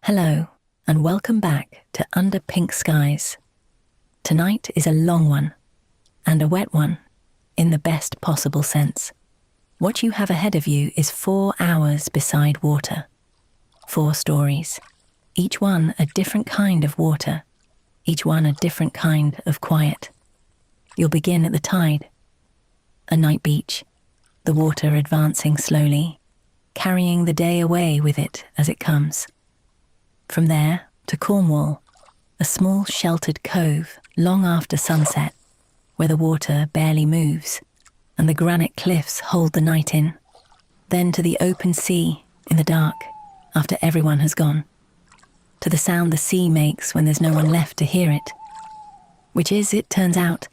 Hello, and welcome back to Under Pink Skies. Tonight is a long one, and a wet one, in the best possible sense. What you have ahead of you is 4 hours beside water. 4 stories, each one a different kind of water, each one a different kind of quiet. You'll begin at the tide, a night beach, the water advancing slowly, carrying the day away with it as it comes. From there to Cornwall, a small sheltered cove long after sunset, where the water barely moves and the granite cliffs hold the night in. Then to the open sea in the dark after everyone has gone, to the sound the sea makes when there's no one left to hear it, which is, it turns out,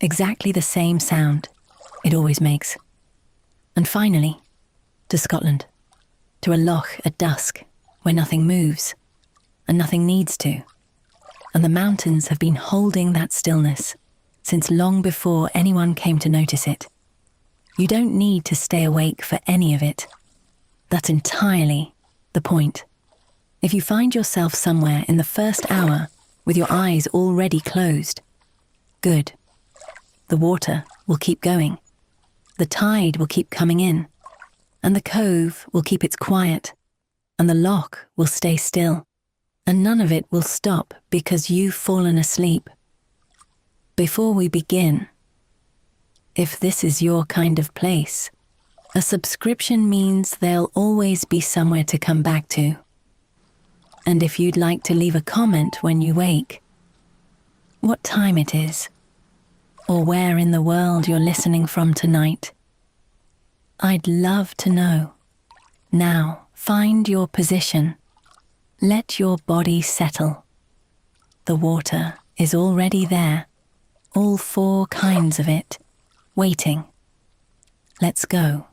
exactly the same sound it always makes. And finally, to Scotland, to a loch at dusk where nothing moves and nothing needs to, and the mountains have been holding that stillness since long before anyone came to notice it. You don't need to stay awake for any of it. That's entirely the point. If you find yourself somewhere in the first hour with your eyes already closed, good. The water will keep going, the tide will keep coming in, and the cove will keep its quiet, and the loch will stay still. And none of it will stop because you've fallen asleep. Before we begin, if this is your kind of place, a subscription means there'll always be somewhere to come back to. And if you'd like to leave a comment when you wake, what time it is, or where in the world you're listening from tonight, I'd love to know. Now, find your position. Let your body settle. The water is already there, all 4 kinds of it, waiting. Let's go.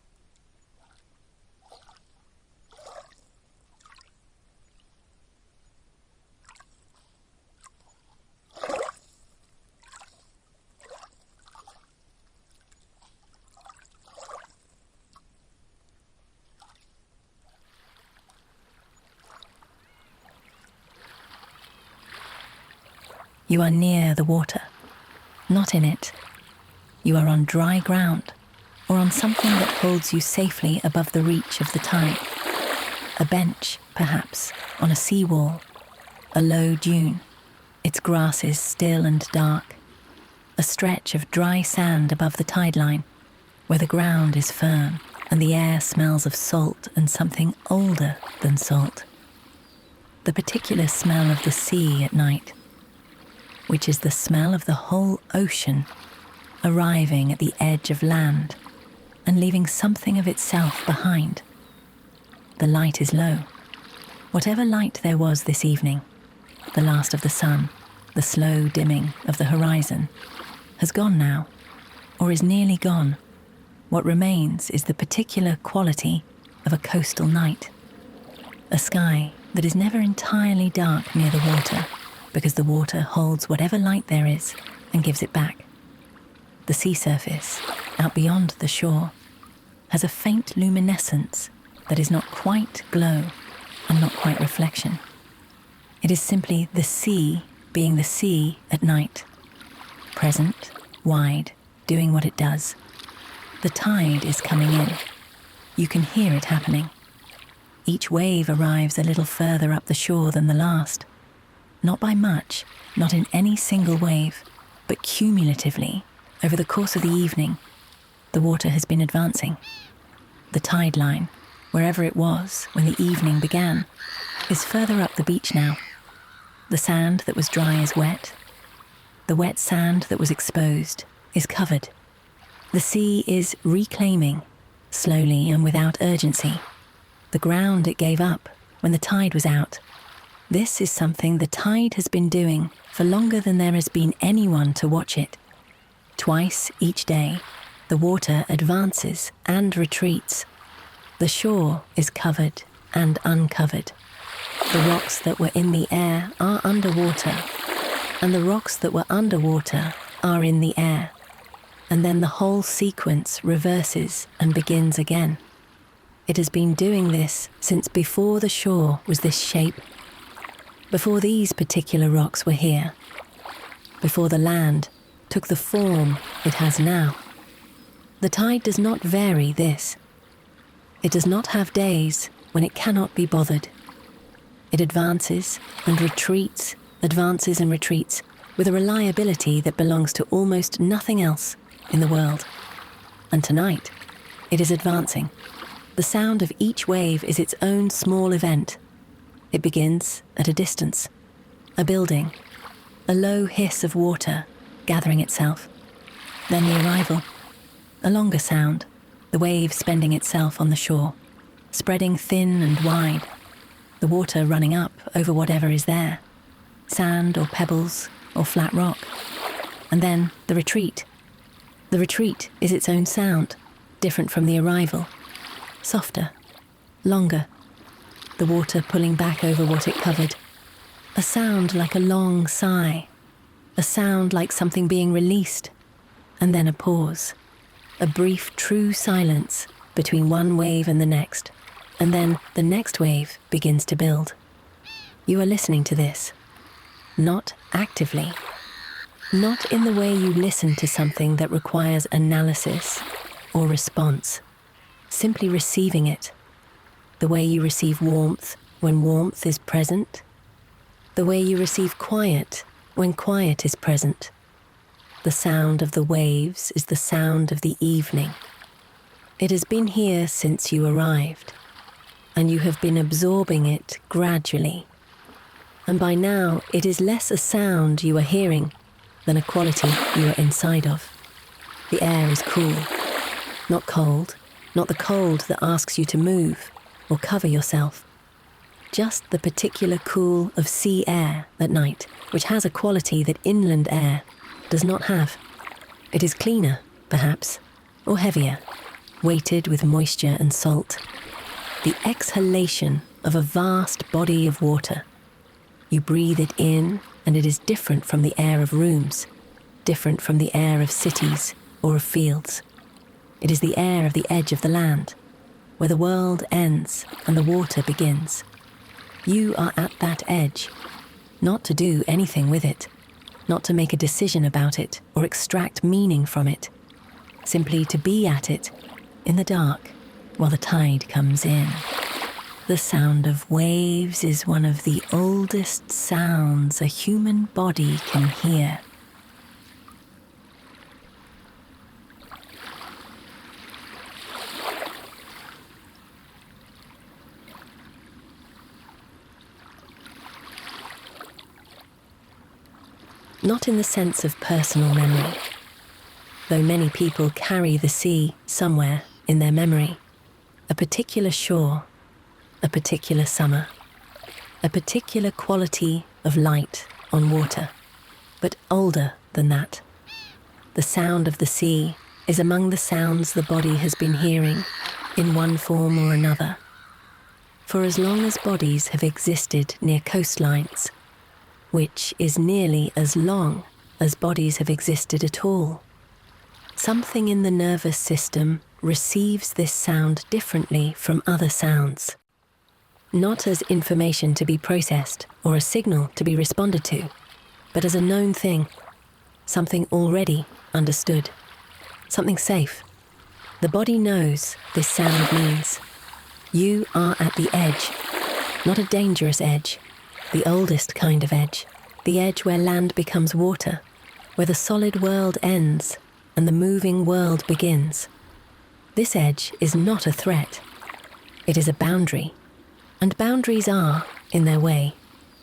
You are near the water, not in it. You are on dry ground, or on something that holds you safely above the reach of the tide. A bench, perhaps, on a seawall, a low dune, its grasses still and dark. A stretch of dry sand above the tide line, where the ground is firm and the air smells of salt and something older than salt. The particular smell of the sea at night, which is the smell of the whole ocean arriving at the edge of land and leaving something of itself behind. The light is low. Whatever light there was this evening, the last of the sun, the slow dimming of the horizon, has gone now, or is nearly gone. What remains is the particular quality of a coastal night, a sky that is never entirely dark near the water, because the water holds whatever light there is and gives it back. The sea surface, out beyond the shore, has a faint luminescence that is not quite glow and not quite reflection. It is simply the sea being the sea at night, present, wide, doing what it does. The tide is coming in. You can hear it happening. Each wave arrives a little further up the shore than the last. Not by much, not in any single wave, but cumulatively, over the course of the evening, the water has been advancing. The tide line, wherever it was when the evening began, is further up the beach now. The sand that was dry is wet. The wet sand that was exposed is covered. The sea is reclaiming, slowly and without urgency, the ground it gave up when the tide was out. This is something the tide has been doing for longer than there has been anyone to watch it. Twice each day, the water advances and retreats. The shore is covered and uncovered. The rocks that were in the air are underwater, and the rocks that were underwater are in the air. And then the whole sequence reverses and begins again. It has been doing this since before the shore was this shape, before these particular rocks were here, before the land took the form it has now. The tide does not vary this. It does not have days when it cannot be bothered. It advances and retreats, with a reliability that belongs to almost nothing else in the world. And tonight, it is advancing. The sound of each wave is its own small event. It begins at a distance, a building, a low hiss of water gathering itself. Then the arrival, a longer sound, the wave spending itself on the shore, spreading thin and wide, the water running up over whatever is there, sand or pebbles or flat rock. And then the retreat. The retreat is its own sound, different from the arrival, softer, longer, the water pulling back over what it covered, a sound like a long sigh, a sound like something being released, and then a pause, a brief true silence between one wave and the next, and then the next wave begins to build. You are listening to this, not actively, not in the way you listen to something that requires analysis or response, simply receiving it, the way you receive warmth when warmth is present, the way you receive quiet when quiet is present. The sound of the waves is the sound of the evening. It has been here since you arrived, and you have been absorbing it gradually. And by now, it is less a sound you are hearing than a quality you are inside of. The air is cool, not cold, not the cold that asks you to move or cover yourself. Just the particular cool of sea air at night, which has a quality that inland air does not have. It is cleaner, perhaps, or heavier, weighted with moisture and salt. The exhalation of a vast body of water. You breathe it in, and it is different from the air of rooms, different from the air of cities or of fields. It is the air of the edge of the land, where the world ends and the water begins. You are at that edge, not to do anything with it, not to make a decision about it or extract meaning from it, simply to be at it in the dark while the tide comes in. The sound of waves is one of the oldest sounds a human body can hear. Not in the sense of personal memory, though many people carry the sea somewhere in their memory, a particular shore, a particular summer, a particular quality of light on water, but older than that. The sound of the sea is among the sounds the body has been hearing in one form or another, for as long as bodies have existed near coastlines, which is nearly as long as bodies have existed at all. Something in the nervous system receives this sound differently from other sounds, not as information to be processed or a signal to be responded to, but as a known thing, something already understood, something safe. The body knows this sound means you are at the edge, not a dangerous edge, the oldest kind of edge, the edge where land becomes water, where the solid world ends and the moving world begins. This edge is not a threat. It is a boundary. And boundaries are, in their way,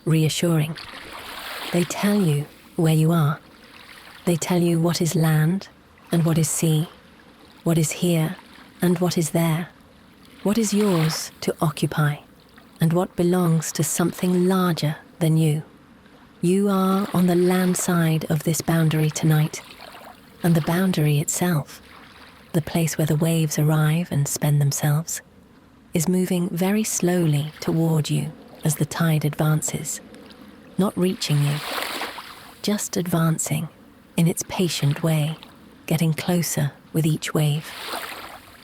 reassuring. They tell you where you are. They tell you what is land and what is sea, what is here and what is there, what is yours to occupy, and what belongs to something larger than you. You are on the land side of this boundary tonight, and the boundary itself, the place where the waves arrive and spend themselves, is moving very slowly toward you as the tide advances, not reaching you, just advancing in its patient way, getting closer with each wave,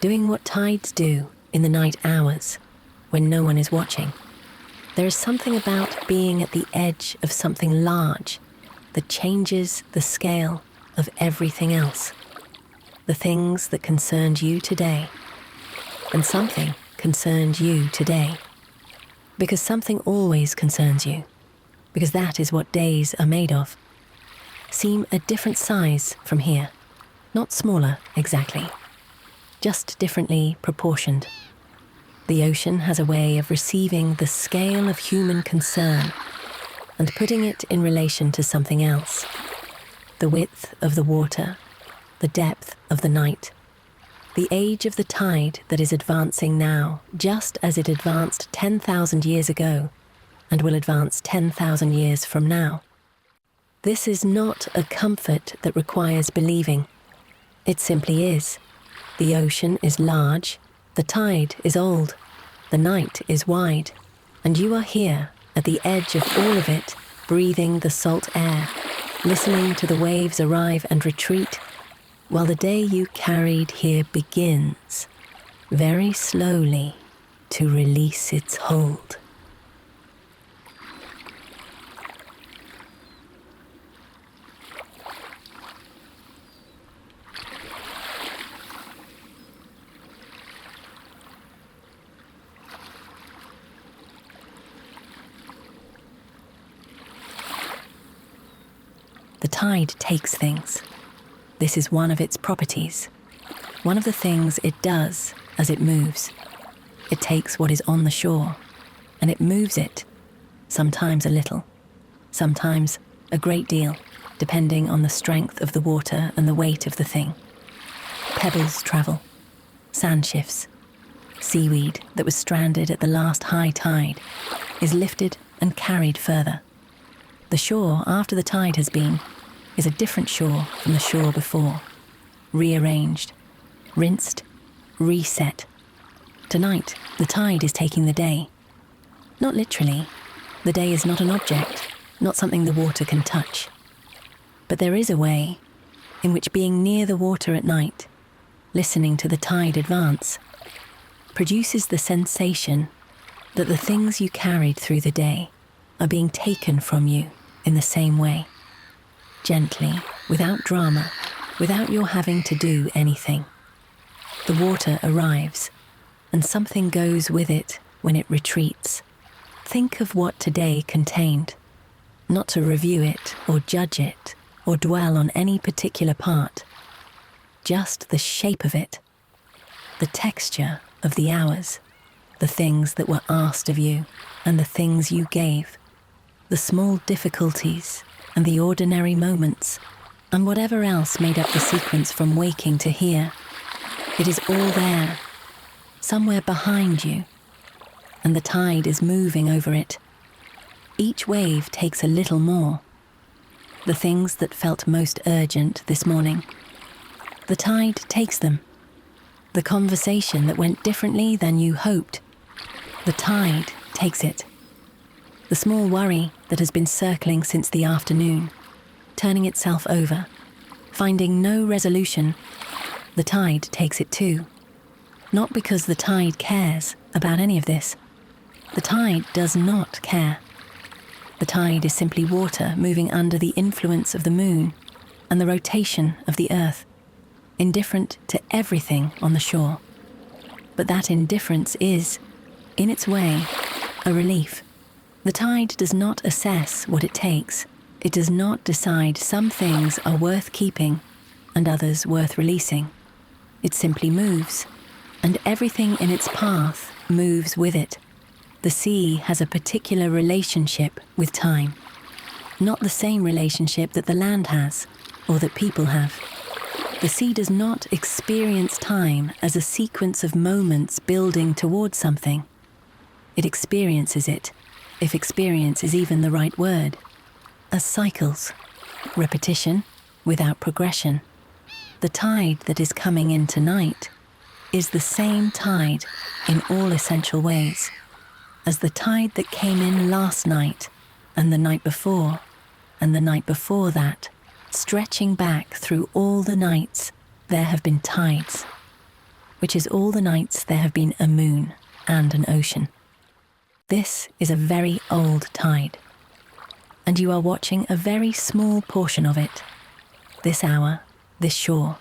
doing what tides do in the night hours when no one is watching, There is something about being at the edge of something large that changes the scale of everything else. The things that concerned you today, and something concerned you today. Because something always concerns you, because that is what days are made of, seem a different size from here. Not smaller, exactly, just differently proportioned. The ocean has a way of receiving the scale of human concern and putting it in relation to something else. The width of the water, the depth of the night, the age of the tide that is advancing now, just as it advanced 10,000 years ago and will advance 10,000 years from now. This is not a comfort that requires believing. It simply is. The ocean is large, the tide is old, the night is wide, and you are here at the edge of all of it, breathing the salt air, listening to the waves arrive and retreat, while the day you carried here begins, very slowly, to release its hold. The tide takes things. This is one of its properties, one of the things it does as it moves. It takes what is on the shore, and it moves it, sometimes a little, sometimes a great deal, depending on the strength of the water and the weight of the thing. Pebbles travel, sand shifts. Seaweed that was stranded at the last high tide is lifted and carried further. The shore after the tide has been is a different shore from the shore before, rearranged, rinsed, reset. Tonight, the tide is taking the day. Not literally. The day is not an object, not something the water can touch. But there is a way in which being near the water at night, listening to the tide advance, produces the sensation that the things you carried through the day are being taken from you in the same way. Gently, without drama, without your having to do anything. The water arrives, and something goes with it when it retreats. Think of what today contained, not to review it or judge it or dwell on any particular part, just the shape of it, the texture of the hours, the things that were asked of you and the things you gave, the small difficulties and the ordinary moments, and whatever else made up the sequence from waking to here. It is all there, somewhere behind you, and the tide is moving over it. Each wave takes a little more. The things that felt most urgent this morning, the tide takes them. The conversation that went differently than you hoped, the tide takes it. The small worry that has been circling since the afternoon, turning itself over, finding no resolution, the tide takes it too. Not because the tide cares about any of this. The tide does not care. The tide is simply water moving under the influence of the moon and the rotation of the earth, indifferent to everything on the shore. But that indifference is, in its way, a relief. The tide does not assess what it takes. It does not decide some things are worth keeping and others worth releasing. It simply moves, and everything in its path moves with it. The sea has a particular relationship with time, not the same relationship that the land has or that people have. The sea does not experience time as a sequence of moments building towards something. It experiences it, if experience is even the right word, as cycles, repetition without progression. The tide that is coming in tonight is the same tide in all essential ways as the tide that came in last night and the night before and the night before that. Stretching back through all the nights there have been tides, which is all the nights there have been a moon and an ocean. This is a very old tide, and you are watching a very small portion of it. This hour, this shore,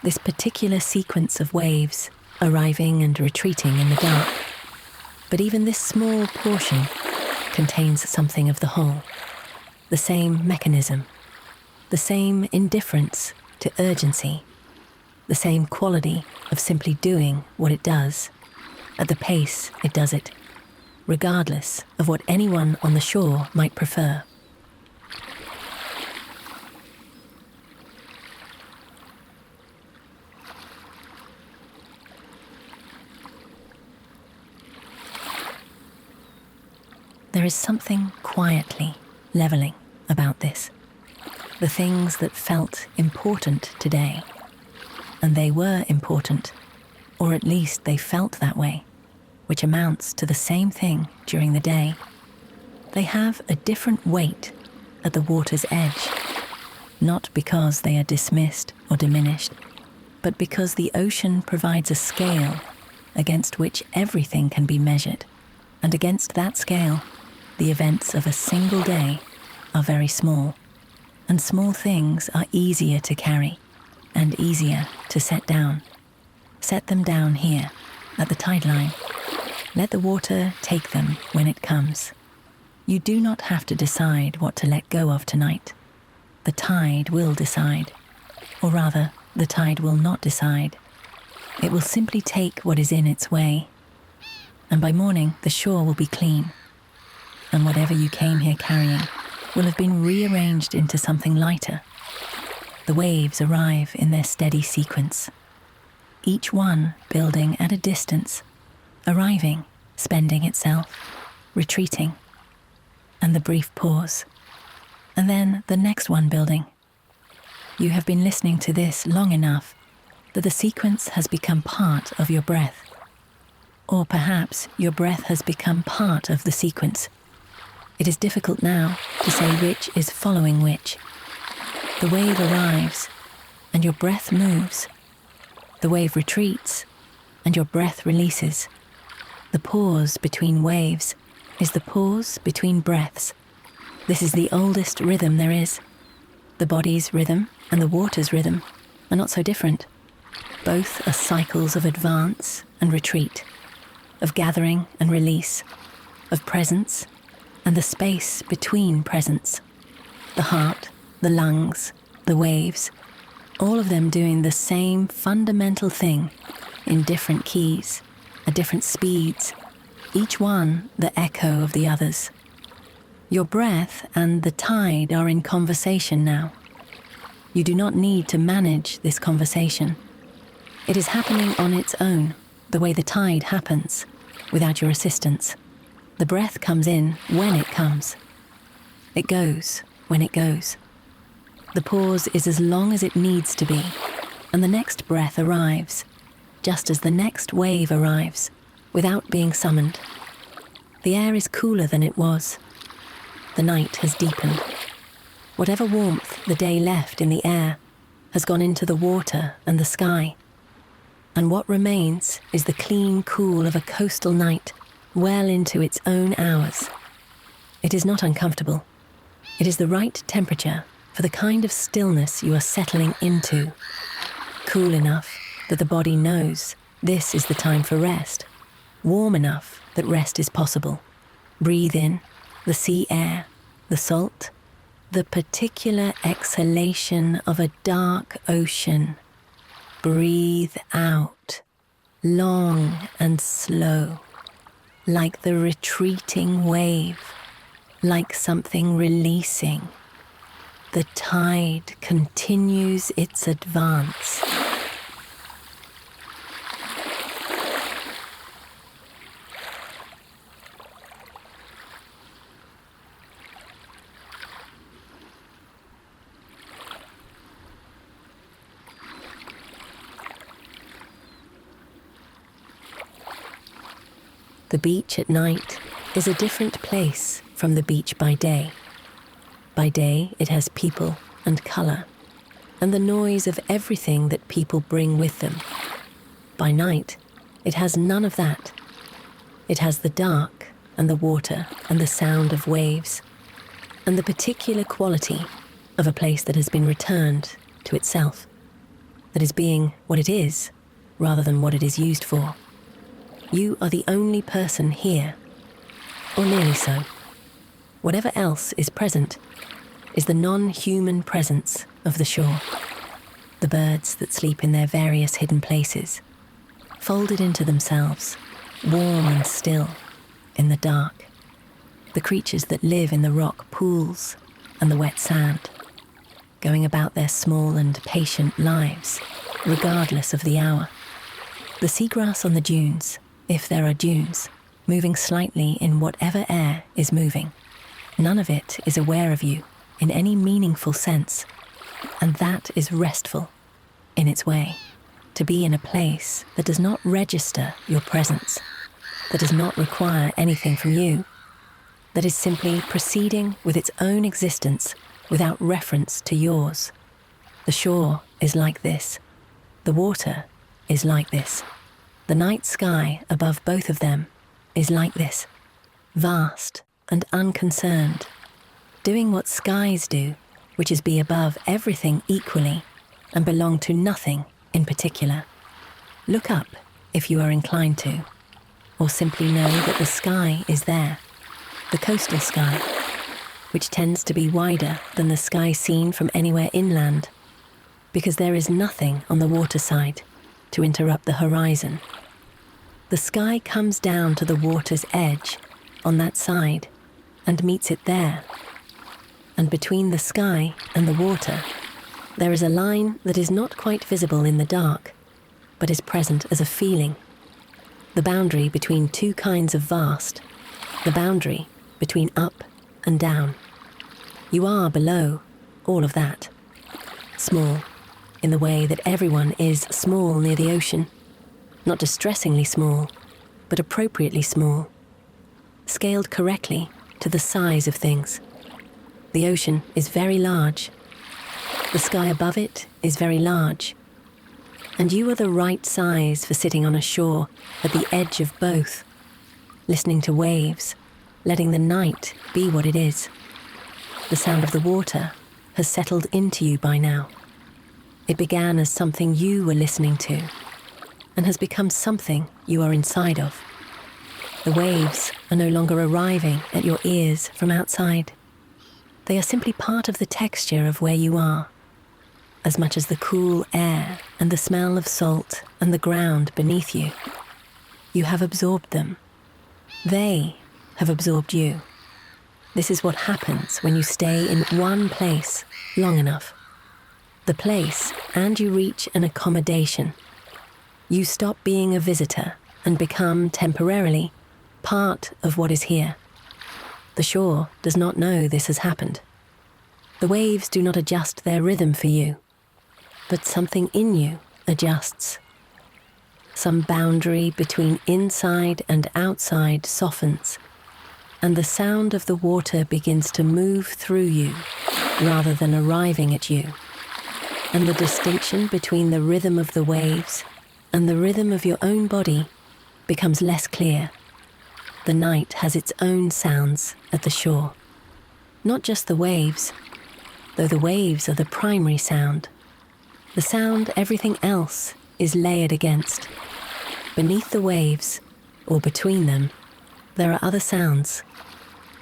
this particular sequence of waves arriving and retreating in the dark. But even this small portion contains something of the whole, the same mechanism, the same indifference to urgency, the same quality of simply doing what it does, at the pace it does it, regardless of what anyone on the shore might prefer. There is something quietly leveling about this. The things that felt important today, and they were important, or at least they felt that way, which amounts to the same thing during the day. They have a different weight at the water's edge, not because they are dismissed or diminished, but because the ocean provides a scale against which everything can be measured, and against that scale, the events of a single day are very small, and small things are easier to carry and easier to set down. Set them down here, at the tide line. Let the water take them when it comes. You do not have to decide what to let go of tonight. The tide will decide. Or rather, the tide will not decide. It will simply take what is in its way. And by morning, the shore will be clean. And whatever you came here carrying will have been rearranged into something lighter. The waves arrive in their steady sequence, each one building at a distance, arriving, spending itself, retreating, and the brief pause, and then the next one building. You have been listening to this long enough that the sequence has become part of your breath, or perhaps your breath has become part of the sequence. It is difficult now to say which is following which. The wave arrives, and your breath moves. The wave retreats, and your breath releases. The pause between waves is the pause between breaths. This is the oldest rhythm there is. The body's rhythm and the water's rhythm are not so different. Both are cycles of advance and retreat, of gathering and release, of presence and the space between presence. The heart, the lungs, the waves, all of them doing the same fundamental thing in different keys, at different speeds, each one the echo of the others. Your breath and the tide are in conversation now. You do not need to manage this conversation. It is happening on its own, the way the tide happens, without your assistance. The breath comes in when it comes. It goes when it goes. The pause is as long as it needs to be, and the next breath arrives, just as the next wave arrives, without being summoned. The air is cooler than it was. The night has deepened. Whatever warmth the day left in the air has gone into the water and the sky, and what remains is the clean cool of a coastal night, well into its own hours. It is not uncomfortable. It is the right temperature for the kind of stillness you are settling into. Cool enough that the body knows this is the time for rest. Warm enough that rest is possible. Breathe in the sea air, the salt, the particular exhalation of a dark ocean. Breathe out, long and slow, like the retreating wave, like something releasing. The tide continues its advance. The beach at night is a different place from the beach by day. By day, it has people and colour, and the noise of everything that people bring with them. By night, it has none of that. It has the dark and the water and the sound of waves, and the particular quality of a place that has been returned to itself, that is being what it is rather than what it is used for. You are the only person here, or nearly so. Whatever else is present is the non-human presence of the shore. The birds that sleep in their various hidden places, folded into themselves, warm and still, in the dark. The creatures that live in the rock pools and the wet sand, going about their small and patient lives, regardless of the hour. The seagrass on the dunes, if there are dunes, moving slightly in whatever air is moving. None of it is aware of you in any meaningful sense, and that is restful in its way, to be in a place that does not register your presence, that does not require anything from you, that is simply proceeding with its own existence without reference to yours. The shore is like this. The water is like this. The night sky above both of them is like this, vast and unconcerned, doing what skies do, which is be above everything equally and belong to nothing in particular. Look up if you are inclined to, or simply know that the sky is there, the coastal sky, which tends to be wider than the sky seen from anywhere inland, because there is nothing on the waterside to interrupt the horizon. The sky comes down to the water's edge on that side and meets it there. And between the sky and the water, there is a line that is not quite visible in the dark, but is present as a feeling. The boundary between two kinds of vast, the boundary between up and down. You are below all of that. Small, in the way that everyone is small near the ocean. Not distressingly small, but appropriately small. Scaled correctly to the size of things. The ocean is very large. The sky above it is very large. And you are the right size for sitting on a shore at the edge of both, listening to waves, letting the night be what it is. The sound of the water has settled into you by now. It began as something you were listening to, and has become something you are inside of. The waves are no longer arriving at your ears from outside. They are simply part of the texture of where you are, as much as the cool air and the smell of salt and the ground beneath you. You have absorbed them. They have absorbed you. This is what happens when you stay in one place long enough. The place, and you reach an accommodation. You stop being a visitor and become, temporarily, part of what is here. The shore does not know this has happened. The waves do not adjust their rhythm for you, but something in you adjusts. Some boundary between inside and outside softens, and the sound of the water begins to move through you rather than arriving at you. And the distinction between the rhythm of the waves and the rhythm of your own body becomes less clear. The night has its own sounds at the shore. Not just the waves, though the waves are the primary sound. The sound everything else is layered against. Beneath the waves, or between them, there are other sounds.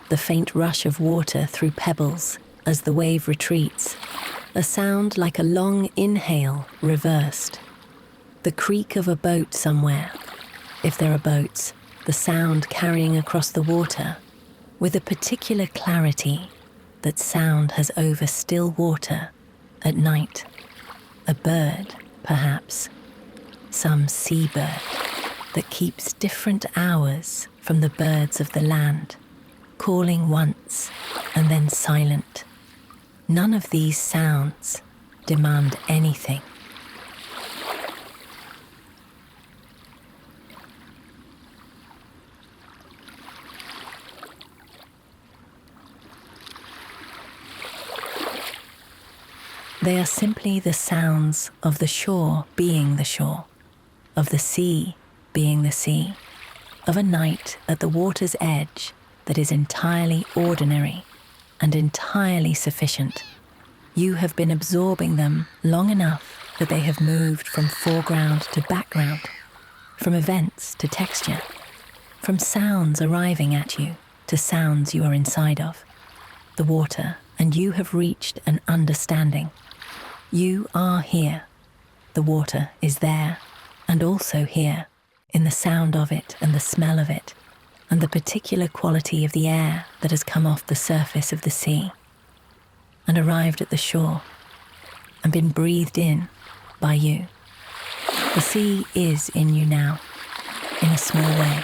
The faint rush of water through pebbles as the wave retreats, a sound like a long inhale reversed. The creak of a boat somewhere, if there are boats, the sound carrying across the water, with a particular clarity that sound has over still water at night. A bird, perhaps, some seabird that keeps different hours from the birds of the land, calling once and then silent. None of these sounds demand anything. They are simply the sounds of the shore being the shore, of the sea being the sea, of a night at the water's edge that is entirely ordinary and entirely sufficient. You have been absorbing them long enough that they have moved from foreground to background, from events to texture, from sounds arriving at you to sounds you are inside of. The water and you have reached an understanding. You are here. The water is there and also here, in the sound of it and the smell of it, and the particular quality of the air that has come off the surface of the sea and arrived at the shore and been breathed in by you. The sea is in you now, in a small way,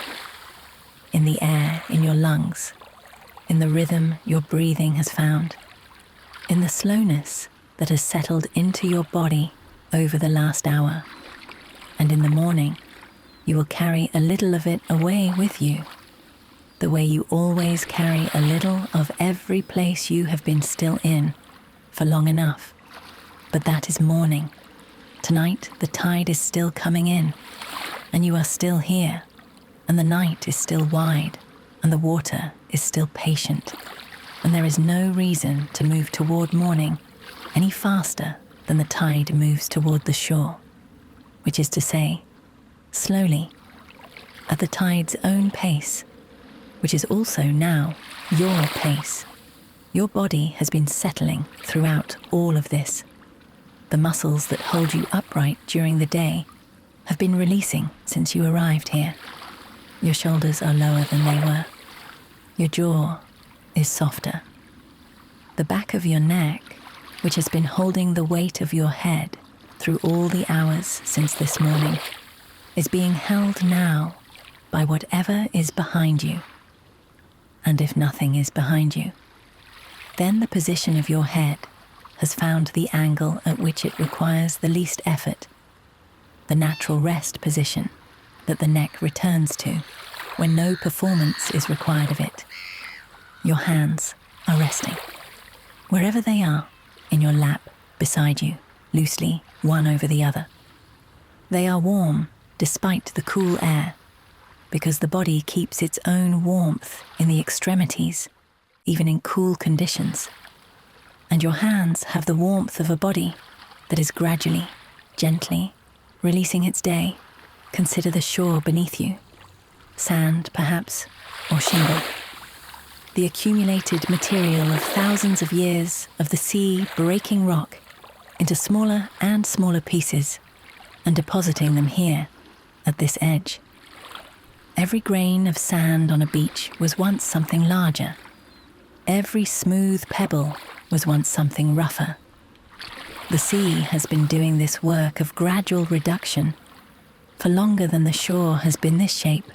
in the air in your lungs, in the rhythm your breathing has found, in the slowness that has settled into your body over the last hour, and in the morning you will carry a little of it away with you, the way you always carry a little of every place you have been still in for long enough. But that is morning. Tonight the tide is still coming in, and you are still here, and the night is still wide, and the water is still patient, and there is no reason to move toward morning any faster than the tide moves toward the shore, which is to say, slowly, at the tide's own pace, which is also now your pace. Your body has been settling throughout all of this. The muscles that hold you upright during the day have been releasing since you arrived here. Your shoulders are lower than they were. Your jaw is softer. The back of your neck, which has been holding the weight of your head through all the hours since this morning, is being held now by whatever is behind you. And if nothing is behind you, then the position of your head has found the angle at which it requires the least effort, the natural rest position that the neck returns to when no performance is required of it. Your hands are resting, wherever they are, in your lap beside you, loosely one over the other. They are warm despite the cool air, because the body keeps its own warmth in the extremities, even in cool conditions. And your hands have the warmth of a body that is gradually, gently releasing its day. Consider the shore beneath you, sand perhaps, or shingle. The accumulated material of thousands of years of the sea breaking rock into smaller and smaller pieces and depositing them here at this edge. Every grain of sand on a beach was once something larger. Every smooth pebble was once something rougher. The sea has been doing this work of gradual reduction for longer than the shore has been this shape.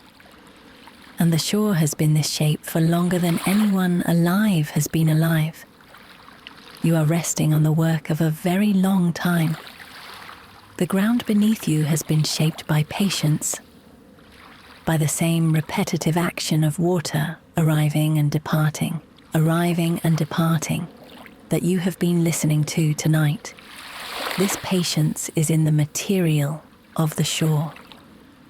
And the shore has been this shape for longer than anyone alive has been alive. You are resting on the work of a very long time. The ground beneath you has been shaped by patience, by the same repetitive action of water arriving and departing, that you have been listening to tonight. This patience is in the material of the shore.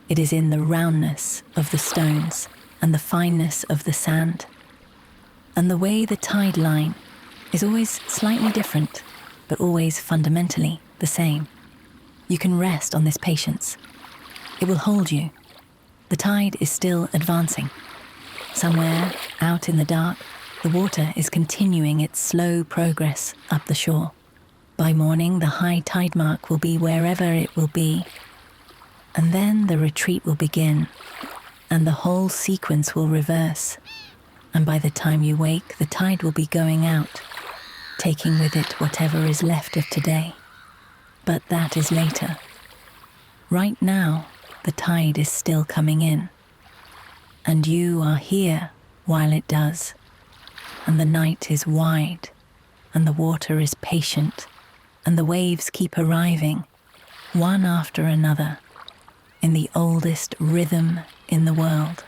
It is in the roundness of the stones and the fineness of the sand. And the way the tide line is always slightly different, but always fundamentally the same. You can rest on this patience. It will hold you. The tide is still advancing. Somewhere out in the dark, the water is continuing its slow progress up the shore. By morning, the high tide mark will be wherever it will be, and then the retreat will begin, and the whole sequence will reverse, and by the time you wake, the tide will be going out, taking with it whatever is left of today. But that is later. Right now, the tide is still coming in, and you are here while it does, and the night is wide, and the water is patient, and the waves keep arriving, one after another, in the oldest rhythm in the world.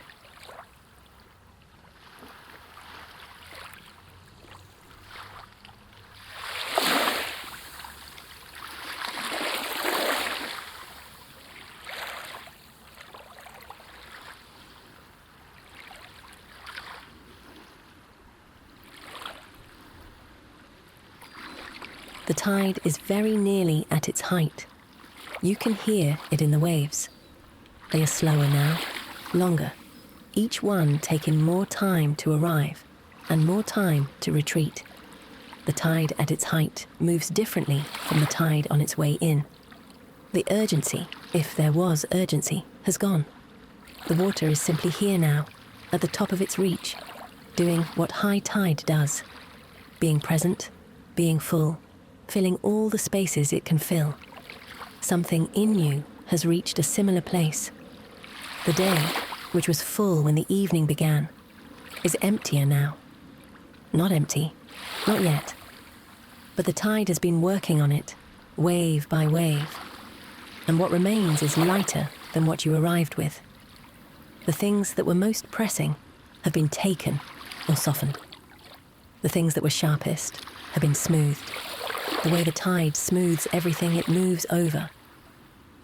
The tide is very nearly at its height. You can hear it in the waves. They are slower now, longer, each one taking more time to arrive and more time to retreat. The tide at its height moves differently from the tide on its way in. The urgency, if there was urgency, has gone. The water is simply here now, at the top of its reach, doing what high tide does, being present, being full, filling all the spaces it can fill. Something in you has reached a similar place. The day, which was full when the evening began, is emptier now. Not empty, not yet. But the tide has been working on it, wave by wave. And what remains is lighter than what you arrived with. The things that were most pressing have been taken or softened. The things that were sharpest have been smoothed. The way the tide smooths everything it moves over.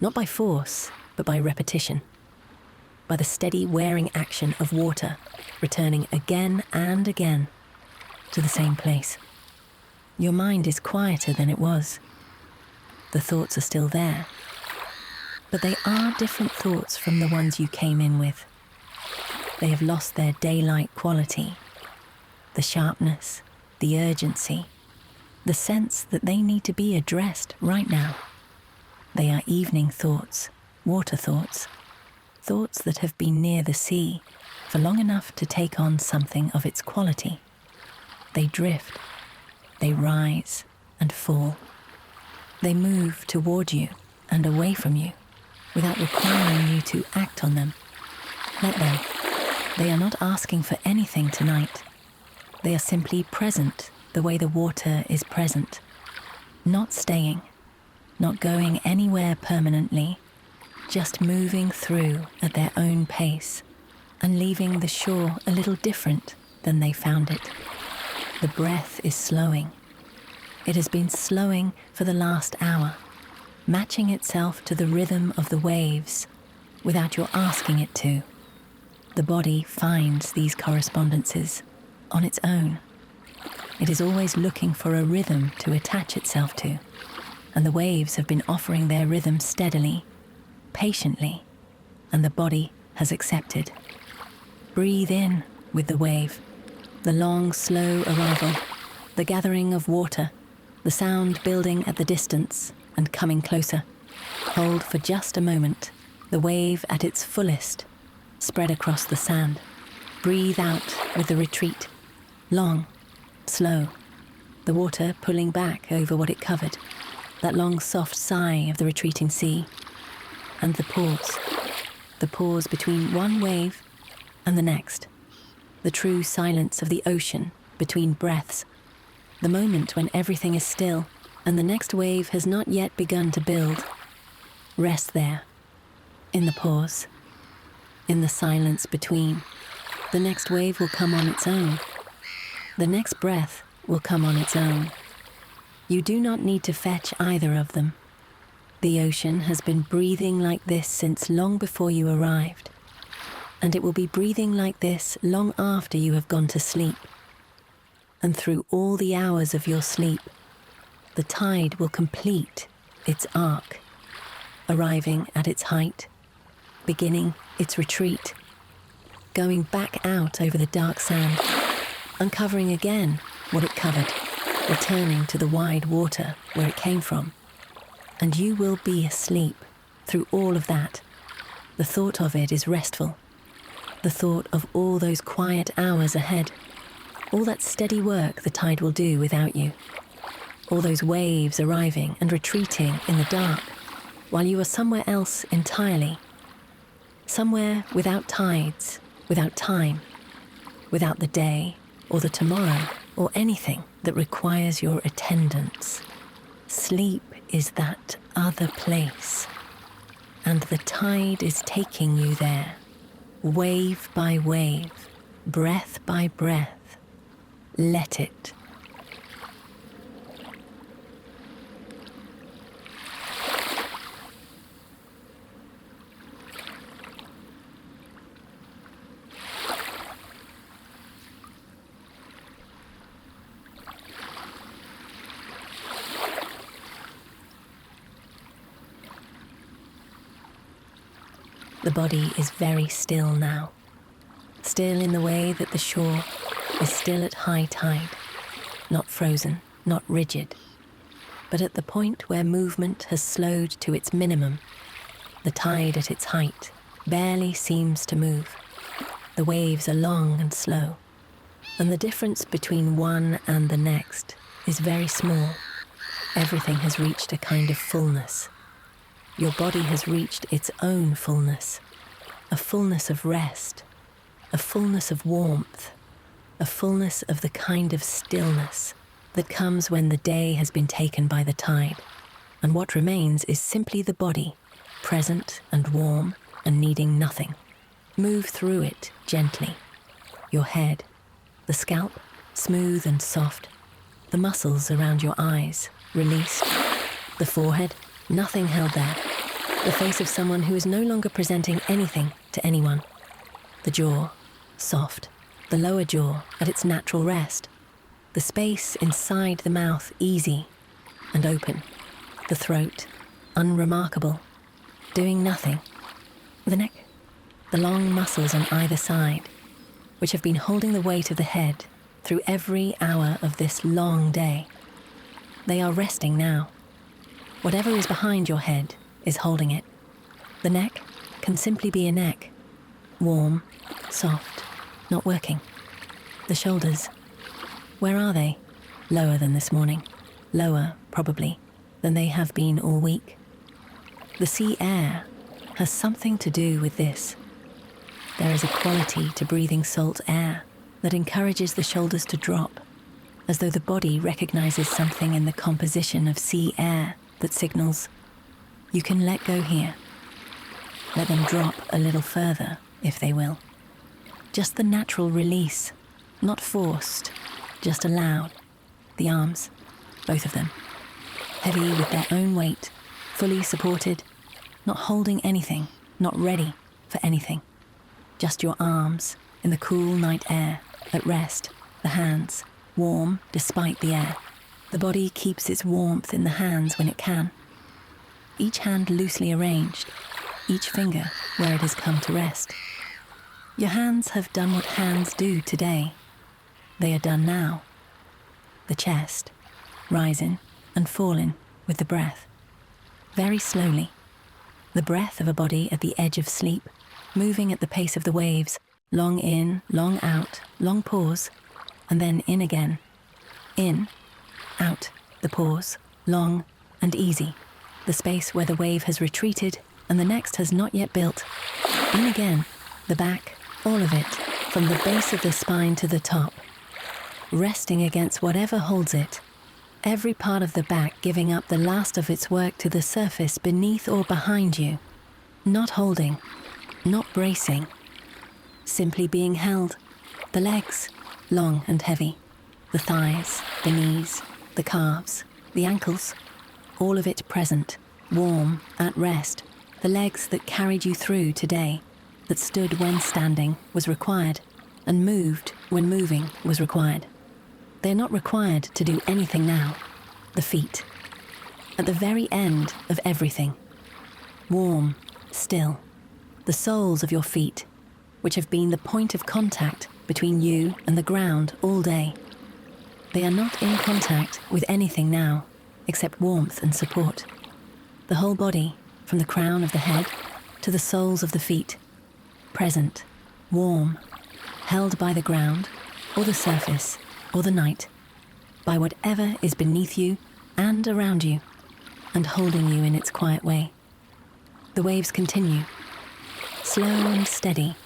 Not by force, but by repetition. By the steady wearing action of water, returning again and again to the same place. Your mind is quieter than it was. The thoughts are still there, but they are different thoughts from the ones you came in with. They have lost their daylight quality, the sharpness, the urgency, the sense that they need to be addressed right now. They are evening thoughts, water thoughts, thoughts that have been near the sea for long enough to take on something of its quality. They drift, they rise and fall. They move toward you and away from you without requiring you to act on them. Let them. They are not asking for anything tonight. They are simply present the way the water is present, not staying, not going anywhere permanently, just moving through at their own pace and leaving the shore a little different than they found it. The breath is slowing. It has been slowing for the last hour, matching itself to the rhythm of the waves without your asking it to. The body finds these correspondences on its own. It is always looking for a rhythm to attach itself to, and the waves have been offering their rhythm steadily, patiently, and the body has accepted. Breathe in with the wave, the long, slow arrival, the gathering of water, the sound building at the distance and coming closer. Hold for just a moment, the wave at its fullest, spread across the sand. Breathe out with the retreat, long, slow, the water pulling back over what it covered, that long soft sigh of the retreating sea, and the pause between one wave and the next, the true silence of the ocean between breaths, the moment when everything is still and the next wave has not yet begun to build. Rest there, in the pause, in the silence between. The next wave will come on its own. The next breath will come on its own. You do not need to fetch either of them. The ocean has been breathing like this since long before you arrived, and it will be breathing like this long after you have gone to sleep. And through all the hours of your sleep, the tide will complete its arc, arriving at its height, beginning its retreat, going back out over the dark sand, uncovering again what it covered, returning to the wide water where it came from. And you will be asleep through all of that. The thought of it is restful. The thought of all those quiet hours ahead, all that steady work the tide will do without you, all those waves arriving and retreating in the dark, while you are somewhere else entirely, somewhere without tides, without time, without the day or the tomorrow or anything that requires your attendance. Sleep is that other place, and the tide is taking you there, wave by wave, breath by breath. Let it. The body is very still now. Still in the way that the shore is still at high tide. Not frozen, not rigid, but at the point where movement has slowed to its minimum. The tide at its height barely seems to move. The waves are long and slow, and the difference between one and the next is very small. Everything has reached a kind of fullness. Your body has reached its own fullness, a fullness of rest, a fullness of warmth, a fullness of the kind of stillness that comes when the day has been taken by the tide, and what remains is simply the body, present and warm and needing nothing. Move through it gently. Your head, the scalp, smooth and soft, the muscles around your eyes, released, the forehead, nothing held there, the face of someone who is no longer presenting anything to anyone, the jaw, soft, the lower jaw at its natural rest, the space inside the mouth easy and open, the throat unremarkable, doing nothing, the neck, the long muscles on either side, which have been holding the weight of the head through every hour of this long day. They are resting now. Whatever is behind your head is holding it. The neck can simply be a neck, warm, soft, not working. The shoulders, where are they? Lower than this morning. Lower, probably, than they have been all week. The sea air has something to do with this. There is a quality to breathing salt air that encourages the shoulders to drop, as though the body recognizes something in the composition of sea air that signals, you can let go here. Let them drop a little further, if they will. Just the natural release, not forced, just allowed. The arms, both of them, heavy with their own weight, fully supported, not holding anything, not ready for anything. Just your arms in the cool night air, at rest, the hands, warm despite the air. The body keeps its warmth in the hands when it can. Each hand loosely arranged, each finger where it has come to rest. Your hands have done what hands do today. They are done now. The chest, rising and falling with the breath. Very slowly. The breath of a body at the edge of sleep, moving at the pace of the waves, long in, long out, long pause, and then in again. In, out, the pause, long and easy. The space where the wave has retreated and the next has not yet built. In again, the back, all of it, from the base of the spine to the top, resting against whatever holds it, every part of the back giving up the last of its work to the surface beneath or behind you, not holding, not bracing, simply being held. The legs, long and heavy, the thighs, the knees, the calves, the ankles, all of it present, warm, at rest, the legs that carried you through today, that stood when standing was required, and moved when moving was required. They are not required to do anything now. The feet, at the very end of everything, warm, still, the soles of your feet, which have been the point of contact between you and the ground all day. They are not in contact with anything now, except warmth and support. The whole body, from the crown of the head to the soles of the feet, present, warm, held by the ground, or the surface, or the night, by whatever is beneath you and around you, and holding you in its quiet way. The waves continue, slow and steady,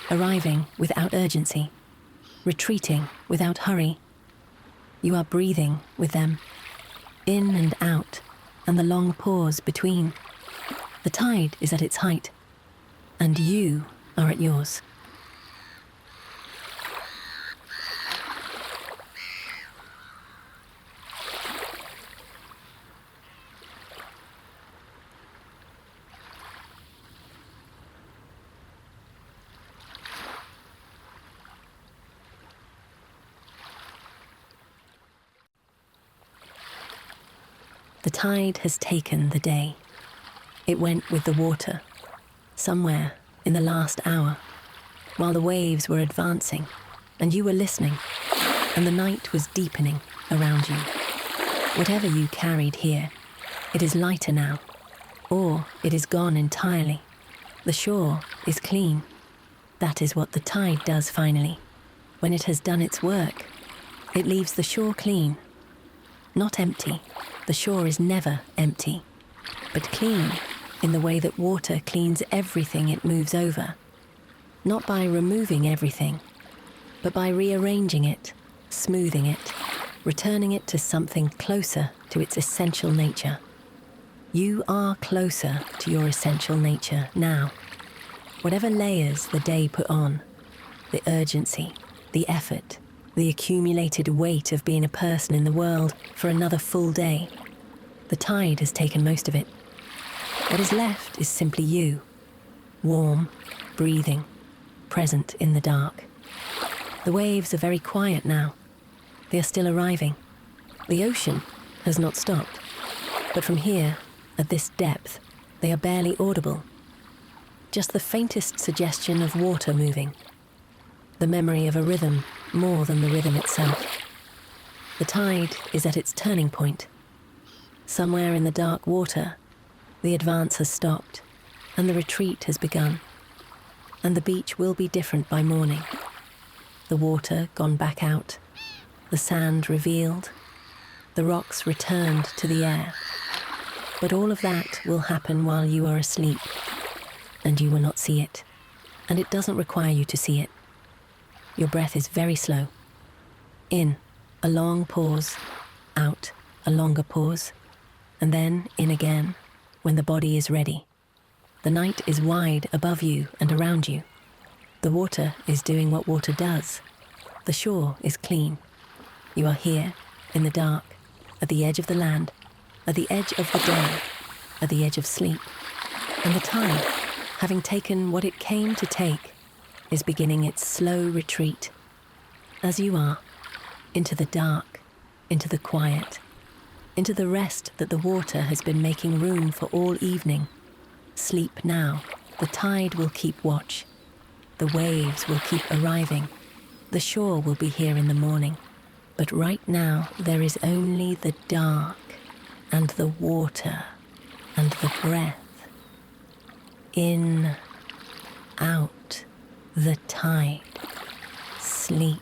arriving without urgency, retreating without hurry. You are breathing with them, in and out, and the long pause between. The tide is at its height, and you are at yours. The tide has taken the day. It went with the water, somewhere in the last hour, while the waves were advancing and you were listening, and the night was deepening around you. Whatever you carried here, it is lighter now, or it is gone entirely. The shore is clean. That is what the tide does finally. When it has done its work, it leaves the shore clean. Not empty. The shore is never empty, but clean in the way that water cleans everything it moves over. Not by removing everything, but by rearranging it, smoothing it, returning it to something closer to its essential nature. You are closer to your essential nature now. Whatever layers the day put on, the urgency, the effort, the accumulated weight of being a person in the world for another full day, the tide has taken most of it. What is left is simply you, warm, breathing, present in the dark. The waves are very quiet now. They are still arriving. The ocean has not stopped, but from here, at this depth, they are barely audible. Just the faintest suggestion of water moving. The memory of a rhythm more than the rhythm itself. The tide is at its turning point. Somewhere in the dark water, the advance has stopped, and the retreat has begun. And the beach will be different by morning. The water gone back out, the sand revealed, the rocks returned to the air. But all of that will happen while you are asleep, and you will not see it, and it doesn't require you to see it. Your breath is very slow. In, a long pause, out, a longer pause, and then in again, when the body is ready. The night is wide above you and around you. The water is doing what water does. The shore is clean. You are here, in the dark, at the edge of the land, at the edge of the day, at the edge of sleep. And the tide, having taken what it came to take, is beginning its slow retreat. As you are, into the dark, into the quiet, into the rest that the water has been making room for all evening. Sleep now. The tide will keep watch. The waves will keep arriving. The shore will be here in the morning. But right now there is only the dark and the water and the breath. In, out, the tide. Sleep.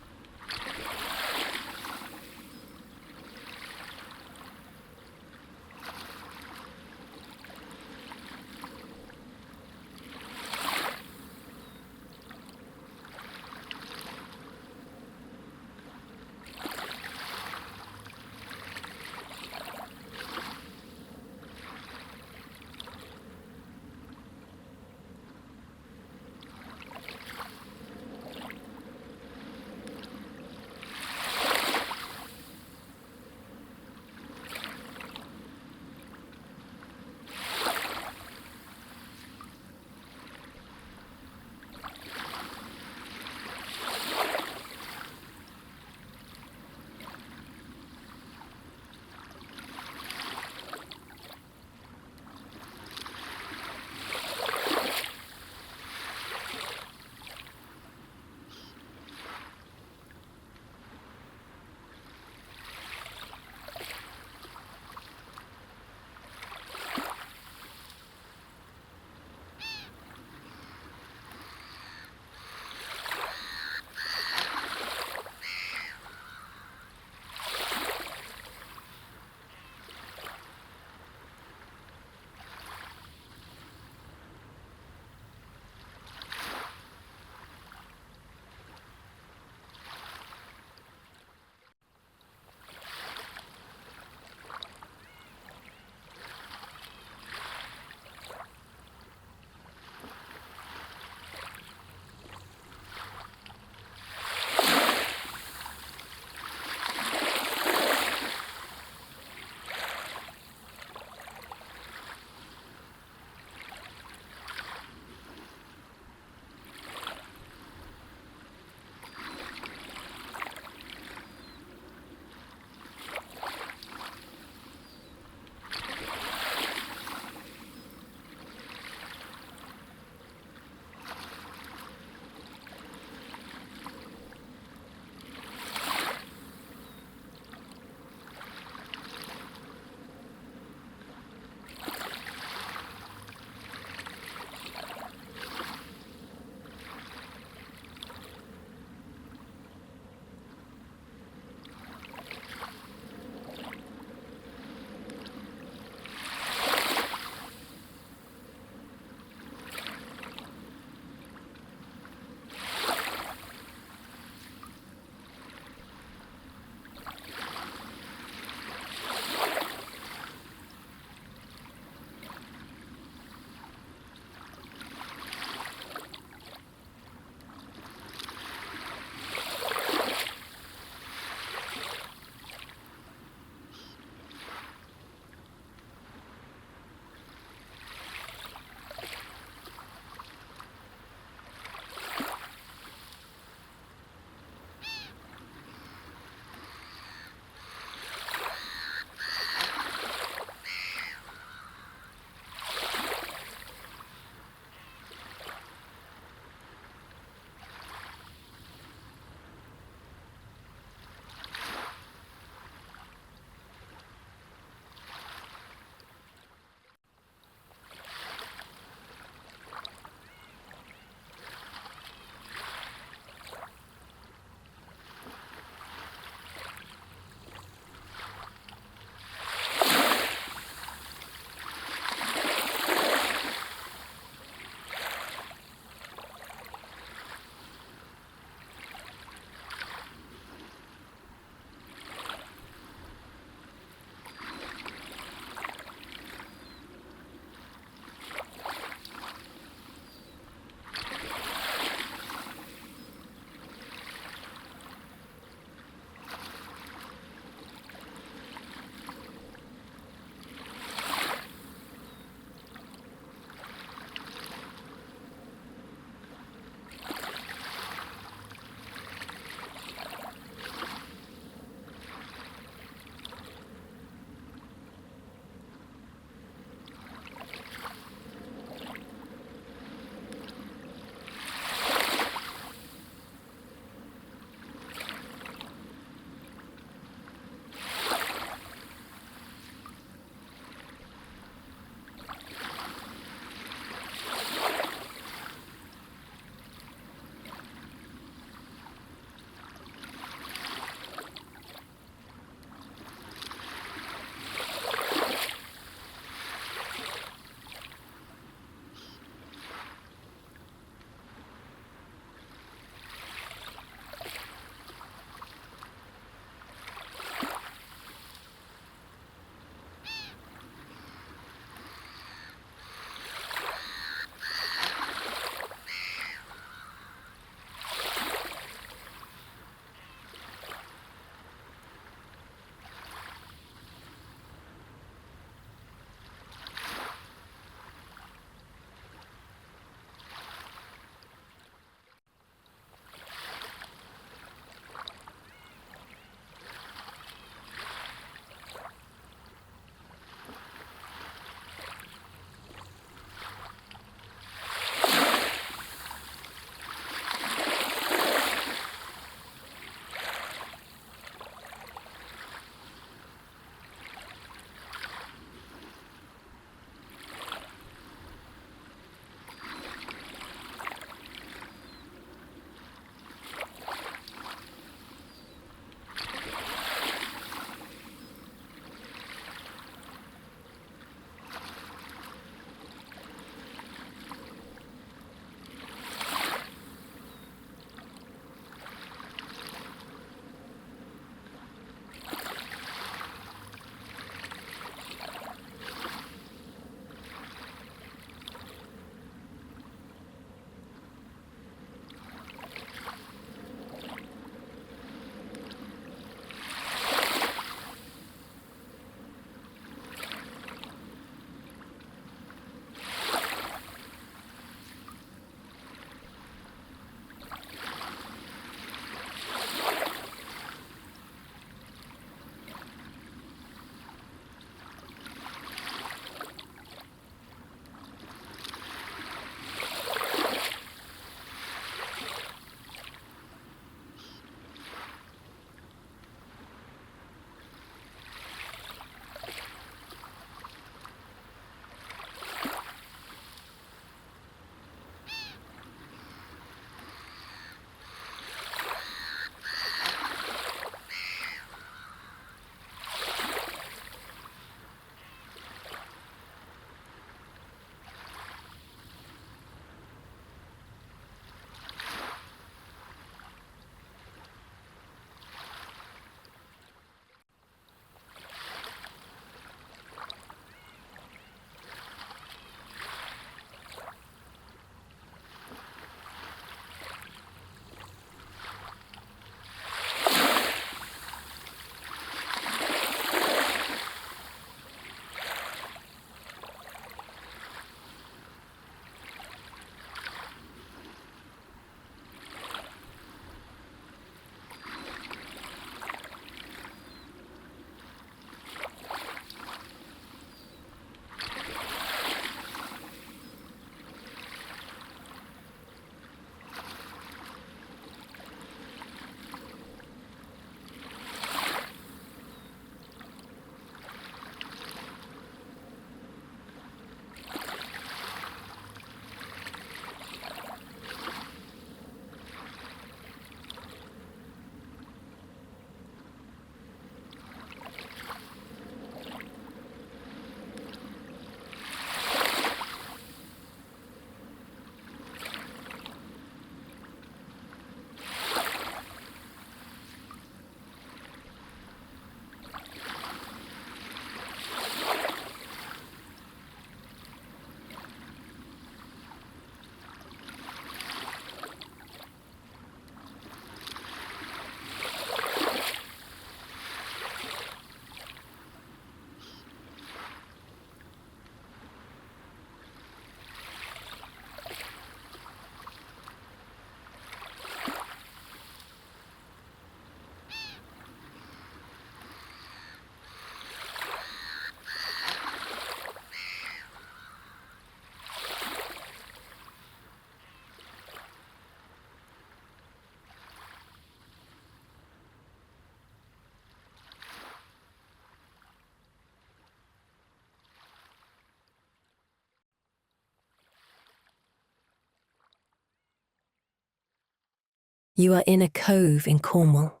You are in a cove in Cornwall.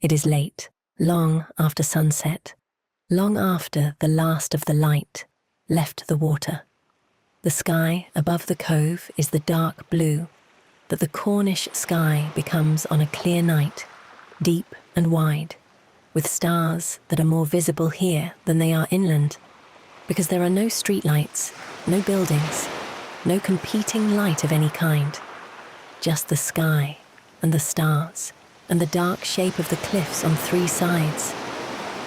It is late, long after sunset, long after the last of the light left the water. The sky above the cove is the dark blue that the Cornish sky becomes on a clear night, deep and wide, with stars that are more visible here than they are inland, because there are no streetlights, no buildings, no competing light of any kind, just the sky and the stars and the dark shape of the cliffs on three sides,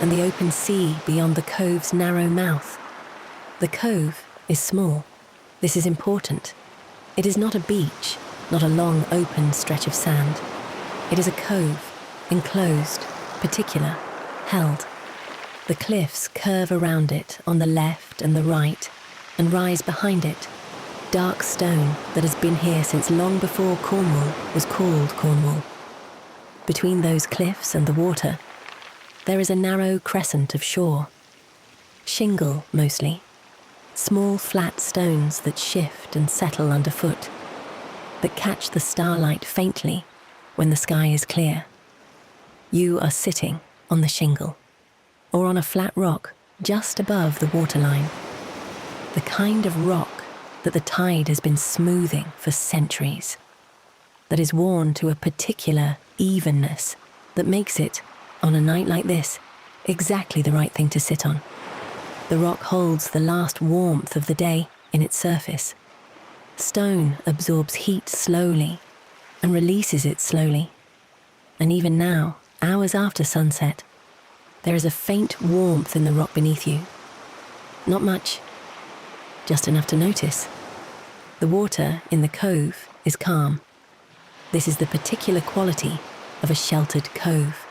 and the open sea beyond the cove's narrow mouth. The cove is small. This is important. It is not a beach, not a long open stretch of sand. It is a cove, enclosed, particular, held. The cliffs curve around it on the left and the right, and rise behind it, dark stone that has been here since long before Cornwall was called Cornwall. Between those cliffs and the water, there is a narrow crescent of shore. Shingle, mostly. Small flat stones that shift and settle underfoot, that catch the starlight faintly when the sky is clear. You are sitting on the shingle, or on a flat rock just above the waterline. The kind of rock that the tide has been smoothing for centuries, that is worn to a particular evenness that makes it, on a night like this, exactly the right thing to sit on. The rock holds the last warmth of the day in its surface. Stone absorbs heat slowly and releases it slowly. And even now, hours after sunset, there is a faint warmth in the rock beneath you. Not much, just enough to notice. The water in the cove is calm. This is the particular quality of a sheltered cove.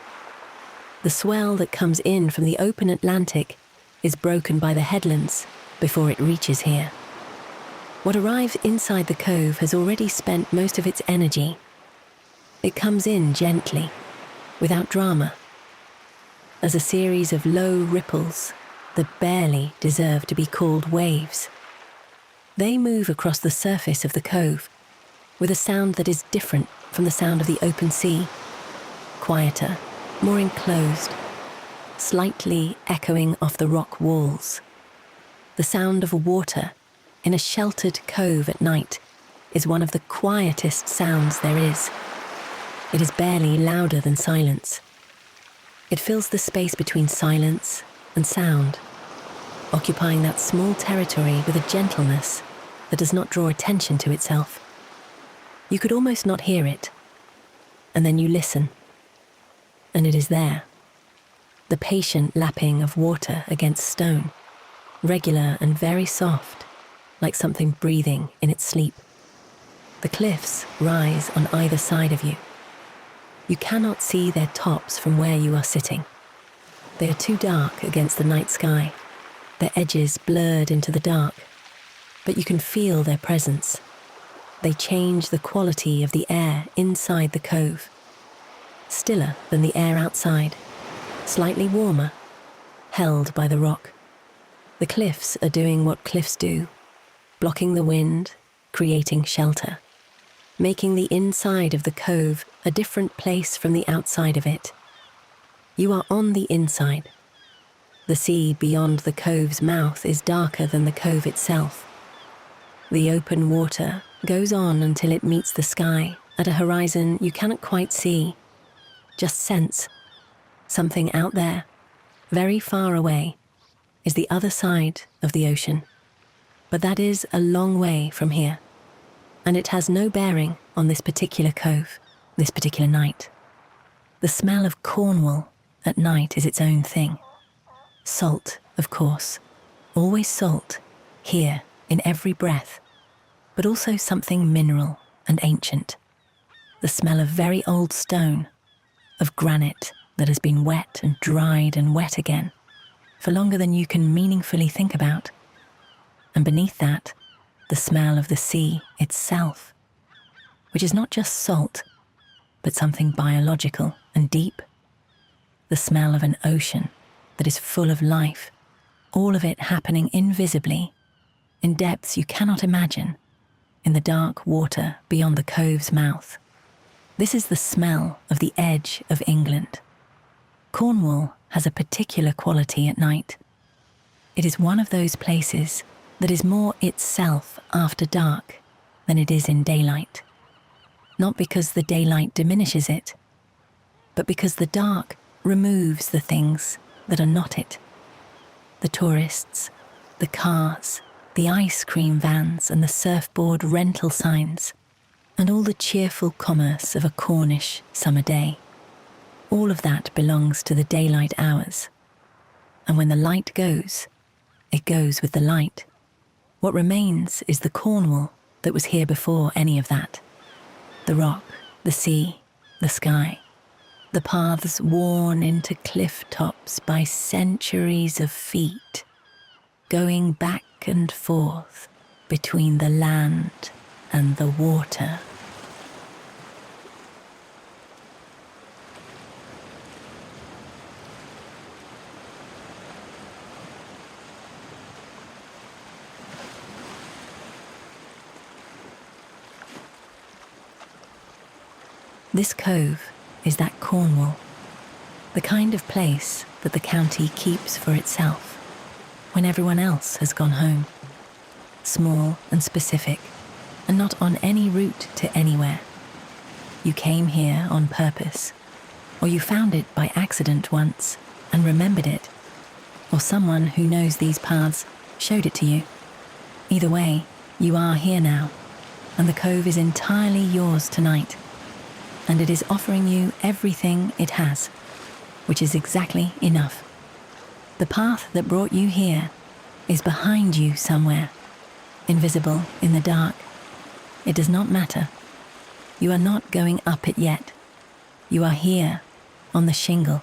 The swell that comes in from the open Atlantic is broken by the headlands before it reaches here. What arrives inside the cove has already spent most of its energy. It comes in gently, without drama, as a series of low ripples that barely deserve to be called waves. They move across the surface of the cove with a sound that is different from the sound of the open sea, quieter, more enclosed, slightly echoing off the rock walls. The sound of water in a sheltered cove at night is one of the quietest sounds there is. It is barely louder than silence. It fills the space between silence and sound, occupying that small territory with a gentleness that does not draw attention to itself. You could almost not hear it, and then you listen, and it is there. The patient lapping of water against stone, regular and very soft, like something breathing in its sleep. The cliffs rise on either side of you. You cannot see their tops from where you are sitting. They are too dark against the night sky, their edges blurred into the dark, but you can feel their presence. They change the quality of the air inside the cove. Stiller than the air outside, slightly warmer, held by the rock. The cliffs are doing what cliffs do, blocking the wind, creating shelter, making the inside of the cove a different place from the outside of it. You are on the inside. The sea beyond the cove's mouth is darker than the cove itself. The open water goes on until it meets the sky at a horizon you cannot quite see. Just sense something out there, very far away, is the other side of the ocean. But that is a long way from here, and it has no bearing on this particular cove, this particular night. The smell of Cornwall at night is its own thing. Salt, of course, always salt, here, in every breath, but also something mineral and ancient. The smell of very old stone, of granite that has been wet and dried and wet again, for longer than you can meaningfully think about. And beneath that, the smell of the sea itself, which is not just salt, but something biological and deep. The smell of an ocean that is full of life, all of it happening invisibly, in depths you cannot imagine, in the dark water beyond the cove's mouth. This is the smell of the edge of England. Cornwall has a particular quality at night. It is one of those places that is more itself after dark than it is in daylight. Not because the daylight diminishes it, but because the dark removes the things that are not it. The tourists, the cars, the ice cream vans and the surfboard rental signs, and all the cheerful commerce of a Cornish summer day. All of that belongs to the daylight hours. And when the light goes, it goes with the light. What remains is the Cornwall that was here before any of that. The rock, the sea, the sky, the paths worn into cliff tops by centuries of feet, going back and forth between the land and the water. This cove is that Cornwall, the kind of place that the county keeps for itself when everyone else has gone home. Small and specific, and not on any route to anywhere. You came here on purpose, or you found it by accident once and remembered it, or someone who knows these paths showed it to you. Either way, you are here now, and the cove is entirely yours tonight. And it is offering you everything it has, which is exactly enough. The path that brought you here is behind you somewhere, invisible in the dark. It does not matter. You are not going up it yet. You are here, on the shingle,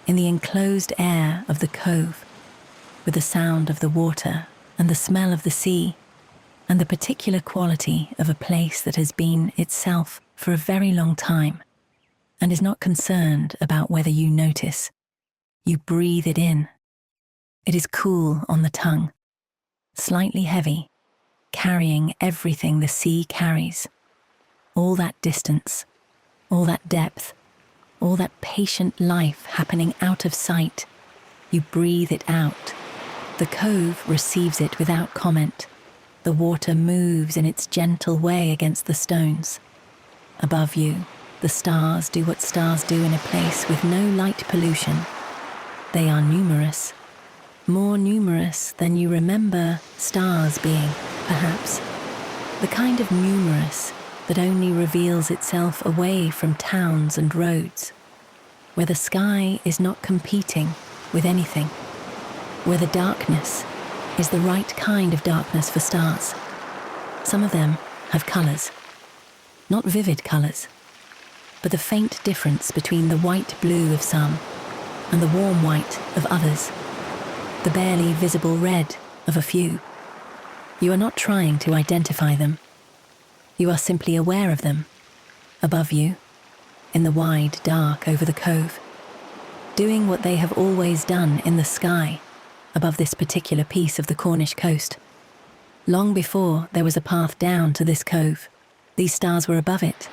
in the enclosed air of the cove, with the sound of the water and the smell of the sea, and the particular quality of a place that has been itself for a very long time, and is not concerned about whether you notice. You breathe it in. It is cool on the tongue, slightly heavy, carrying everything the sea carries. All that distance, all that depth, all that patient life happening out of sight. You breathe it out. The cove receives it without comment. The water moves in its gentle way against the stones. Above you, the stars do what stars do in a place with no light pollution. They are numerous, more numerous than you remember stars being, perhaps. The kind of numerous that only reveals itself away from towns and roads, where the sky is not competing with anything, where the darkness is the right kind of darkness for stars. Some of them have colours. Not vivid colours, but the faint difference between the white blue of some and the warm white of others, the barely visible red of a few. You are not trying to identify them. You are simply aware of them, above you, in the wide dark over the cove, doing what they have always done in the sky above this particular piece of the Cornish coast. Long before there was a path down to this cove, these stars were above it.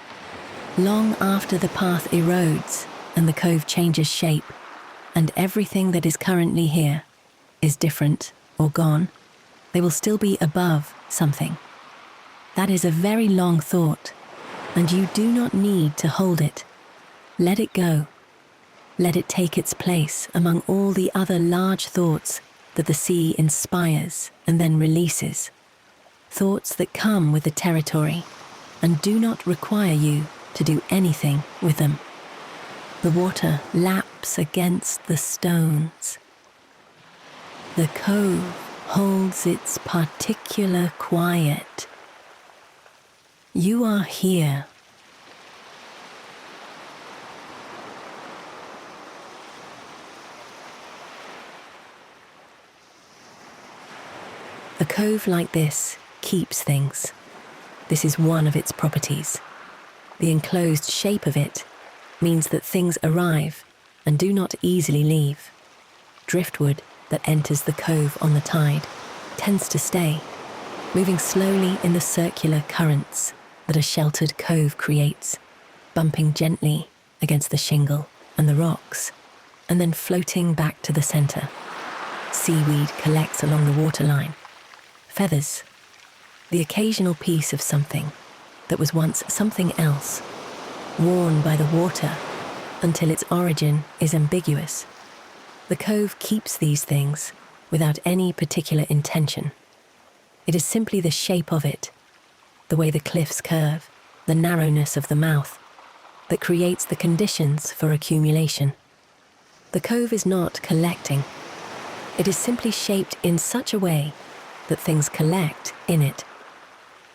Long after the path erodes and the cove changes shape, and everything that is currently here is different or gone, they will still be above something. That is a very long thought, and you do not need to hold it. Let it go. Let it take its place among all the other large thoughts that the sea inspires and then releases. Thoughts that come with the territory and do not require you to do anything with them. The water laps against the stones. The cove holds its particular quiet. You are here. A cove like this keeps things. This is one of its properties. The enclosed shape of it means that things arrive and do not easily leave. Driftwood that enters the cove on the tide tends to stay, moving slowly in the circular currents that a sheltered cove creates. bumping gently against the shingle and the rocks, and then floating back to the center. Seaweed collects along the waterline. Feathers, the occasional piece of something that was once something else, worn by the water until its origin is ambiguous. The cove keeps these things without any particular intention. It is simply the shape of it, the way the cliffs curve, the narrowness of the mouth, that creates the conditions for accumulation. The cove is not collecting. It is simply shaped in such a way that things collect in it.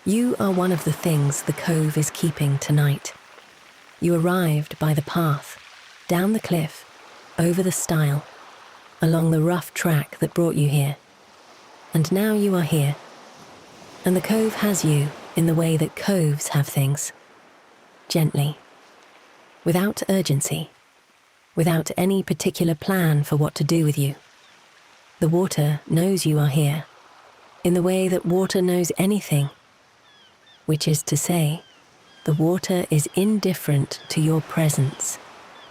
You are one of the things the cove is keeping tonight. You arrived by the path, down the cliff, over the stile, along the rough track that brought you here. And now you are here. And the cove has you in the way that coves have things. Gently. Without urgency. Without any particular plan for what to do with you. The water knows you are here, in the way that water knows anything. Which is to say, the water is indifferent to your presence,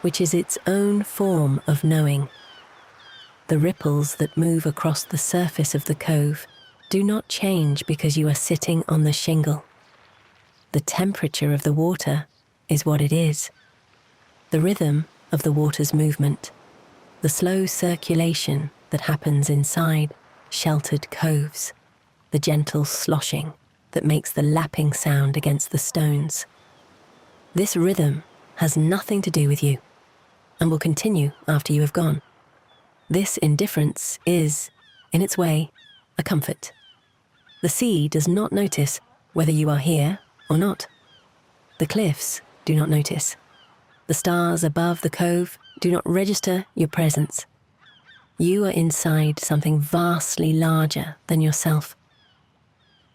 which is its own form of knowing. The ripples that move across the surface of the cove do not change because you are sitting on the shingle. The temperature of the water is what it is. The rhythm of the water's movement, the slow circulation that happens inside sheltered coves, the gentle sloshing that makes the lapping sound against the stones. This rhythm has nothing to do with you and will continue after you have gone. This indifference is, in its way, a comfort. The sea does not notice whether you are here or not. The cliffs do not notice. The stars above the cove do not register your presence. You are inside something vastly larger than yourself,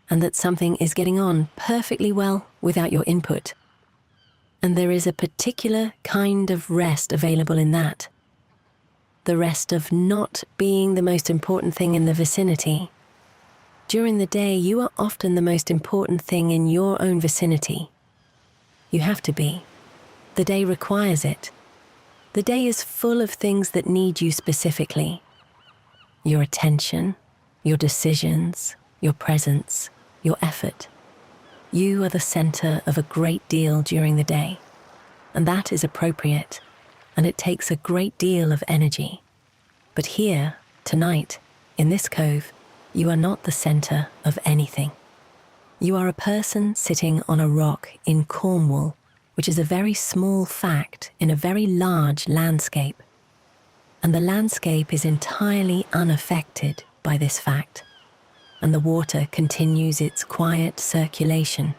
and that something is getting on perfectly well without your input. And there is a particular kind of rest available in that. The rest of not being the most important thing in the vicinity. During the day, you are often the most important thing in your own vicinity. You have to be. The day requires it. The day is full of things that need you specifically. Your attention, your decisions, your presence, your effort. You are the center of a great deal during the day, and that is appropriate, and it takes a great deal of energy. But here, tonight, in this cove, you are not the center of anything. You are a person sitting on a rock in Cornwall, which is a very small fact in a very large landscape. And the landscape is entirely unaffected by this fact. And the water continues its quiet circulation.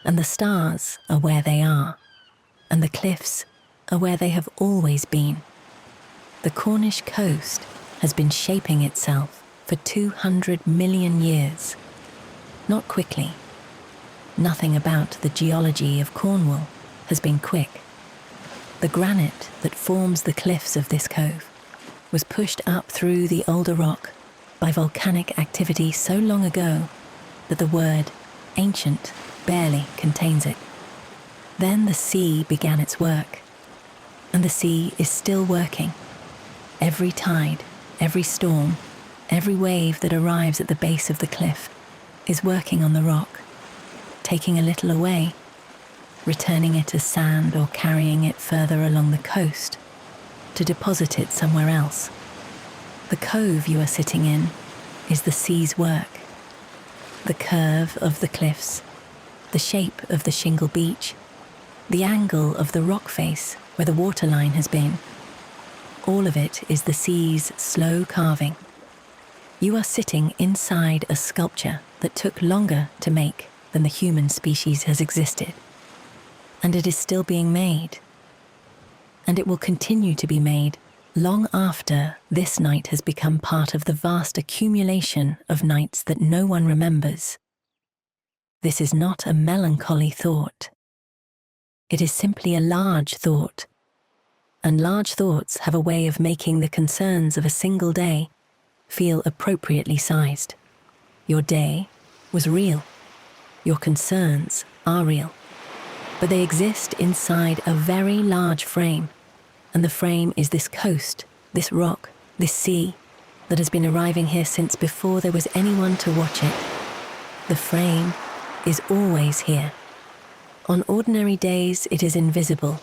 And the stars are where they are. And the cliffs are where they have always been. The Cornish coast has been shaping itself for 200 million years. Not quickly. Nothing about the geology of Cornwall has been quick. The granite that forms the cliffs of this cove was pushed up through the older rock by volcanic activity so long ago that the word ancient barely contains it. Then the sea began its work, and the sea is still working. Every tide, every storm, every wave that arrives at the base of the cliff is working on the rock, taking a little away, returning it as sand or carrying it further along the coast to deposit it somewhere else. The cove you are sitting in is the sea's work. The curve of the cliffs, the shape of the shingle beach, the angle of the rock face where the waterline has been. All of it is the sea's slow carving. You are sitting inside a sculpture that took longer to make than the human species has existed. And it is still being made. And it will continue to be made long after this night has become part of the vast accumulation of nights that no one remembers. This is not a melancholy thought. It is simply a large thought. And large thoughts have a way of making the concerns of a single day feel appropriately sized. Your day was real. Your concerns are real. but they exist inside a very large frame, and the frame is this coast, this rock, this sea that has been arriving here since before there was anyone to watch it. The frame is always here. On ordinary days, it is invisible,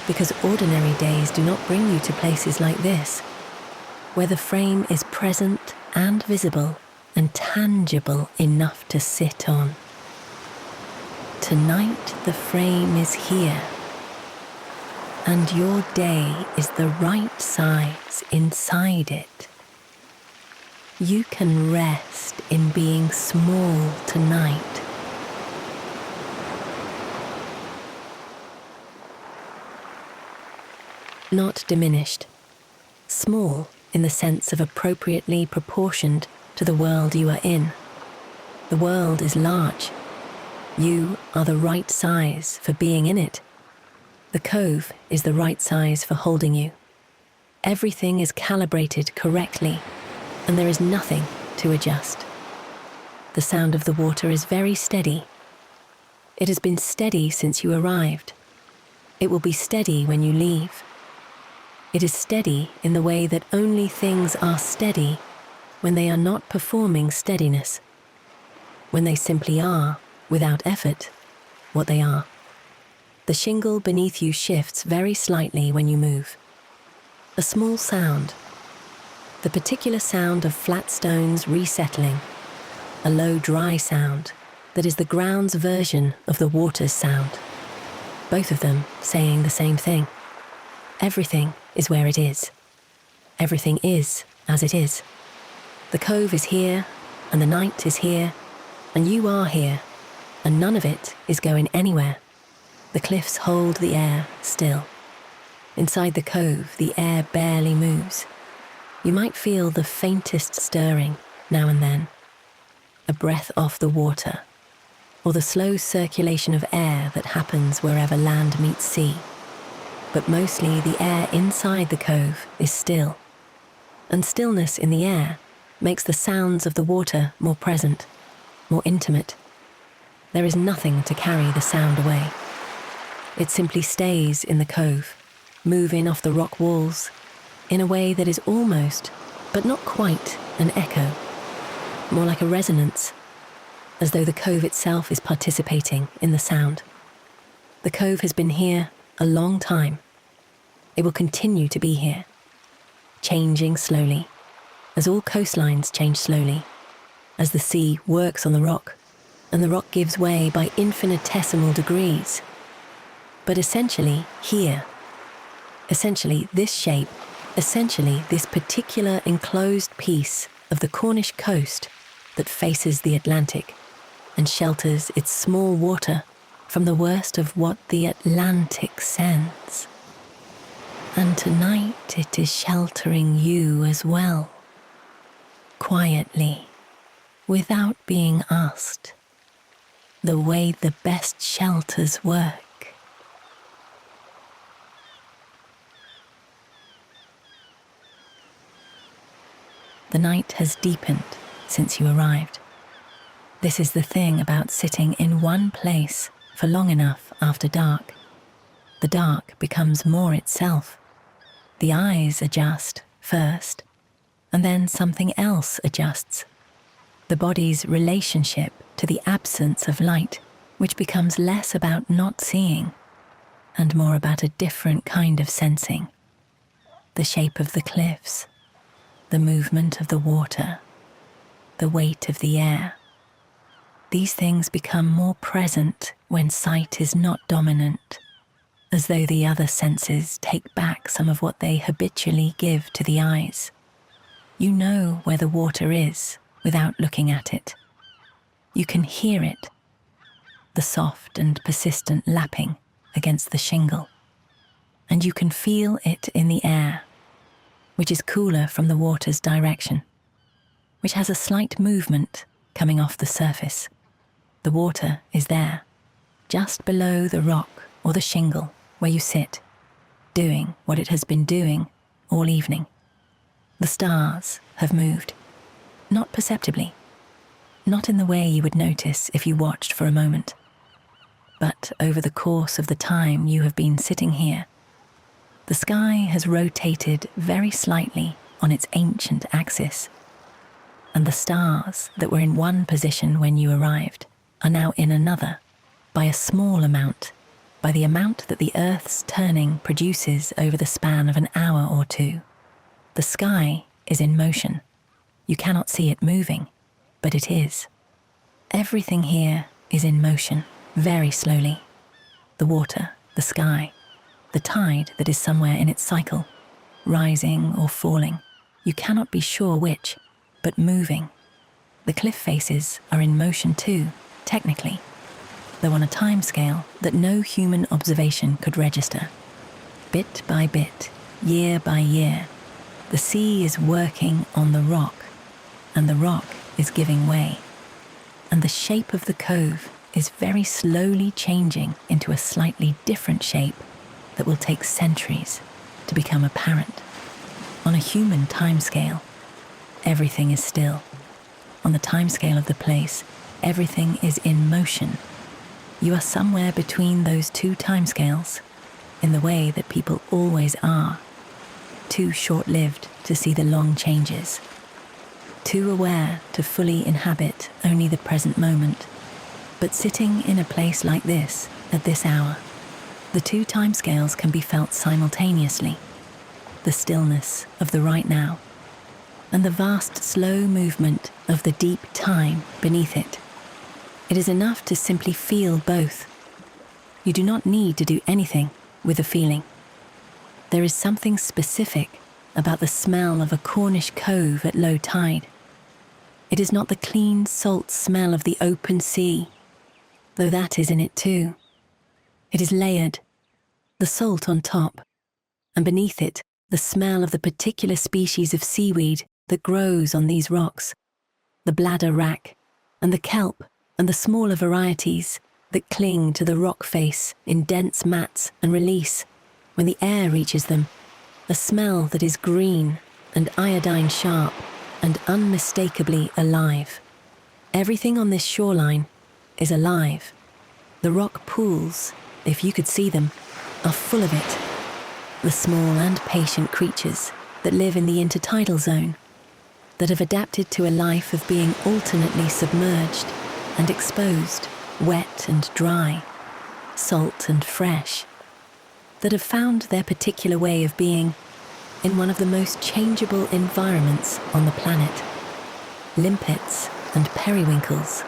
because ordinary days do not bring you to places like this, where the frame is present and visible and tangible enough to sit on. Tonight, the frame is here, and your day is the right size inside it. You can rest in being small tonight. Not diminished. Small in the sense of appropriately proportioned to the world you are in. The world is large. You are the right size for being in it. The cove is the right size for holding you. Everything is calibrated correctly, and there is nothing to adjust. The sound of the water is very steady. It has been steady since you arrived. It will be steady when you leave. It is steady in the way that only things are steady when they are not performing steadiness, when they simply are, without effort, what they are. The shingle beneath you shifts very slightly when you move. A small sound, the particular sound of flat stones resettling, a low dry sound that is the ground's version of the water's sound, both of them saying the same thing. Everything is where it is. Everything is as it is. The cove is here, and the night is here, and you are here, and none of it is going anywhere. The cliffs hold the air still. Inside the cove, the air barely moves. You might feel the faintest stirring now and then, a breath off the water, or the slow circulation of air that happens wherever land meets sea. But mostly the air inside the cove is still, and stillness in the air makes the sounds of the water more present, more intimate. There is nothing to carry the sound away. It simply stays in the cove, moving off the rock walls, in a way that is almost, but not quite, an echo, more like a resonance, as though the cove itself is participating in the sound. The cove has been here a long time. It will continue to be here, changing slowly, as all coastlines change slowly, as the sea works on the rock, and the rock gives way by infinitesimal degrees. But essentially here, essentially this shape, essentially this particular enclosed piece of the Cornish coast that faces the Atlantic and shelters its small water from the worst of what the Atlantic sends. And tonight it is sheltering you as well, quietly, without being asked, the way the best shelters work. The night has deepened since you arrived. This is the thing about sitting in one place for long enough after dark. The dark becomes more itself. The eyes adjust first, and then something else adjusts. The body's relationship to the absence of light, which becomes less about not seeing and more about a different kind of sensing. The shape of the cliffs, the movement of the water, the weight of the air. These things become more present when sight is not dominant, as though the other senses take back some of what they habitually give to the eyes. You know where the water is without looking at it. You can hear it, the soft and persistent lapping against the shingle, and you can feel it in the air, which is cooler from the water's direction, which has a slight movement coming off the surface. The water is there, just below the rock or the shingle where you sit, doing what it has been doing all evening. The stars have moved, not perceptibly, not in the way you would notice if you watched for a moment. But over the course of the time you have been sitting here, the sky has rotated very slightly on its ancient axis, and the stars that were in one position when you arrived are now in another by a small amount, by the amount that the Earth's turning produces over the span of an hour or two. The sky is in motion. You cannot see it moving, but it is. Everything here is in motion, very slowly. The water, the sky, the tide that is somewhere in its cycle, rising or falling. You cannot be sure which, but moving. The cliff faces are in motion too, technically, though on a time scale that no human observation could register. Bit by bit, year by year, the sea is working on the rock, and the rock is giving way. And the shape of the cove is very slowly changing into a slightly different shape that will take centuries to become apparent. On a human timescale, everything is still. On the timescale of the place, everything is in motion. You are somewhere between those two timescales, in the way that people always are, too short-lived to see the long changes, too aware to fully inhabit only the present moment. But sitting in a place like this, at this hour, the two timescales can be felt simultaneously. The stillness of the right now, and the vast slow movement of the deep time beneath it. It is enough to simply feel both. You do not need to do anything with a feeling. There is something specific about the smell of a Cornish cove at low tide. It is not the clean salt smell of the open sea, though that is in it too. It is layered, the salt on top, and beneath it the smell of the particular species of seaweed that grows on these rocks, the bladder wrack, and the kelp, and the smaller varieties that cling to the rock face in dense mats and release, when the air reaches them, a smell that is green and iodine sharp and unmistakably alive. Everything on this shoreline is alive. The rock pools, if you could see them, are full of it. The small and patient creatures that live in the intertidal zone, that have adapted to a life of being alternately submerged and exposed, wet and dry, salt and fresh, that have found their particular way of being in one of the most changeable environments on the planet. Limpets and periwinkles,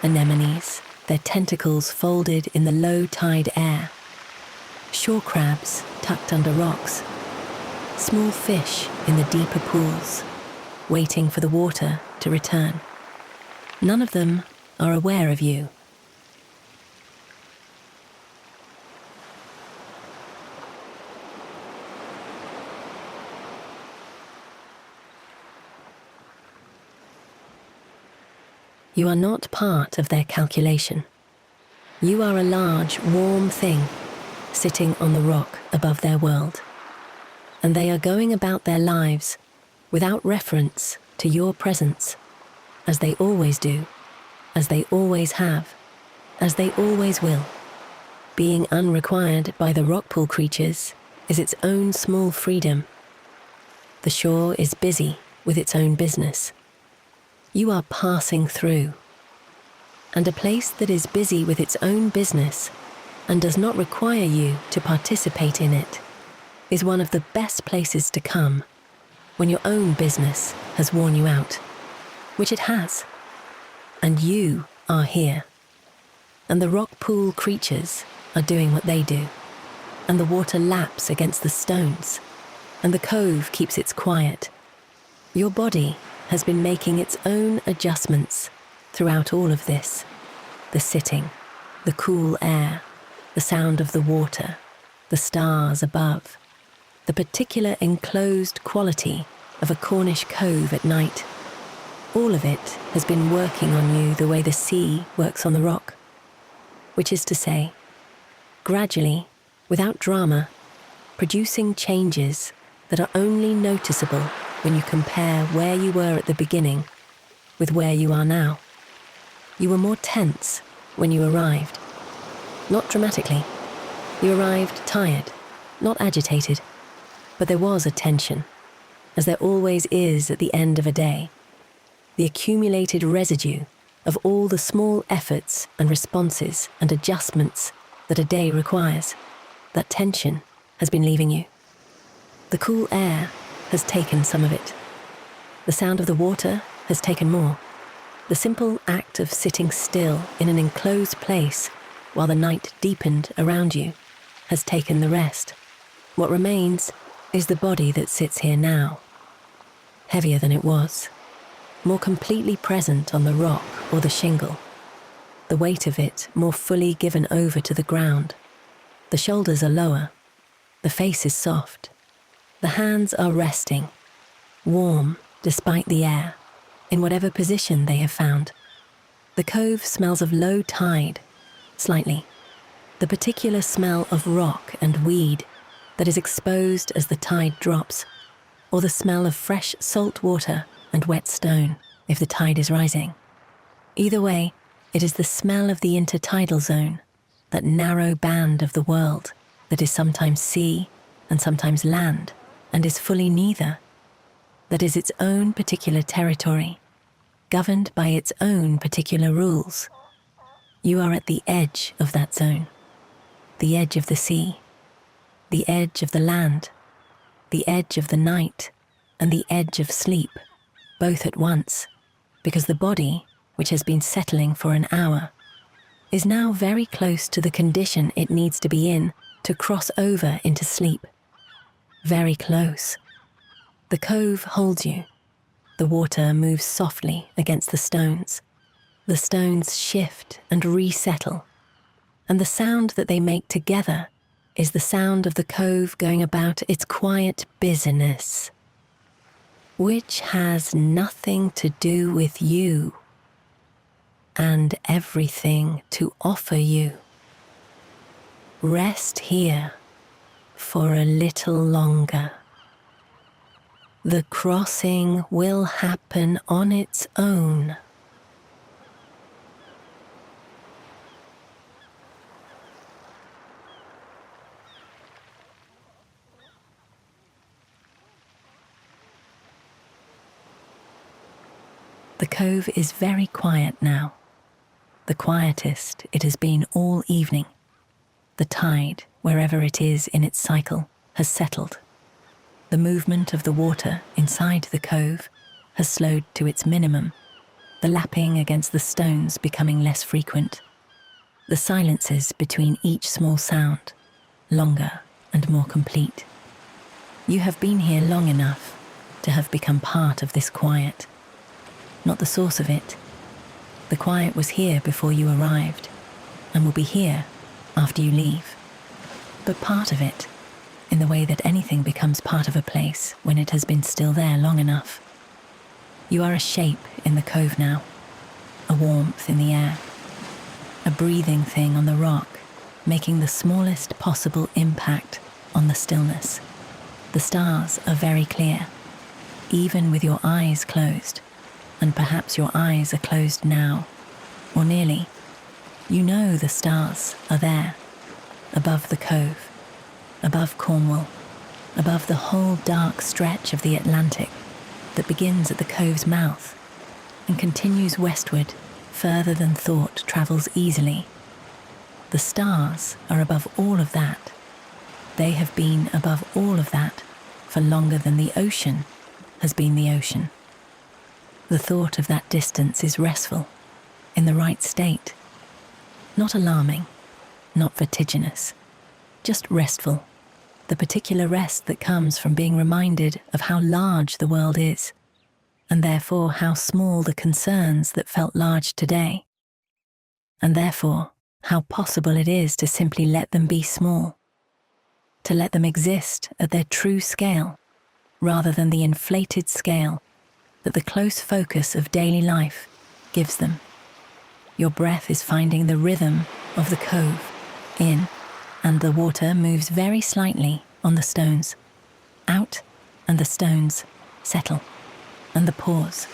anemones, their tentacles folded in the low tide air, shore crabs tucked under rocks, small fish in the deeper pools, waiting for the water to return. None of them are aware of you. You are not part of their calculation. You are a large, warm thing sitting on the rock above their world, and they are going about their lives without reference to your presence, as they always do, as they always have, as they always will. Being unrequired by the rockpool creatures is its own small freedom. The shore is busy with its own business. You are passing through, and a place that is busy with its own business and does not require you to participate in it is one of the best places to come when your own business has worn you out, which it has, and you are here, and the rock pool creatures are doing what they do, and the water laps against the stones, and the cove keeps its quiet. Your body has been making its own adjustments throughout all of this. The sitting, the cool air, the sound of the water, the stars above, the particular enclosed quality of a Cornish cove at night. All of it has been working on you the way the sea works on the rock, which is to say, gradually, without drama, producing changes that are only noticeable when you compare where you were at the beginning with where you are now. You were more tense when you arrived. Not dramatically. You arrived tired, not agitated, but there was a tension, as there always is at the end of a day. The accumulated residue of all the small efforts and responses and adjustments that a day requires. That tension has been leaving you. The cool air has taken some of it. The sound of the water has taken more. The simple act of sitting still in an enclosed place while the night deepened around you has taken the rest. What remains is the body that sits here now, heavier than it was, more completely present on the rock or the shingle, the weight of it more fully given over to the ground. The shoulders are lower, the face is soft, the hands are resting, warm despite the air, in whatever position they have found. The cove smells of low tide, slightly, the particular smell of rock and weed that is exposed as the tide drops, or the smell of fresh salt water and wet stone if the tide is rising. Either way, it is the smell of the intertidal zone, that narrow band of the world that is sometimes sea and sometimes land and is fully neither, that is its own particular territory, governed by its own particular rules. You are at the edge of that zone, the edge of the sea, the edge of the land, the edge of the night, and the edge of sleep, both at once, because the body, which has been settling for an hour, is now very close to the condition it needs to be in to cross over into sleep. Very close. The cove holds you. The water moves softly against the stones. The stones shift and resettle, and the sound that they make together is the sound of the cove going about its quiet business, which has nothing to do with you and everything to offer you. Rest here for a little longer. The crossing will happen on its own. The cove is very quiet now, the quietest it has been all evening. The tide, wherever it is in its cycle, has settled. The movement of the water inside the cove has slowed to its minimum, the lapping against the stones becoming less frequent, the silences between each small sound longer and more complete. You have been here long enough to have become part of this quiet, not the source of it. The quiet was here before you arrived, and will be here after you leave, but part of it, in the way that anything becomes part of a place when it has been still there long enough. You are a shape in the cove now, a warmth in the air, a breathing thing on the rock, making the smallest possible impact on the stillness. The stars are very clear, even with your eyes closed, and perhaps your eyes are closed now, or nearly. You know the stars are there, above the cove, above Cornwall, above the whole dark stretch of the Atlantic that begins at the cove's mouth and continues westward further than thought travels easily. The stars are above all of that. They have been above all of that for longer than the ocean has been the ocean. The thought of that distance is restful, in the right state. Not alarming, not vertiginous, just restful, the particular rest that comes from being reminded of how large the world is, and therefore how small the concerns that felt large today, and therefore how possible it is to simply let them be small, to let them exist at their true scale, rather than the inflated scale that the close focus of daily life gives them. Your breath is finding the rhythm of the cove in, and the water moves very slightly on the stones, out, and the stones settle, and the pause,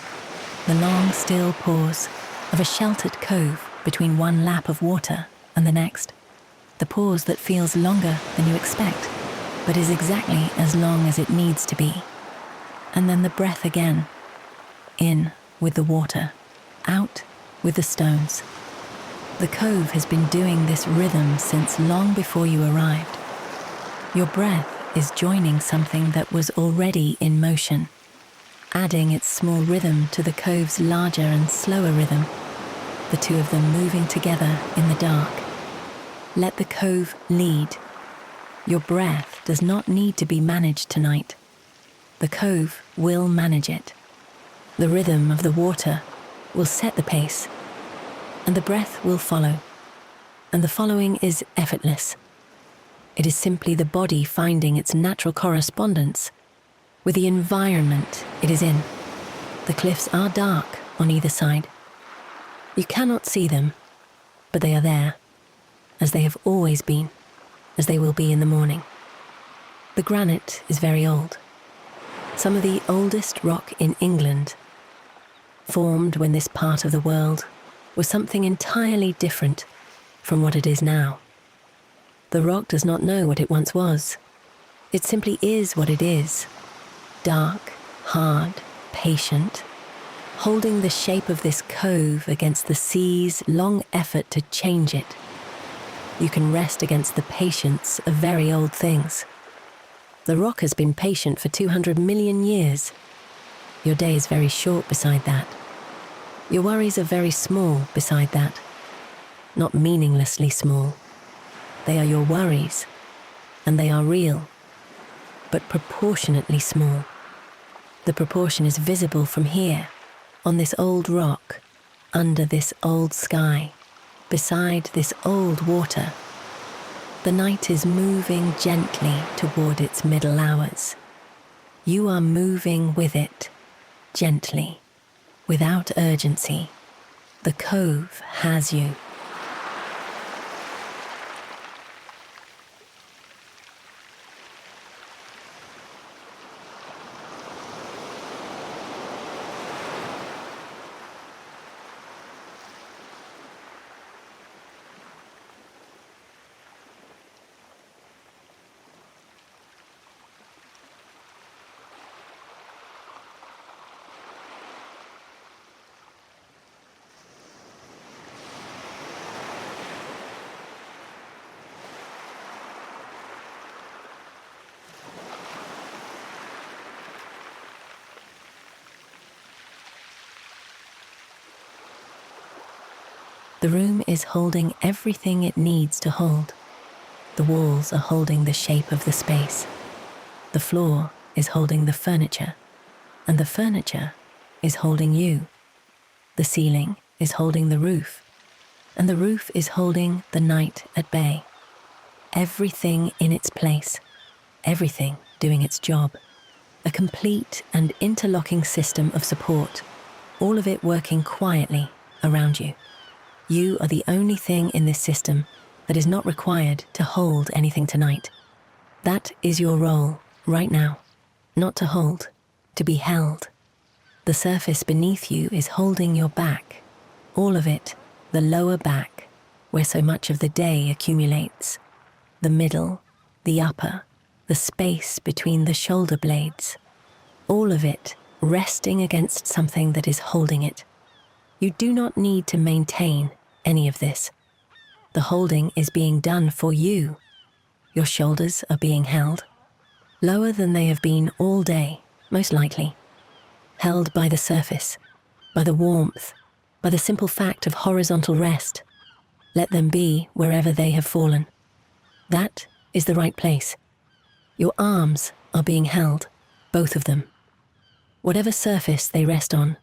the long still pause of a sheltered cove between one lap of water and the next, the pause that feels longer than you expect, but is exactly as long as it needs to be. And then the breath again. In with the water, out with the stones. The Cove has been doing this rhythm since long before you arrived. Your breath is joining something that was already in motion, adding its small rhythm to the Cove's larger and slower rhythm, the two of them moving together in the dark. Let the Cove lead. Your breath does not need to be managed tonight. The Cove will manage it. The rhythm of the water will set the pace, and the breath will follow. And the following is effortless. It is simply the body finding its natural correspondence with the environment it is in. The cliffs are dark on either side. You cannot see them, but they are there, as they have always been, as they will be in the morning. The granite is very old. Some of the oldest rock in England, formed when this part of the world was something entirely different from what it is now. The rock does not know what it once was. It simply is what it is. Dark, hard, patient, holding the shape of this cove against the sea's long effort to change it. You can rest against the patience of very old things. The rock has been patient for 200 million years. Your day is very short beside that. Your worries are very small beside that. Not meaninglessly small. They are your worries, and they are real, but proportionately small. The proportion is visible from here, on this old rock, under this old sky, beside this old water. The night is moving gently toward its middle hours. You are moving with it, gently, without urgency. The Cove has you. The room is holding everything it needs to hold. The walls are holding the shape of the space. The floor is holding the furniture, and the furniture is holding you. The ceiling is holding the roof, and the roof is holding the night at bay. Everything in its place, everything doing its job. A complete and interlocking system of support, all of it working quietly around you. You are the only thing in this system that is not required to hold anything tonight. That is your role right now, not to hold, to be held. The surface beneath you is holding your back, all of it, the lower back, where so much of the day accumulates, the middle, the upper, the space between the shoulder blades, all of it resting against something that is holding it. You do not need to maintain any of this. The holding is being done for you. Your shoulders are being held, lower than they have been all day, most likely. Held by the surface, by the warmth, by the simple fact of horizontal rest. Let them be wherever they have fallen. That is the right place. Your arms are being held, both of them. Whatever surface they rest on,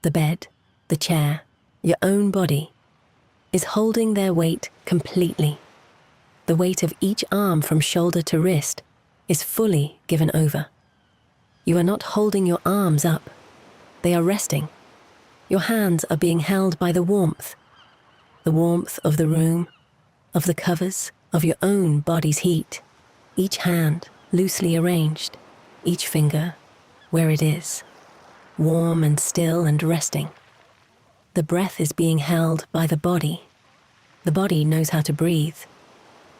the bed, the chair, your own body, is holding their weight completely. The weight of each arm from shoulder to wrist is fully given over. You are not holding your arms up. They are resting. Your hands are being held by the warmth of the room, of the covers, of your own body's heat. Each hand loosely arranged, each finger where it is, warm and still and resting. The breath is being held by the body. The body knows how to breathe.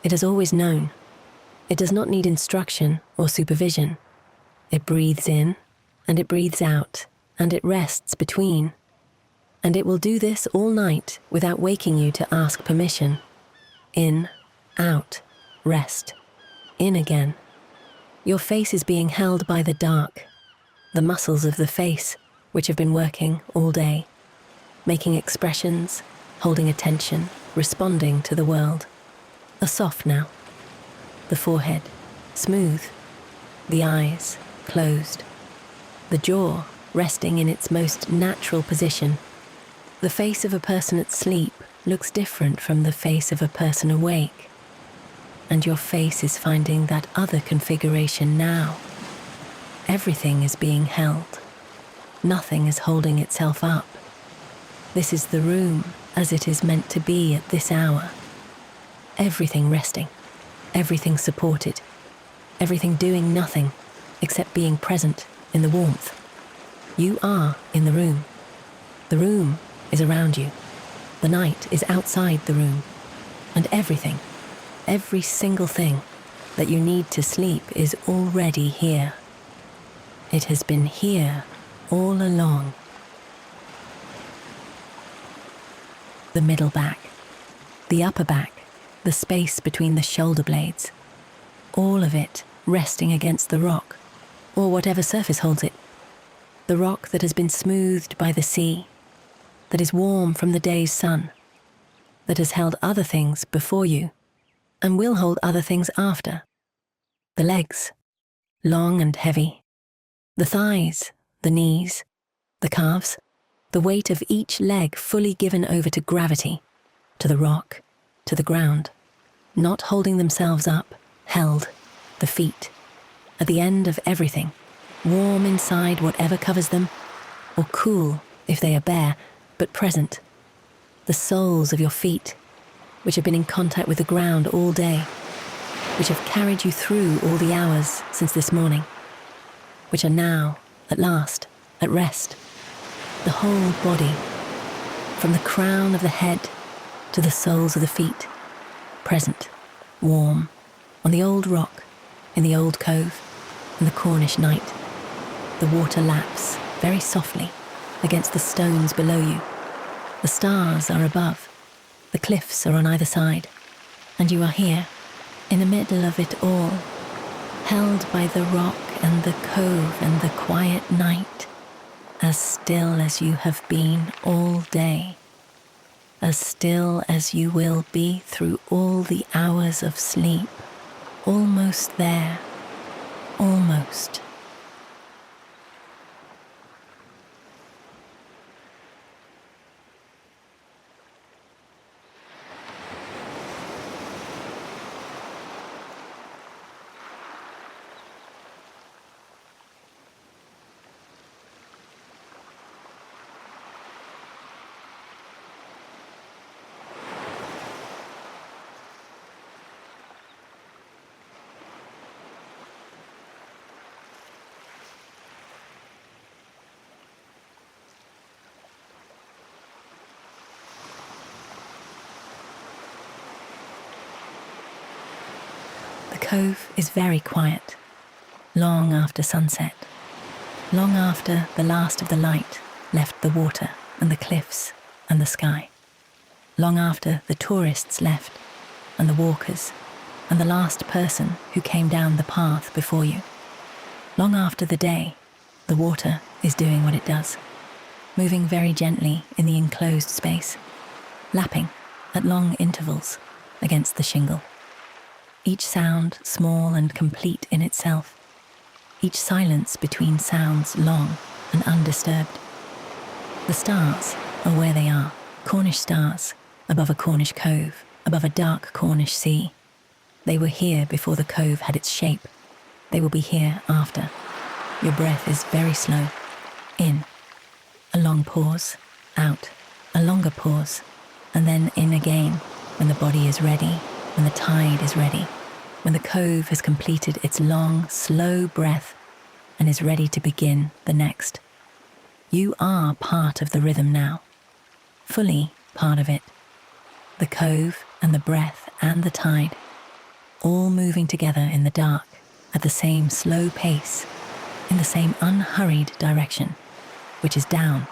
It has always known. It does not need instruction or supervision. It breathes in, and it breathes out, and it rests between. And it will do this all night without waking you to ask permission. In, out, rest, in again. Your face is being held by the dark, the muscles of the face, which have been working all day, making expressions, holding attention, responding to the world, are soft now. The forehead, smooth, the eyes, closed, the jaw resting in its most natural position. The face of a person at sleep looks different from the face of a person awake, and your face is finding that other configuration now. Everything is being held. Nothing is holding itself up. This is the room as it is meant to be at this hour. Everything resting, everything supported, everything doing nothing except being present in the warmth. You are in the room. The room is around you. The night is outside the room. And everything, every single thing that you need to sleep is already here. It has been here all along. The middle back, the upper back, the space between the shoulder blades, all of it resting against the rock, or whatever surface holds it. The rock that has been smoothed by the sea, that is warm from the day's sun, that has held other things before you, and will hold other things after. The legs, long and heavy. The thighs, the knees, the calves, the weight of each leg fully given over to gravity, to the rock, to the ground, not holding themselves up, held, the feet, at the end of everything, warm inside whatever covers them, or cool if they are bare, but present. The soles of your feet, which have been in contact with the ground all day, which have carried you through all the hours since this morning, which are now, at last, at rest. The whole body, from the crown of the head to the soles of the feet, present, warm, on the old rock, in the old cove, in the Cornish night. The water laps very softly against the stones below you. The stars are above, the cliffs are on either side, and you are here, in the middle of it all, held by the rock and the cove and the quiet night, as still as you have been all day, as still as you will be through all the hours of sleep, almost there, almost. The cove is very quiet, long after sunset, long after the last of the light left the water and the cliffs and the sky, long after the tourists left and the walkers and the last person who came down the path before you, long after the day, the water is doing what it does, moving very gently in the enclosed space, lapping at long intervals against the shingle. Each sound small and complete in itself, each silence between sounds long and undisturbed. The stars are where they are, Cornish stars, above a Cornish cove, above a dark Cornish sea. They were here before the cove had its shape. They will be here after. Your breath is very slow. In, a long pause, out, a longer pause, and then in again when the body is ready, when the tide is ready, when the cove has completed its long, slow breath and is ready to begin the next. You are part of the rhythm now, fully part of it. The cove and the breath and the tide, all moving together in the dark at the same slow pace, in the same unhurried direction, which is down,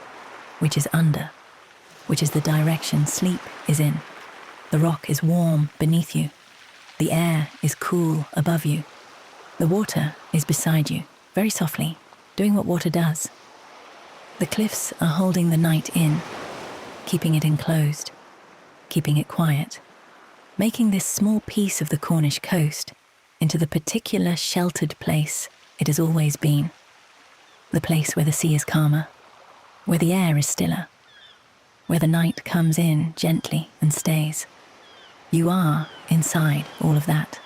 which is under, which is the direction sleep is in. The rock is warm beneath you. The air is cool above you. The water is beside you, very softly, doing what water does. The cliffs are holding the night in, keeping it enclosed, keeping it quiet, making this small piece of the Cornish coast into the particular sheltered place it has always been. The place where the sea is calmer, where the air is stiller, where the night comes in gently and stays. You are inside all of that,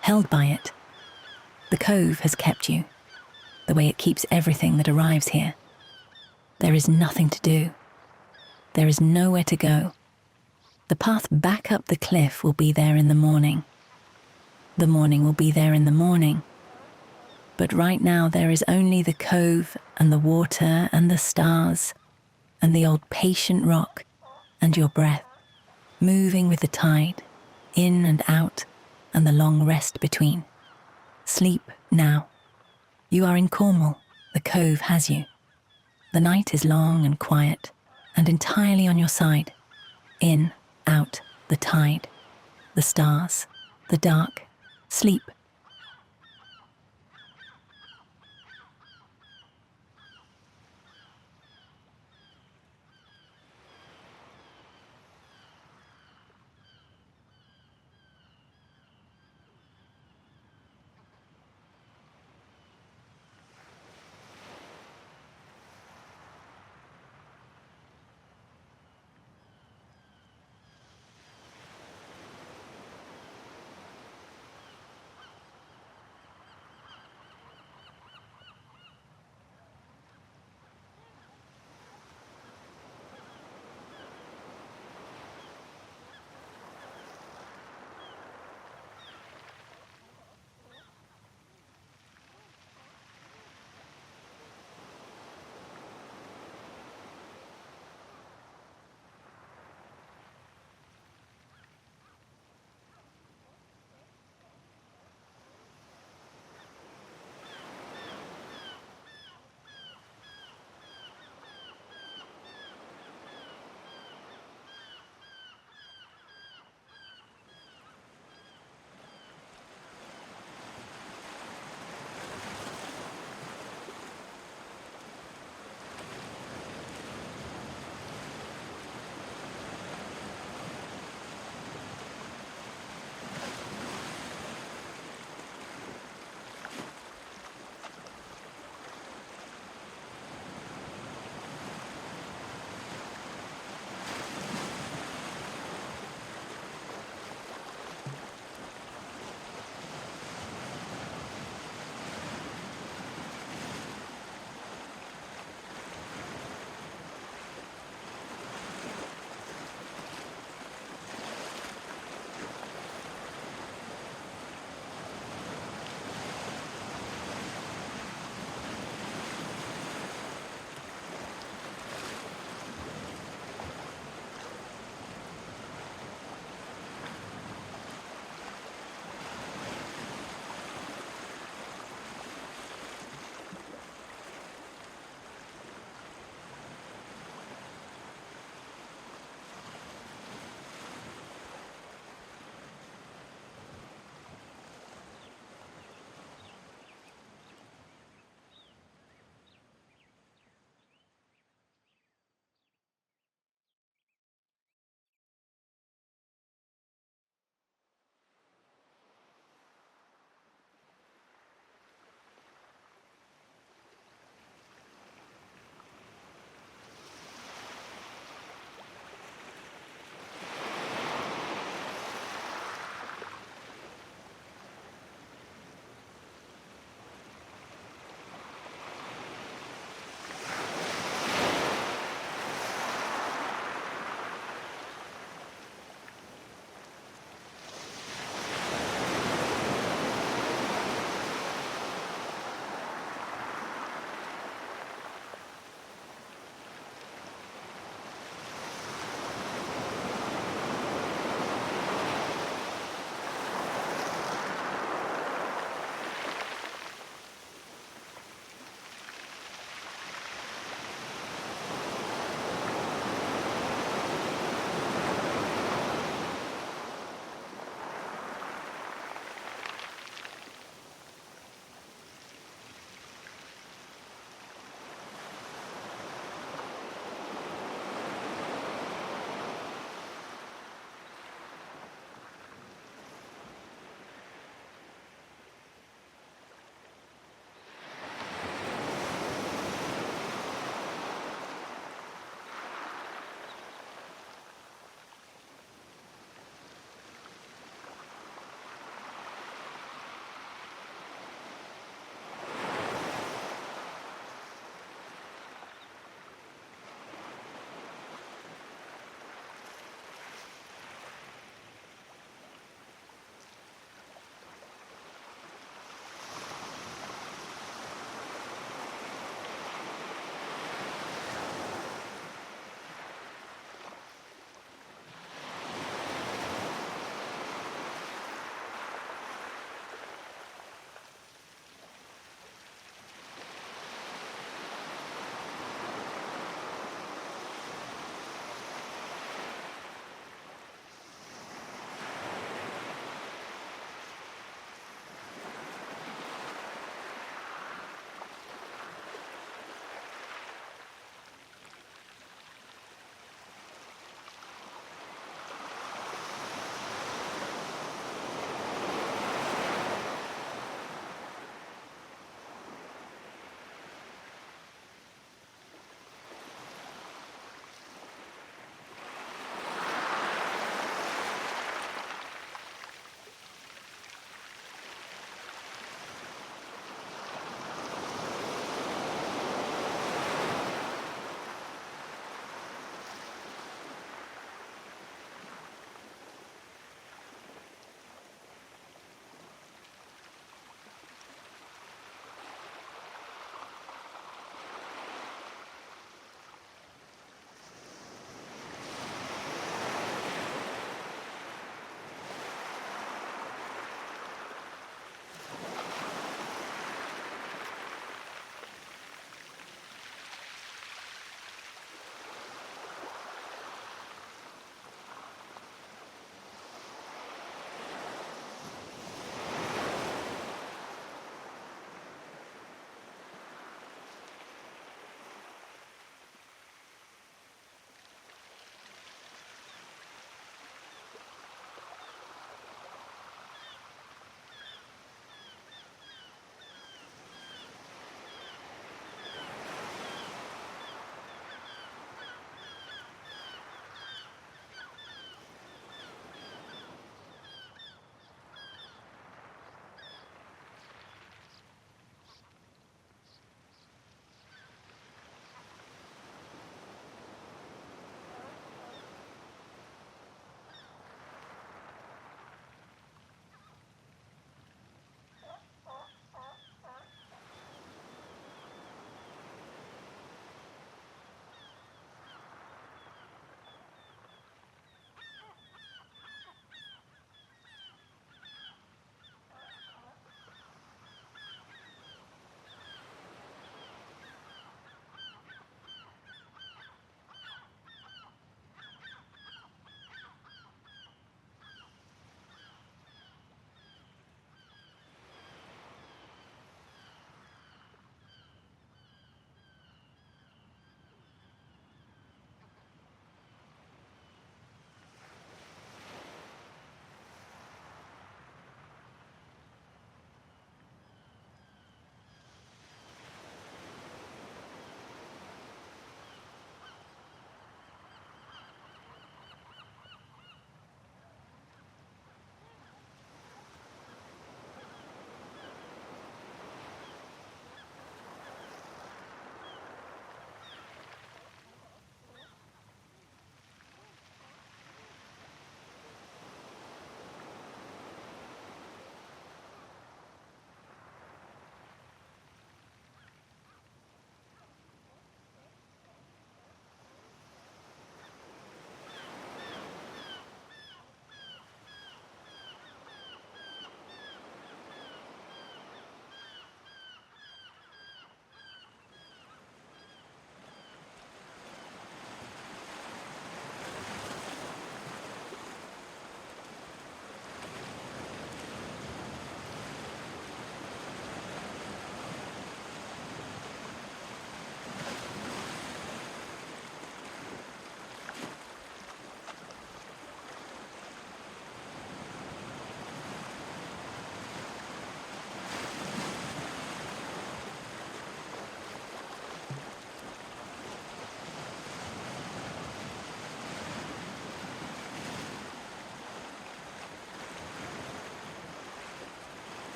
held by it. The Cove has kept you, the way it keeps everything that arrives here. There is nothing to do. There is nowhere to go. The path back up the cliff will be there in the morning. The morning will be there in the morning. But right now there is only the Cove and the water and the stars and the old patient rock and your breath, moving with the tide, in and out, and the long rest between. Sleep now. You are in Cornwall. The Cove has you. The night is long and quiet, and entirely on your side. In, out, the tide, the stars, the dark. Sleep.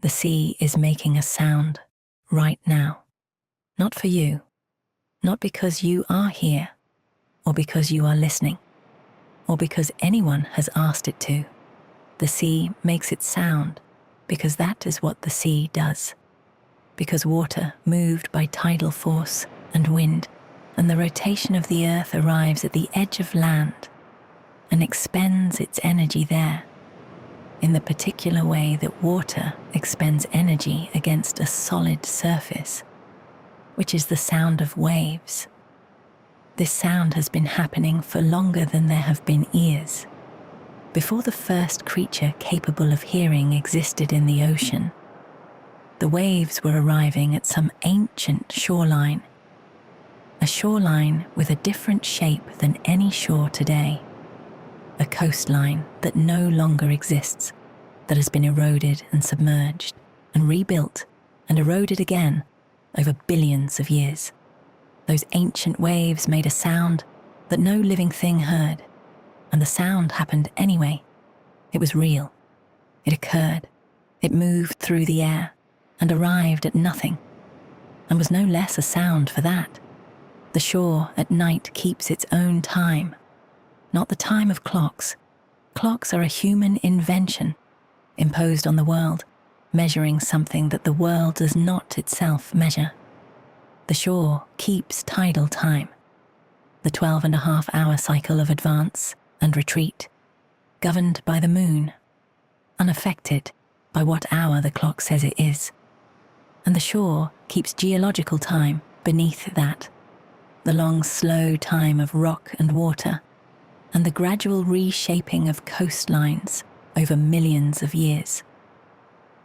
The sea is making a sound right now. Not for you, not because you are here, or because you are listening, or because anyone has asked it to. The sea makes its sound because that is what the sea does. Because water, moved by tidal force and wind, and the rotation of the earth, arrives at the edge of land and expends its energy there, in the particular way that water expends energy against a solid surface, which is the sound of waves. This sound has been happening for longer than there have been ears. Before the first creature capable of hearing existed in the ocean, the waves were arriving at some ancient shoreline, a shoreline with a different shape than any shore today, a coastline that no longer exists, that has been eroded and submerged and rebuilt and eroded again over billions of years. Those ancient waves made a sound that no living thing heard, and the sound happened anyway. It was real. It occurred. It moved through the air and arrived at nothing, and was no less a sound for that. The shore at night keeps its own time, not the time of clocks. Clocks are a human invention imposed on the world, measuring something that the world does not itself measure. The shore keeps tidal time, the 12.5-hour cycle of advance and retreat, governed by the moon, unaffected by what hour the clock says it is. And the shore keeps geological time beneath that, the long, slow time of rock and water, and the gradual reshaping of coastlines over millions of years.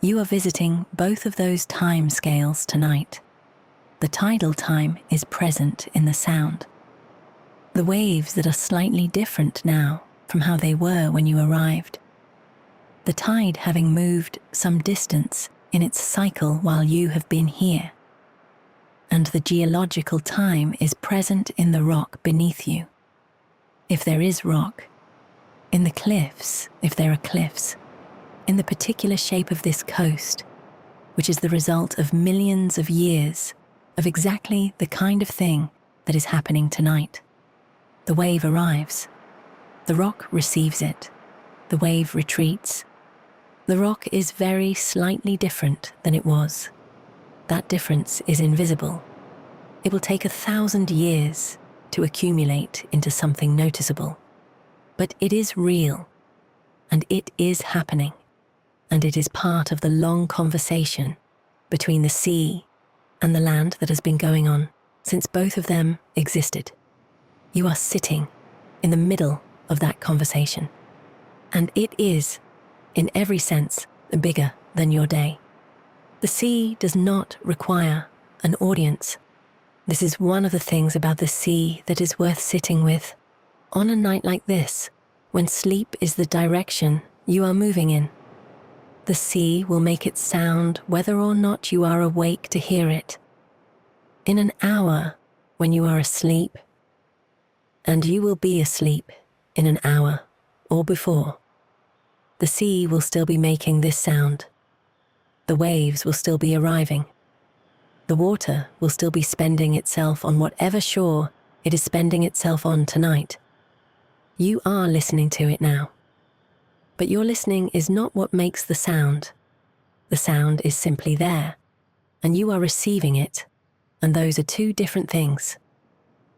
You are visiting both of those time scales tonight. The tidal time is present in the sound. The waves that are slightly different now from how they were when you arrived. The tide having moved some distance in its cycle while you have been here. And the geological time is present in the rock beneath you. If there is rock, in the cliffs, if there are cliffs, in the particular shape of this coast, which is the result of millions of years of exactly the kind of thing that is happening tonight. The wave arrives. The rock receives it. The wave retreats. The rock is very slightly different than it was. That difference is invisible. It will take 1,000 years to accumulate into something noticeable. But it is real, and it is happening, and it is part of the long conversation between the sea and the land that has been going on since both of them existed. You are sitting in the middle of that conversation, and it is, in every sense, bigger than your day. The sea does not require an audience. This is one of the things about the sea that is worth sitting with on a night like this, when sleep is the direction you are moving in. The sea will make its sound whether or not you are awake to hear it. In an hour, when you are asleep, and you will be asleep in an hour or before, the sea will still be making this sound. The waves will still be arriving. The water will still be spending itself on whatever shore it is spending itself on tonight. You are listening to it now. But your listening is not what makes the sound. The sound is simply there, and you are receiving it, and those are two different things.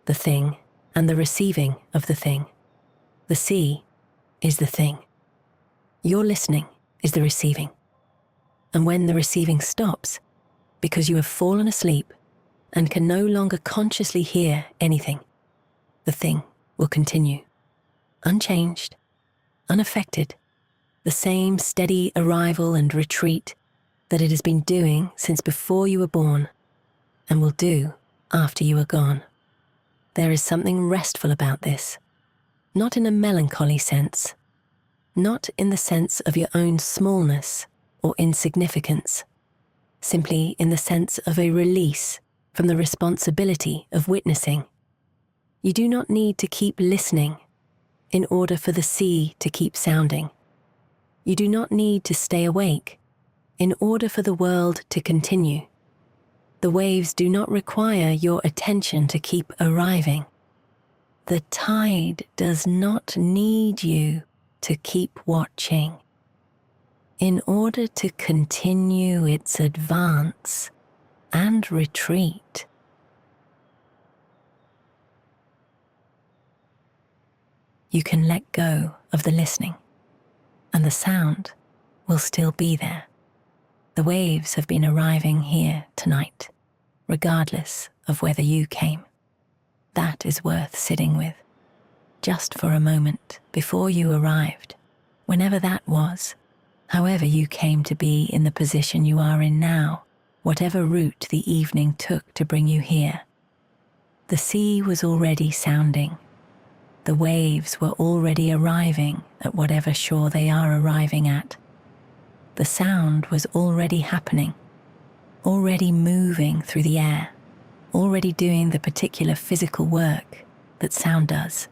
The thing and the receiving of the thing. The sea is the thing. Your listening is the receiving. And when the receiving stops, because you have fallen asleep and can no longer consciously hear anything, the thing will continue, unchanged, unaffected, the same steady arrival and retreat that it has been doing since before you were born, and will do after you are gone. There is something restful about this, not in a melancholy sense, not in the sense of your own smallness or insignificance, simply in the sense of a release from the responsibility of witnessing. You do not need to keep listening in order for the sea to keep sounding. You do not need to stay awake in order for the world to continue. The waves do not require your attention to keep arriving. The tide does not need you to keep watching. In order to continue its advance and retreat. You can let go of the listening, and the sound will still be there. The waves have been arriving here tonight, regardless of whether you came. That is worth sitting with, just for a moment before you arrived, whenever that was, however you came to be in the position you are in now, whatever route the evening took to bring you here. The sea was already sounding. The waves were already arriving at whatever shore they are arriving at. The sound was already happening, already moving through the air, already doing the particular physical work that sound does,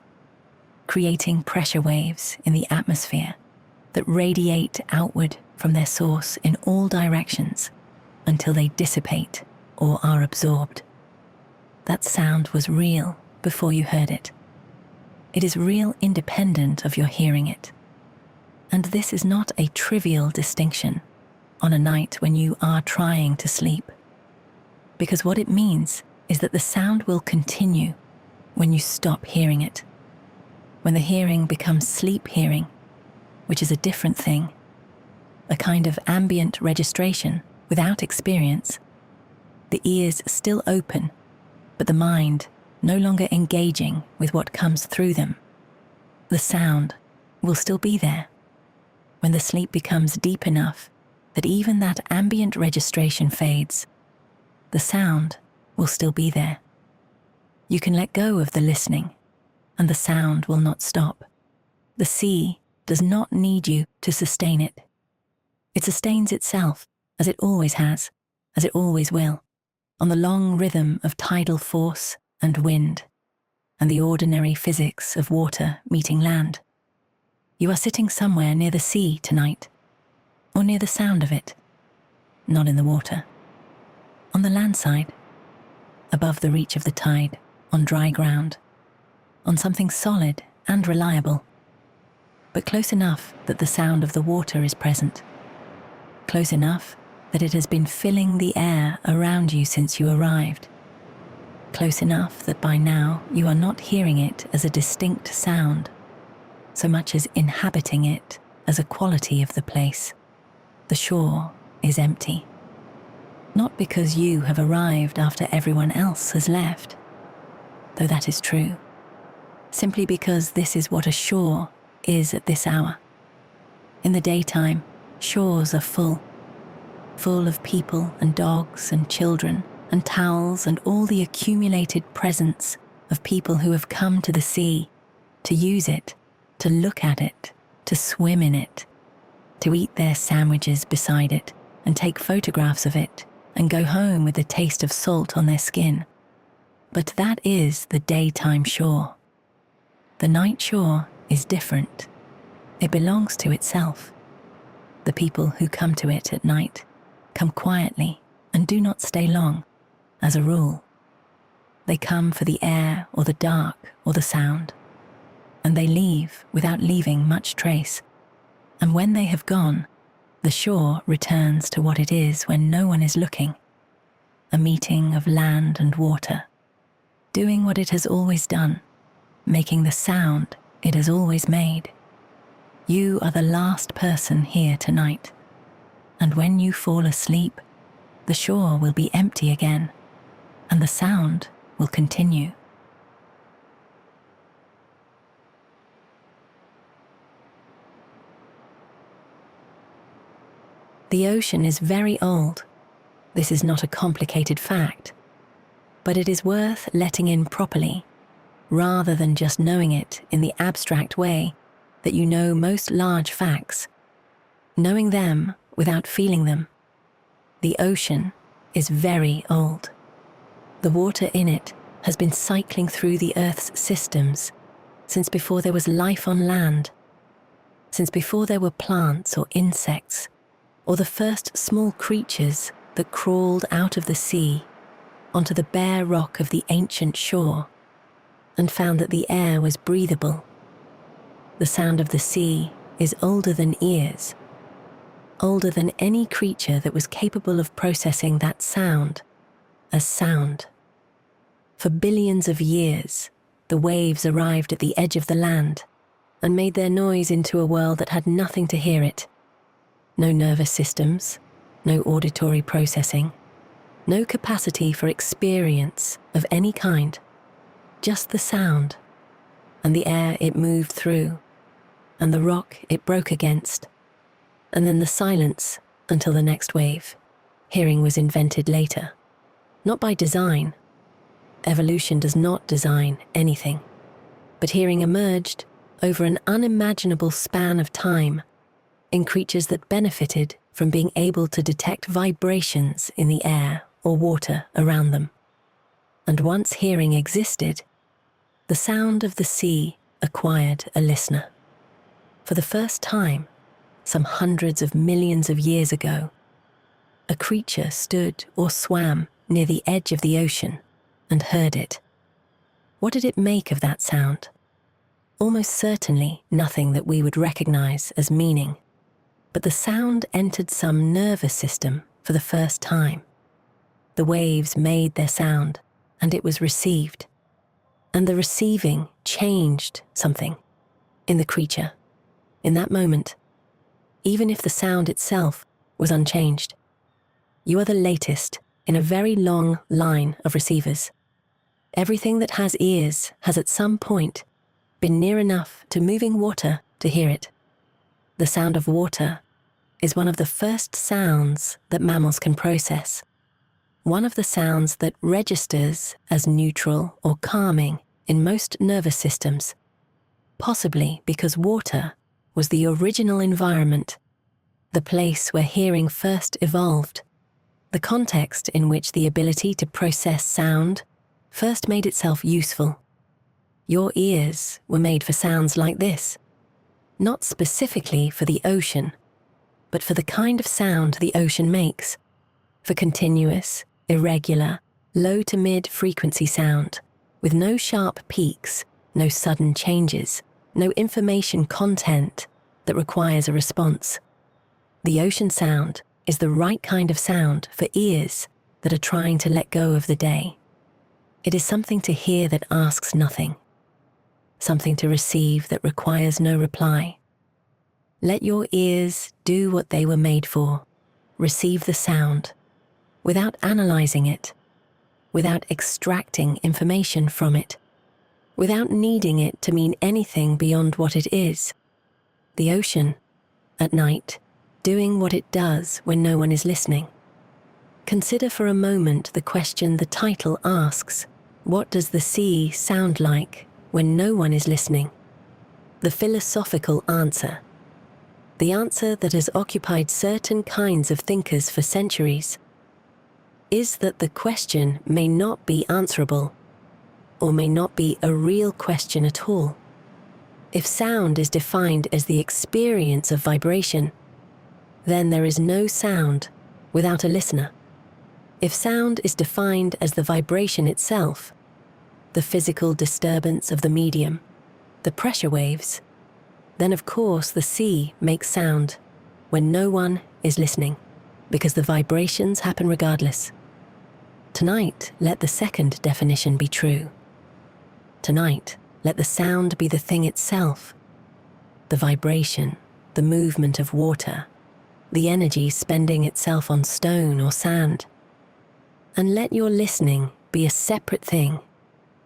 creating pressure waves in the atmosphere that radiate outward from their source in all directions until they dissipate or are absorbed. That sound was real before you heard it. It is real independent of your hearing it. And this is not a trivial distinction on a night when you are trying to sleep, because what it means is that the sound will continue when you stop hearing it. When the hearing becomes sleep hearing, which is a different thing, a kind of ambient registration without experience, the ears still open, but the mind no longer engaging with what comes through them. The sound will still be there. When the sleep becomes deep enough that even that ambient registration fades, the sound will still be there. You can let go of the listening, and the sound will not stop. The sea does not need you to sustain it. It sustains itself, as it always has, as it always will, on the long rhythm of tidal force and wind, and the ordinary physics of water meeting land. You are sitting somewhere near the sea tonight, or near the sound of it, not in the water. On the land side, above the reach of the tide, on dry ground, on something solid and reliable, but close enough that the sound of the water is present, close enough that it has been filling the air around you since you arrived, close enough that by now you are not hearing it as a distinct sound, so much as inhabiting it as a quality of the place. The shore is empty. Not because you have arrived after everyone else has left, though that is true, simply because this is what a shore is at this hour. In the daytime, shores are full of people and dogs and children and towels and all the accumulated presence of people who have come to the sea, to use it, to look at it, to swim in it, to eat their sandwiches beside it and take photographs of it and go home with the taste of salt on their skin. But that is the daytime shore. The night shore is different. It belongs to itself. The people who come to it at night come quietly and do not stay long, as a rule. They come for the air or the dark or the sound, and they leave without leaving much trace. And when they have gone, the shore returns to what it is when no one is looking, a meeting of land and water, doing what it has always done, making the sound it has always made. You are the last person here tonight, and when you fall asleep, the shore will be empty again, and the sound will continue. The ocean is very old. This is not a complicated fact, but it is worth letting in properly, rather than just knowing it in the abstract way that you know most large facts, knowing them without feeling them. The ocean is very old. The water in it has been cycling through the Earth's systems since before there was life on land, since before there were plants or insects, or the first small creatures that crawled out of the sea onto the bare rock of the ancient shore and found that the air was breathable. The sound of the sea is older than ears, older than any creature that was capable of processing that sound as sound. For billions of years, the waves arrived at the edge of the land and made their noise into a world that had nothing to hear it. No nervous systems, no auditory processing, no capacity for experience of any kind, just the sound, and the air it moved through, and the rock it broke against, and then the silence until the next wave. Hearing was invented later, not by design. Evolution does not design anything, but hearing emerged over an unimaginable span of time in creatures that benefited from being able to detect vibrations in the air or water around them. And once hearing existed, the sound of the sea acquired a listener. For the first time, some hundreds of millions of years ago, a creature stood or swam near the edge of the ocean and heard it. What did it make of that sound? Almost certainly nothing that we would recognize as meaning, but the sound entered some nervous system for the first time. The waves made their sound, and it was received. And the receiving changed something in the creature, in that moment, even if the sound itself was unchanged. You are the latest in a very long line of receivers. Everything that has ears has at some point been near enough to moving water to hear it. The sound of water is one of the first sounds that mammals can process, one of the sounds that registers as neutral or calming in most nervous systems, possibly because water was the original environment, the place where hearing first evolved, the context in which the ability to process sound first made itself useful. Your ears were made for sounds like this, not specifically for the ocean, but for the kind of sound the ocean makes, for continuous, irregular, low to mid frequency sound, with no sharp peaks, no sudden changes, no information content that requires a response. The ocean sound is the right kind of sound for ears that are trying to let go of the day. It is something to hear that asks nothing, something to receive that requires no reply. Let your ears do what they were made for. Receive the sound, without analyzing it, without extracting information from it, without needing it to mean anything beyond what it is. The ocean, at night, doing what it does when no one is listening. Consider for a moment the question the title asks: what does the sea sound like when no one is listening? The philosophical answer, the answer that has occupied certain kinds of thinkers for centuries, is that the question may not be answerable, or may not be a real question at all. If sound is defined as the experience of vibration, then there is no sound without a listener. If sound is defined as the vibration itself, the physical disturbance of the medium, the pressure waves, then of course the sea makes sound when no one is listening, because the vibrations happen regardless. Tonight, let the second definition be true. Tonight, let the sound be the thing itself, the vibration, the movement of water, the energy spending itself on stone or sand. And let your listening be a separate thing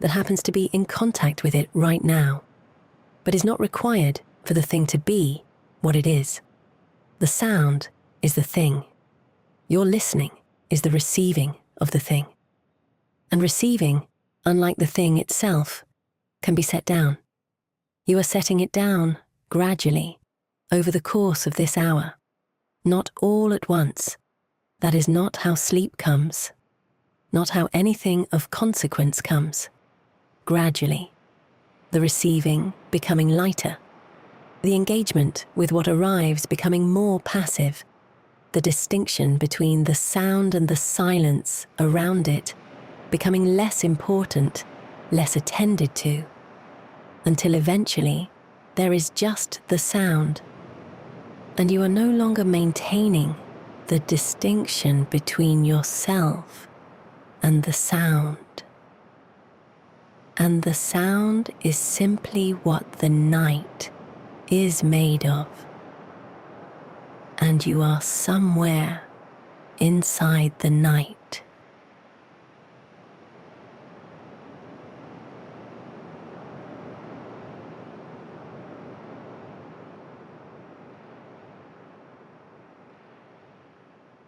that happens to be in contact with it right now, but is not required for the thing to be what it is. The sound is the thing. Your listening is the receiving of the thing. And receiving, unlike the thing itself, can be set down. You are setting it down gradually over the course of this hour, not all at once. That is not how sleep comes, not how anything of consequence comes. Gradually, the receiving becoming lighter, the engagement with what arrives becoming more passive, the distinction between the sound and the silence around it becoming less important, less attended to, until eventually there is just the sound, and you are no longer maintaining the distinction between yourself and the sound. And the sound is simply what the night is made of. And you are somewhere inside the night.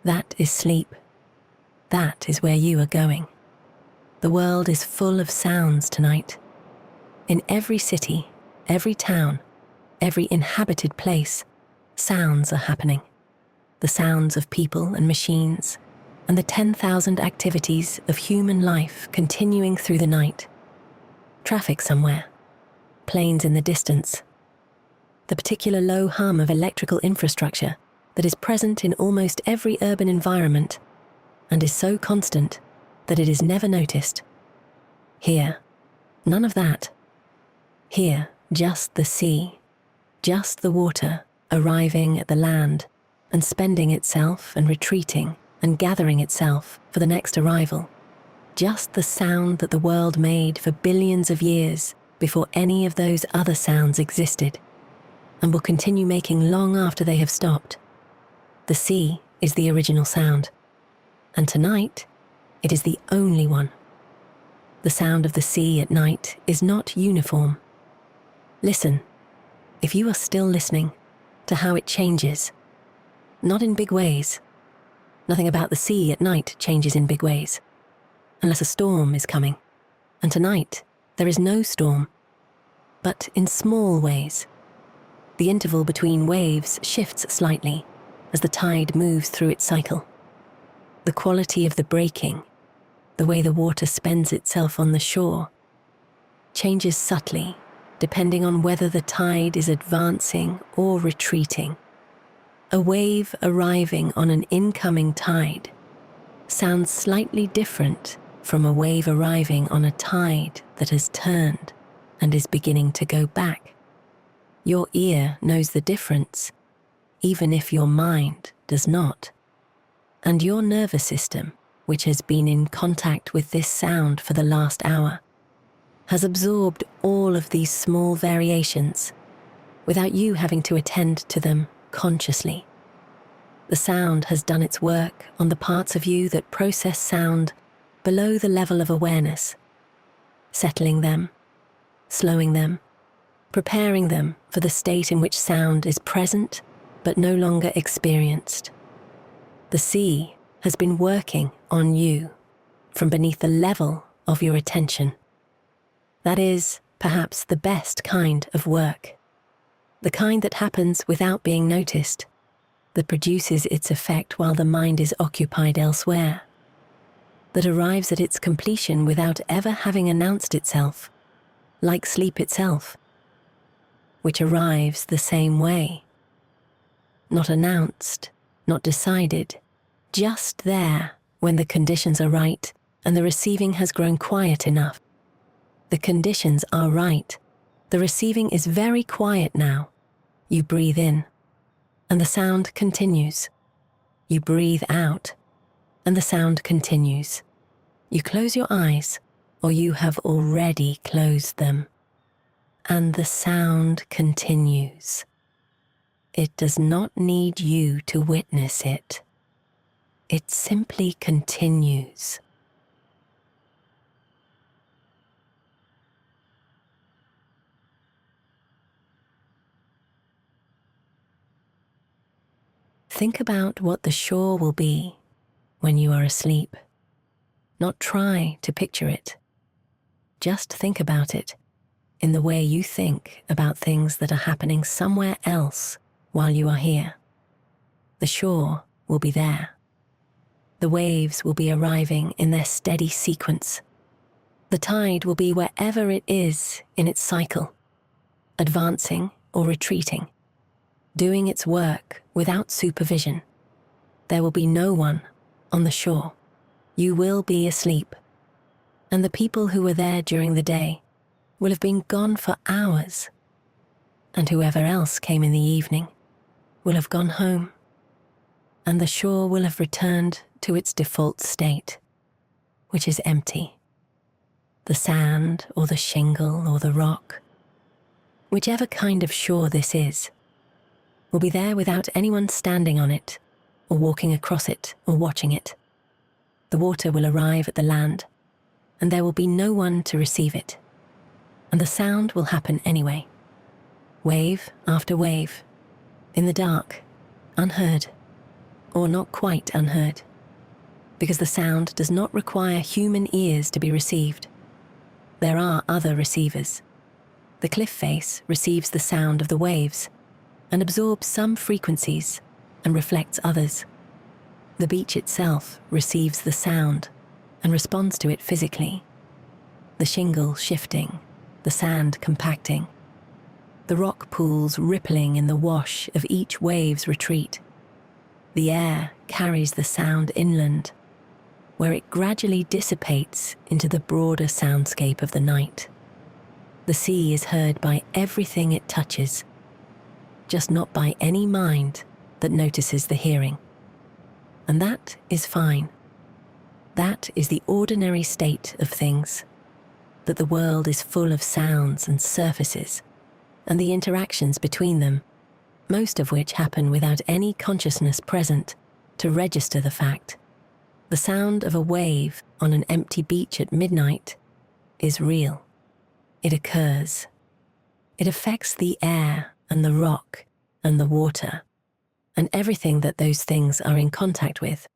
That is sleep. That is where you are going. The world is full of sounds tonight. In every city, every town, every inhabited place, sounds are happening. The sounds of people and machines, and the 10,000 activities of human life continuing through the night. Traffic somewhere, planes in the distance, the particular low hum of electrical infrastructure that is present in almost every urban environment and is so constant that it is never noticed. Here, none of that. Here, just the sea, just the water arriving at the land and spending itself and retreating and gathering itself for the next arrival. Just the sound that the world made for billions of years before any of those other sounds existed, and will continue making long after they have stopped. The sea is the original sound, and tonight it is the only one. The sound of the sea at night is not uniform. Listen, if you are still listening, to how it changes. Not in big ways. Nothing about the sea at night changes in big ways, unless a storm is coming. And tonight there is no storm, but in small ways. The interval between waves shifts slightly as the tide moves through its cycle. The quality of the breaking, the way the water spends itself on the shore, changes subtly depending on whether the tide is advancing or retreating. A wave arriving on an incoming tide sounds slightly different from a wave arriving on a tide that has turned and is beginning to go back. Your ear knows the difference, even if your mind does not. And your nervous system, which has been in contact with this sound for the last hour, has absorbed all of these small variations without you having to attend to them consciously. The sound has done its work on the parts of you that process sound below the level of awareness, settling them, slowing them, preparing them for the state in which sound is present but no longer experienced. The sea has been working on you from beneath the level of your attention. That is perhaps the best kind of work, the kind that happens without being noticed, that produces its effect while the mind is occupied elsewhere, that arrives at its completion without ever having announced itself, like sleep itself, which arrives the same way. Not announced, not decided, just there when the conditions are right and the receiving has grown quiet enough. The conditions are right. The receiving is very quiet now. You breathe in, and the sound continues. You breathe out, and the sound continues. You close your eyes, or you have already closed them, and the sound continues. It does not need you to witness it. It simply continues. Think about what the shore will be when you are asleep. Not try to picture it. Just think about it in the way you think about things that are happening somewhere else while you are here. The shore will be there. The waves will be arriving in their steady sequence. The tide will be wherever it is in its cycle, advancing or retreating, doing its work without supervision. there will be no one on the shore. You will be asleep, and the people who were there during the day will have been gone for hours, and whoever else came in the evening will have gone home, and the shore will have returned to its default state, which is empty. The sand or the shingle or the rock, whichever kind of shore this is, will be there without anyone standing on it or walking across it or watching it. The water will arrive at the land, and there will be no one to receive it, and the sound will happen anyway, wave after wave, in the dark, unheard, or not quite unheard, because the sound does not require human ears to be received. There are other receivers. The cliff face receives the sound of the waves and absorbs some frequencies and reflects others. The beach itself receives the sound and responds to it physically. The shingle shifting, the sand compacting, the rock pools rippling in the wash of each wave's retreat. The air carries the sound inland, where it gradually dissipates into the broader soundscape of the night. The sea is heard by everything it touches, just not by any mind that notices the hearing. And that is fine. That is the ordinary state of things, that the world is full of sounds and surfaces, and the interactions between them, most of which happen without any consciousness present to register the fact. The sound of a wave on an empty beach at midnight is real. It occurs. It affects the air and the rock and the water and everything that those things are in contact with.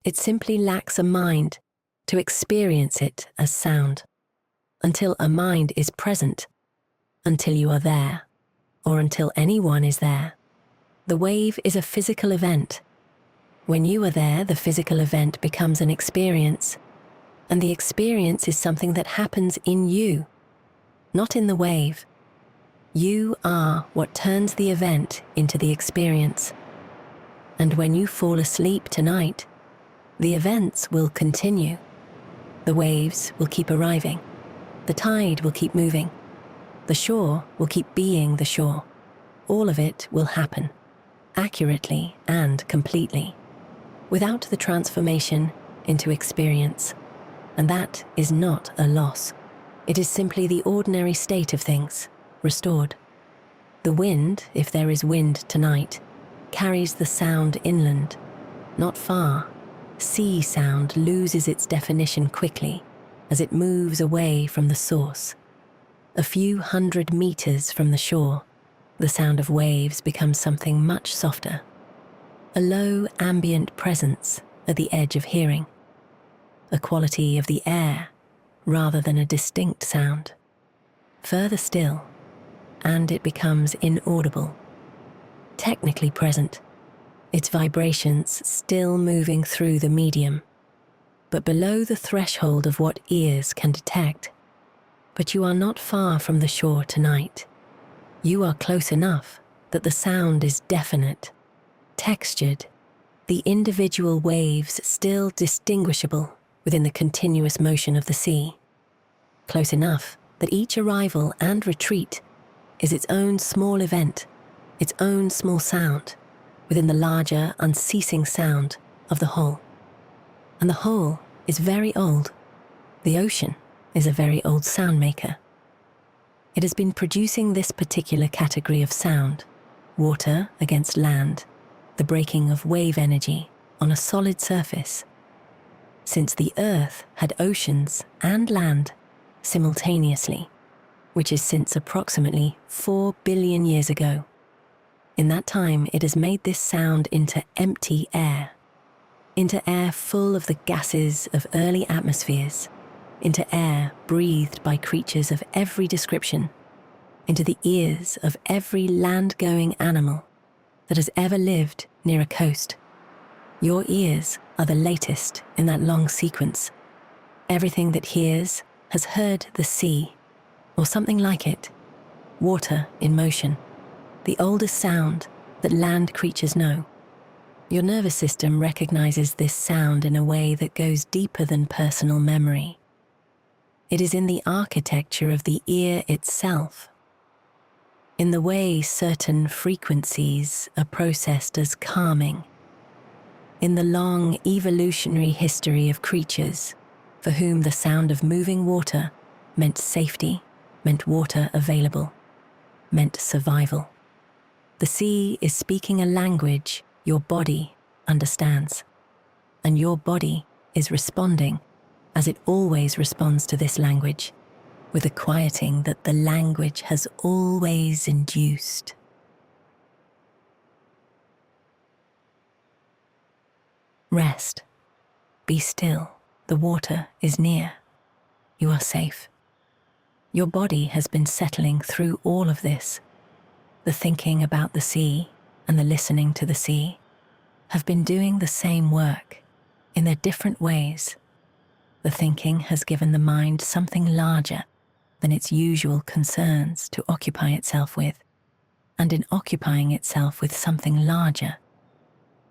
It simply lacks a mind to experience it as sound, until a mind is present, until you are there, or until anyone is there. The wave is a physical event. When you are there, the physical event becomes an experience, and the experience is something that happens in you, not in the wave. You are what turns the event into the experience. And when you fall asleep tonight, the events will continue. The waves will keep arriving. The tide will keep moving. The shore will keep being the shore. All of it will happen, accurately and completely, without the transformation into experience. And that is not a loss. It is simply the ordinary state of things, restored. The wind, if there is wind tonight, carries the sound inland, not far. Sea sound loses its definition quickly as it moves away from the source. A few 100 meters from the shore, the sound of waves becomes something much softer, a low ambient presence at the edge of hearing, a quality of the air rather than a distinct sound. Further still, and it becomes inaudible, technically present, its vibrations still moving through the medium, but below the threshold of what ears can detect. But you are not far from the shore tonight. You are close enough that the sound is definite, textured, the individual waves still distinguishable within the continuous motion of the sea. Close enough that each arrival and retreat is its own small event, its own small sound, within the larger, unceasing sound of the whole. And the whole is very old. The ocean is a very old sound maker. It has been producing this particular category of sound, water against land, the breaking of wave energy on a solid surface, since the earth had oceans and land simultaneously, which is since approximately 4 billion years ago. In that time, it has made this sound into empty air, into air full of the gases of early atmospheres, into air breathed by creatures of every description, into the ears of every land-going animal that has ever lived near a coast. Your ears are the latest in that long sequence. Everything that hears has heard the sea, or something like it, water in motion, the oldest sound that land creatures know. Your nervous system recognizes this sound in a way that goes deeper than personal memory. It is in the architecture of the ear itself, in the way certain frequencies are processed as calming, in the long evolutionary history of creatures for whom the sound of moving water meant safety, meant water available, meant survival. The sea is speaking a language your body understands, and your body is responding as it always responds to this language, with a quieting that the language has always induced. Rest. Be still. The water is near. You are safe. Your body has been settling through all of this. The thinking about the sea and the listening to the sea have been doing the same work in their different ways. The thinking has given the mind something larger than its usual concerns to occupy itself with, and in occupying itself with something larger,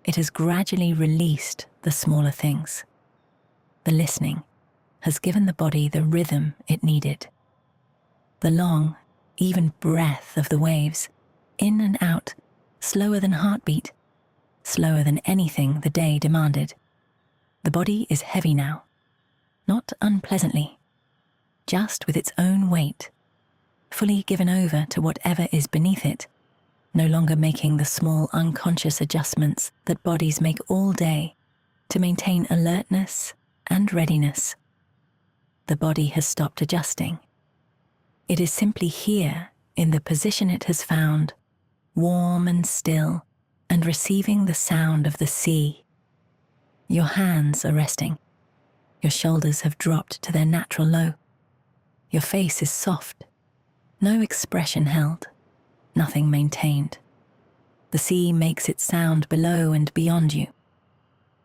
it has gradually released the smaller things. The listening has given the body the rhythm it needed. The long, even breath of the waves, in and out, slower than heartbeat, slower than anything the day demanded. The body is heavy now, not unpleasantly, just with its own weight, fully given over to whatever is beneath it, no longer making the small unconscious adjustments that bodies make all day to maintain alertness and readiness. The body has stopped adjusting. It is simply here in the position it has found, warm and still, and receiving the sound of the sea. Your hands are resting. Your shoulders have dropped to their natural low. Your face is soft. No expression held. Nothing maintained. The sea makes its sound below and beyond you.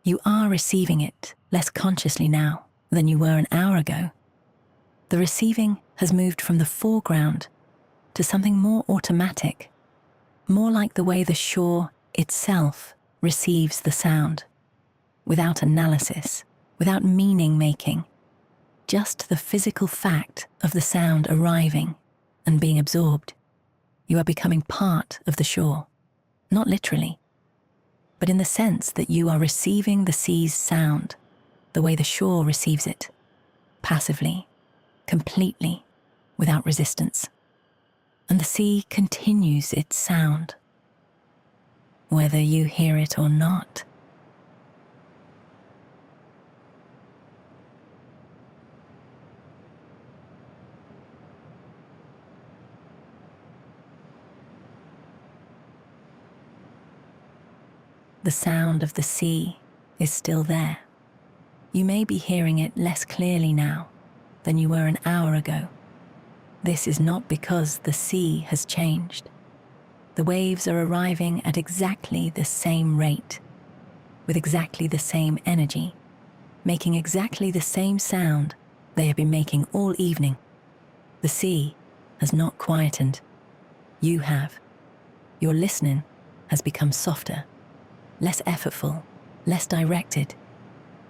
You are receiving it less consciously now than you were an hour ago. The receiving has moved from the foreground to something more automatic, more like the way the shore itself receives the sound, without analysis, without meaning-making, just the physical fact of the sound arriving and being absorbed. You are becoming part of the shore, not literally, but in the sense that you are receiving the sea's sound the way the shore receives it, passively, completely, without resistance. And the sea continues its sound, whether you hear it or not. The sound of the sea is still there. You may be hearing it less clearly now than you were an hour ago. This is not because the sea has changed. The waves are arriving at exactly the same rate, with exactly the same energy, making exactly the same sound they have been making all evening. The sea has not quietened. You have. Your listening has become softer, less effortful, less directed.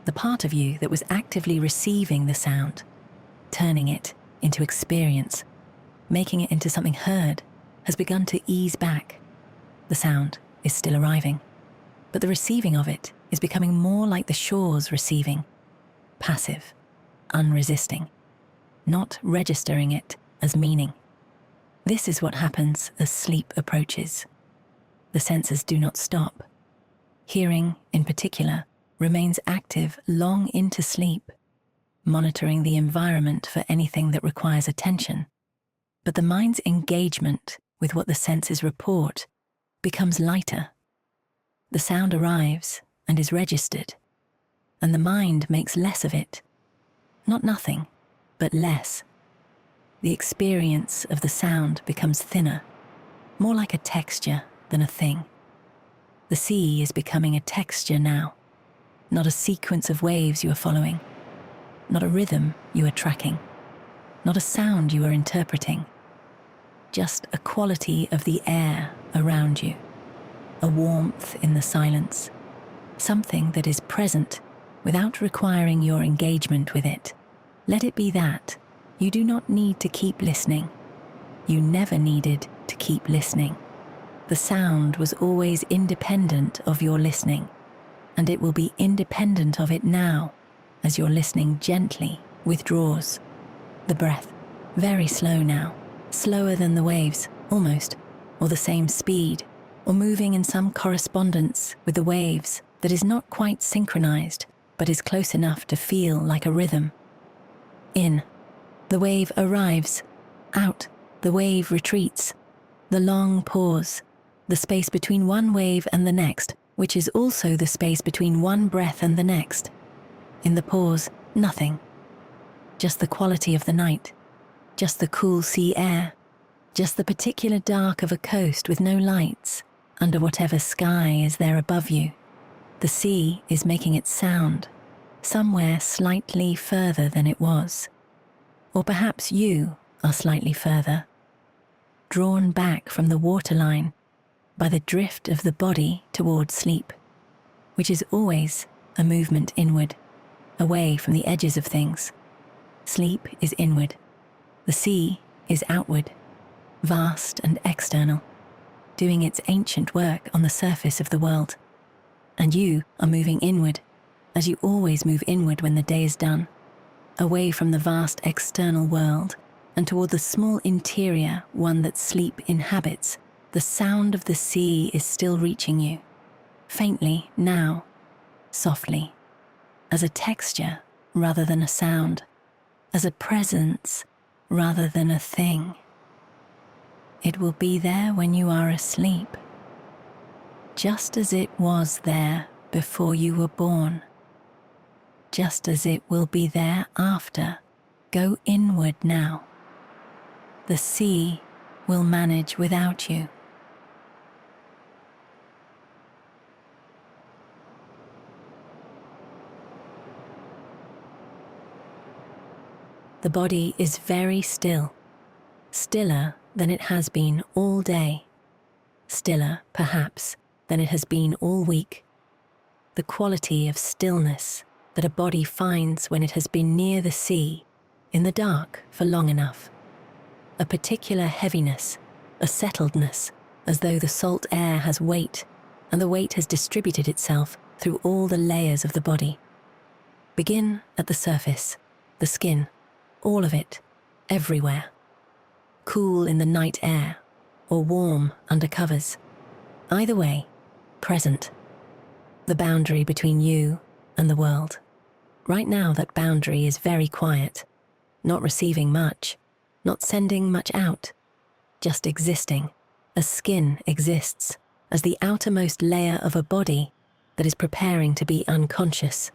The part of you that was actively receiving the sound, turning it into experience, making it into something heard, has begun to ease back. The sound is still arriving, but the receiving of it is becoming more like the shore's receiving, passive, unresisting, not registering it as meaning. This is what happens as sleep approaches. The senses do not stop. Hearing, in particular, remains active long into sleep, monitoring the environment for anything that requires attention. But the mind's engagement with what the senses report becomes lighter. The sound arrives and is registered, and the mind makes less of it. Not nothing, but less. The experience of the sound becomes thinner, more like a texture than a thing. The sea is becoming a texture now, not a sequence of waves you are following, not a rhythm you are tracking, not a sound you are interpreting, just a quality of the air around you, a warmth in the silence, something that is present without requiring your engagement with it. Let it be that. You do not need to keep listening. You never needed to keep listening. The sound was always independent of your listening, and it will be independent of it now as your listening gently withdraws. The breath, very slow now, slower than the waves, almost, or the same speed, or moving in some correspondence with the waves that is not quite synchronized, but is close enough to feel like a rhythm. In, the wave arrives. Out, the wave retreats. The long pause, the space between one wave and the next, which is also the space between one breath and the next. In the pause, nothing. Just the quality of the night, just the cool sea air, just the particular dark of a coast with no lights, under whatever sky is there above you. The sea is making its sound, somewhere slightly further than it was. Or perhaps you are slightly further, drawn back from the waterline by the drift of the body toward sleep, which is always a movement inward, away from the edges of things. Sleep is inward. The sea is outward, vast and external, doing its ancient work on the surface of the world. And you are moving inward, as you always move inward when the day is done, away from the vast external world and toward the small interior one that sleep inhabits. The sound of the sea is still reaching you, faintly now, softly, as a texture rather than a sound, as a presence rather than a thing. It will be there when you are asleep, just as it was there before you were born, just as it will be there after. Go inward now. The sea will manage without you. The body is very still, stiller than it has been all day, stiller, perhaps, than it has been all week. The quality of stillness that a body finds when it has been near the sea, in the dark for long enough. A particular heaviness, a settledness, as though the salt air has weight, and the weight has distributed itself through all the layers of the body. Begin at the surface, the skin, all of it, everywhere. Cool in the night air, or warm under covers. Either way, present. The boundary between you and the world. Right now that boundary is very quiet, not receiving much, not sending much out, just existing, as skin exists, as the outermost layer of a body that is preparing to be unconscious,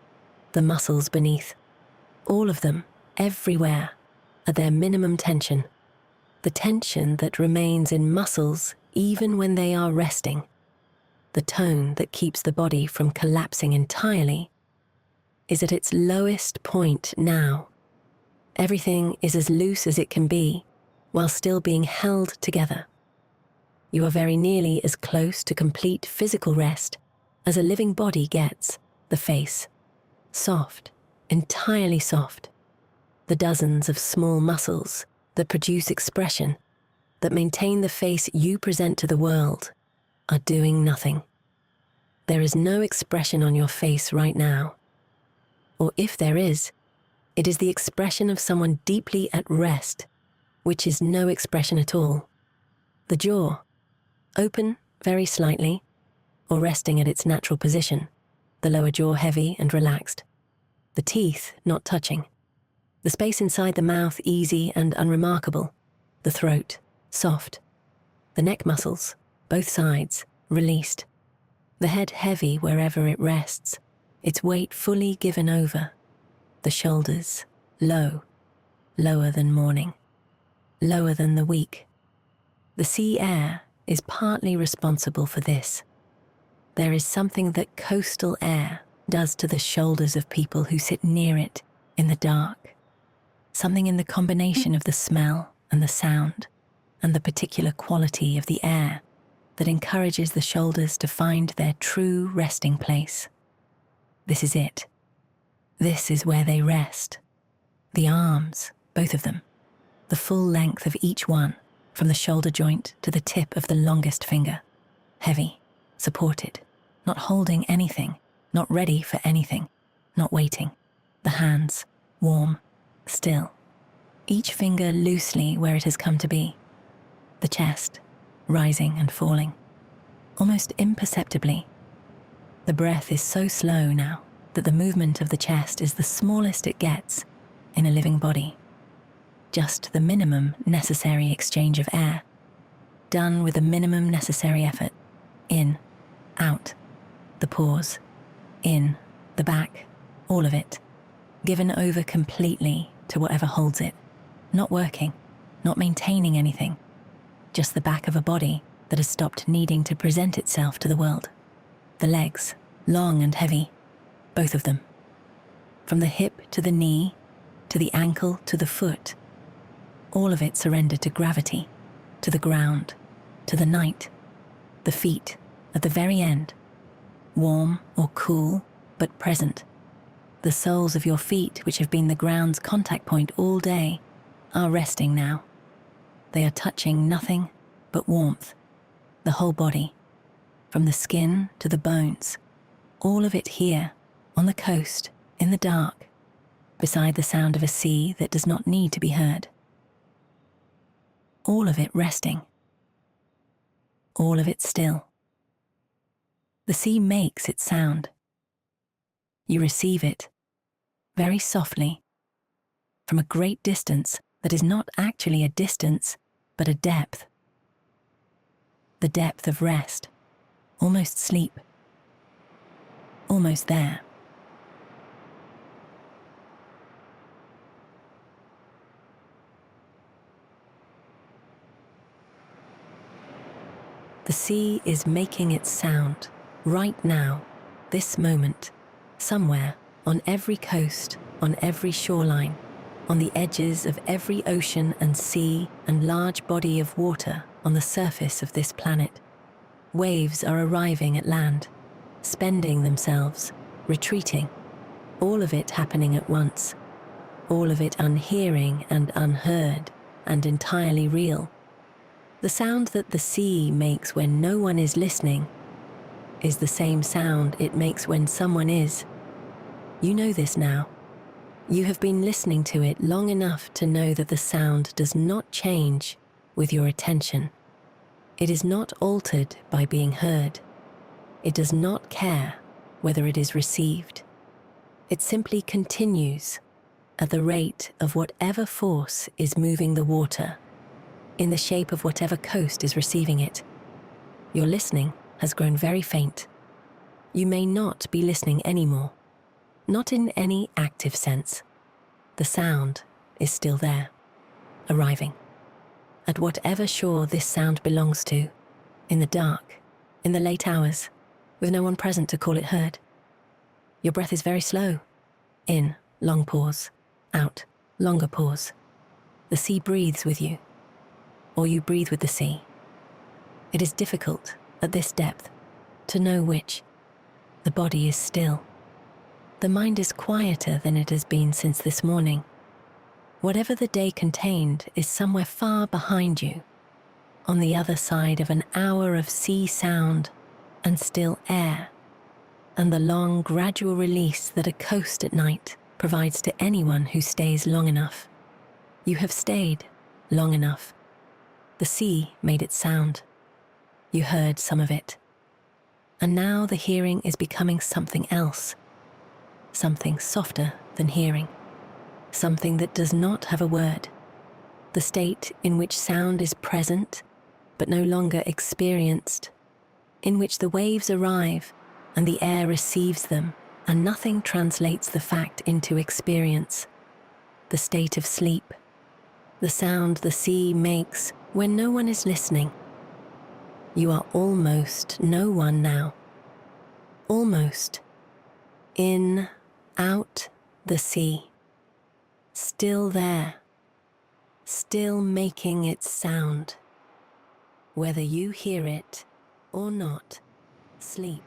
the muscles beneath, all of them, everywhere, at their minimum tension, the tension that remains in muscles even when they are resting, the tone that keeps the body from collapsing entirely, is at its lowest point now. Everything is as loose as it can be, while still being held together. You are very nearly as close to complete physical rest as a living body gets. The face, soft, entirely soft. The dozens of small muscles that produce expression, that maintain the face you present to the world, are doing nothing. There is no expression on your face right now. Or if there is, it is the expression of someone deeply at rest, which is no expression at all. The jaw, open very slightly, or resting at its natural position, the lower jaw heavy and relaxed. The teeth not touching. The space inside the mouth easy and unremarkable. The throat, soft. The neck muscles, both sides, released. The head heavy wherever it rests, its weight fully given over. The shoulders, low, lower than morning, lower than the weak. The sea air is partly responsible for this. There is something that coastal air does to the shoulders of people who sit near it in the dark. Something in the combination of the smell and the sound and the particular quality of the air that encourages the shoulders to find their true resting place. This is it. This is where they rest. The arms, both of them, the full length of each one, from the shoulder joint to the tip of the longest finger. Heavy, supported, not holding anything, not ready for anything, not waiting. The hands, warm, still. Each finger loosely where it has come to be. The chest, rising and falling, almost imperceptibly. The breath is so slow now that the movement of the chest is the smallest it gets in a living body. Just the minimum necessary exchange of air, done with the minimum necessary effort. In, out, the pause, in, the back, all of it, given over completely to whatever holds it, not working, not maintaining anything, just the back of a body that has stopped needing to present itself to the world. The legs, long and heavy, both of them. From the hip to the knee, to the ankle to the foot, all of it surrendered to gravity, to the ground, to the night. The feet, at the very end, warm or cool, but present. The soles of your feet, which have been the ground's contact point all day, are resting now. They are touching nothing but warmth. The whole body, from the skin to the bones, all of it here, on the coast, in the dark, beside the sound of a sea that does not need to be heard. All of it resting. All of it still. The sea makes its sound. You receive it, very softly, from a great distance that is not actually a distance, but a depth. The depth of rest, almost sleep, almost there. The sea is making its sound, right now, this moment, somewhere, on every coast, on every shoreline, on the edges of every ocean and sea and large body of water on the surface of this planet. Waves are arriving at land, spending themselves, retreating, all of it happening at once, all of it unhearing and unheard and entirely real. The sound that the sea makes when no one is listening is the same sound it makes when someone is. You know this now. You have been listening to it long enough to know that the sound does not change with your attention. It is not altered by being heard. It does not care whether it is received. It simply continues at the rate of whatever force is moving the water, in the shape of whatever coast is receiving it. Your listening has grown very faint. You may not be listening anymore, not in any active sense. The sound is still there, arriving. At whatever shore this sound belongs to, in the dark, in the late hours, with no one present to call it heard. Your breath is very slow. In, long pause. Out, longer pause. The sea breathes with you, or you breathe with the sea. It is difficult, at this depth, to know which. The body is still. The mind is quieter than it has been since this morning. Whatever the day contained is somewhere far behind you, on the other side of an hour of sea sound and still air, and the long, gradual release that a coast at night provides to anyone who stays long enough. You have stayed long enough. The sea made its sound. You heard some of it. And now the hearing is becoming something else, something softer than hearing, something that does not have a word, the state in which sound is present but no longer experienced, in which the waves arrive and the air receives them and nothing translates the fact into experience, the state of sleep, the sound the sea makes when no one is listening. You are almost no one now. Almost. In, out, the sea. Still there. Still making its sound. Whether you hear it or not, sleep.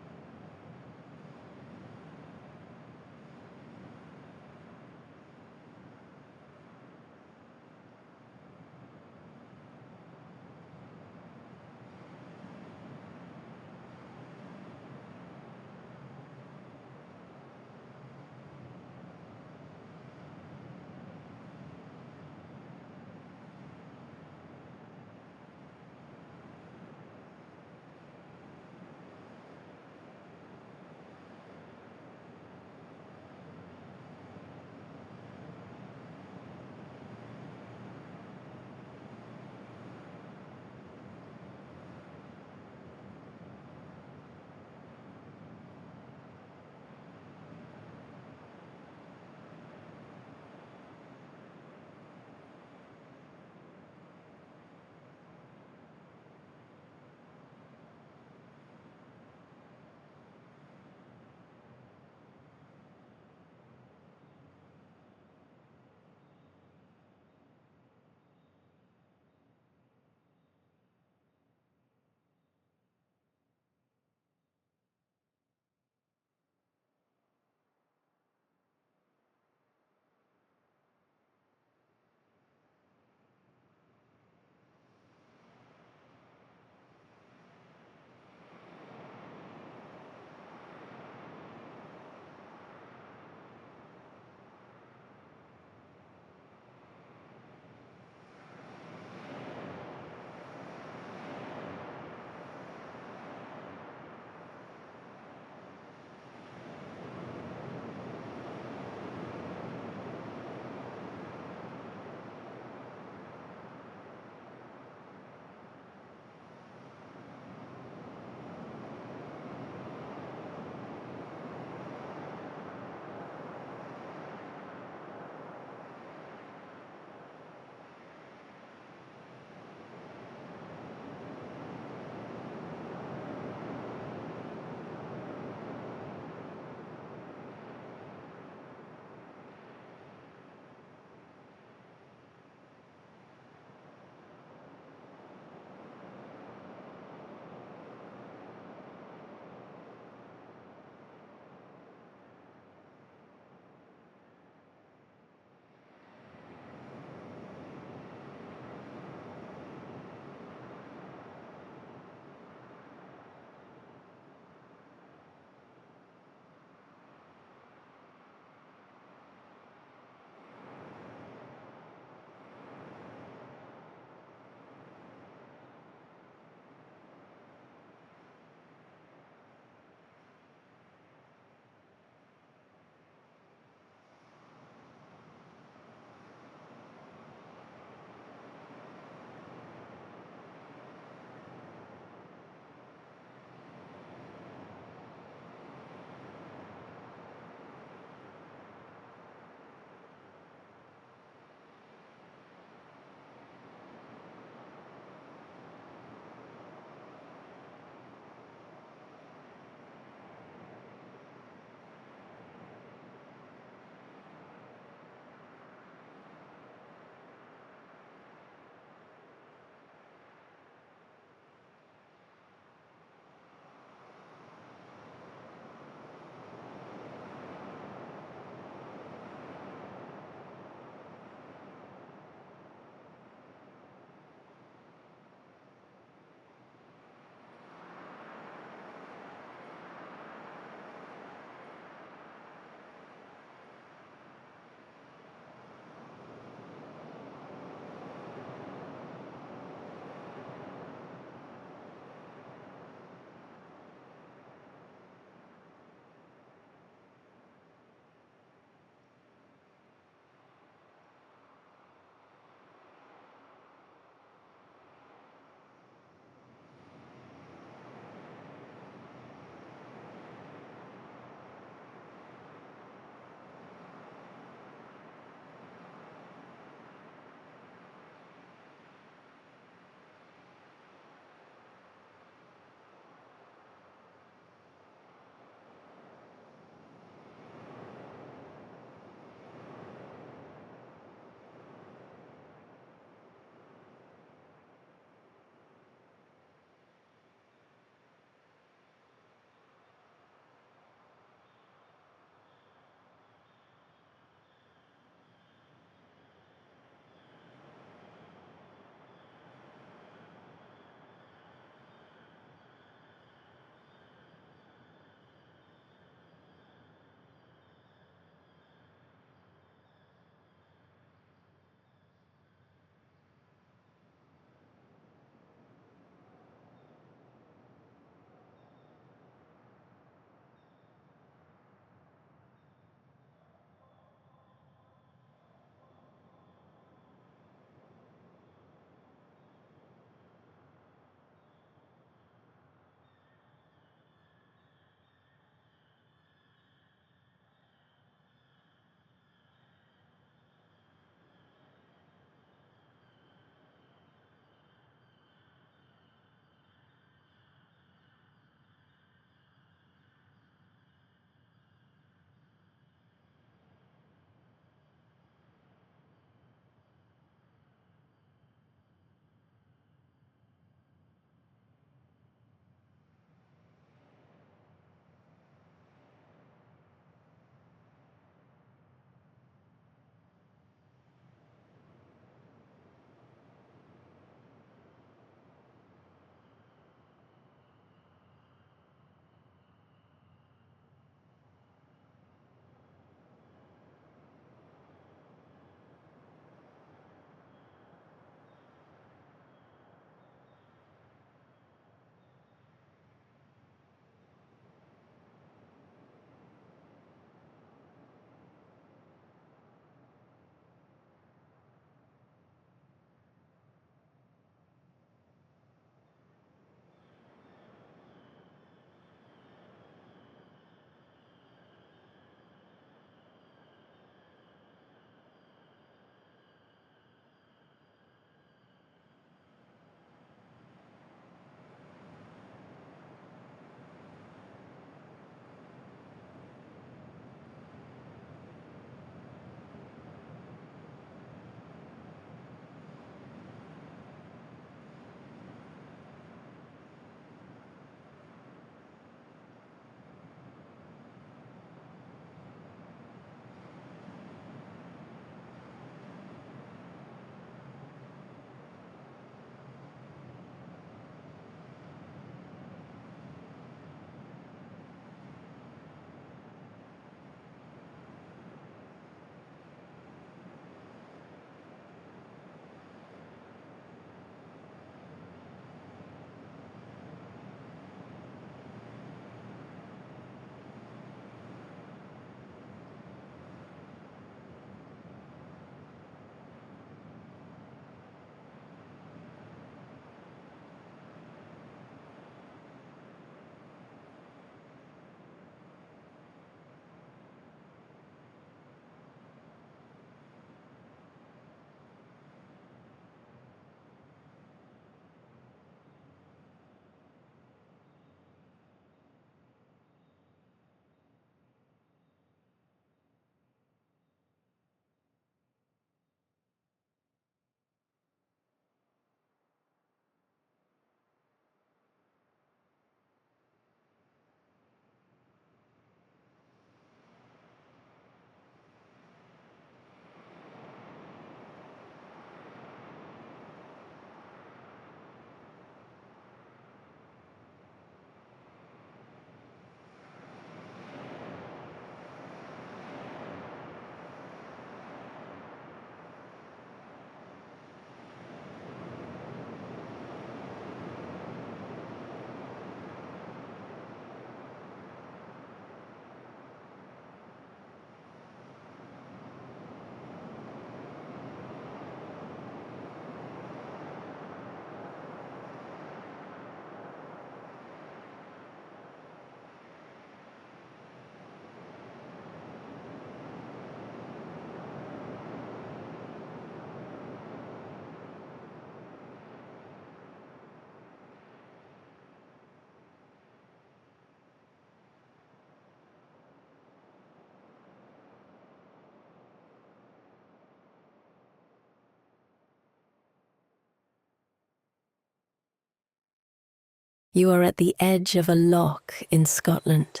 You are at the edge of a loch in Scotland.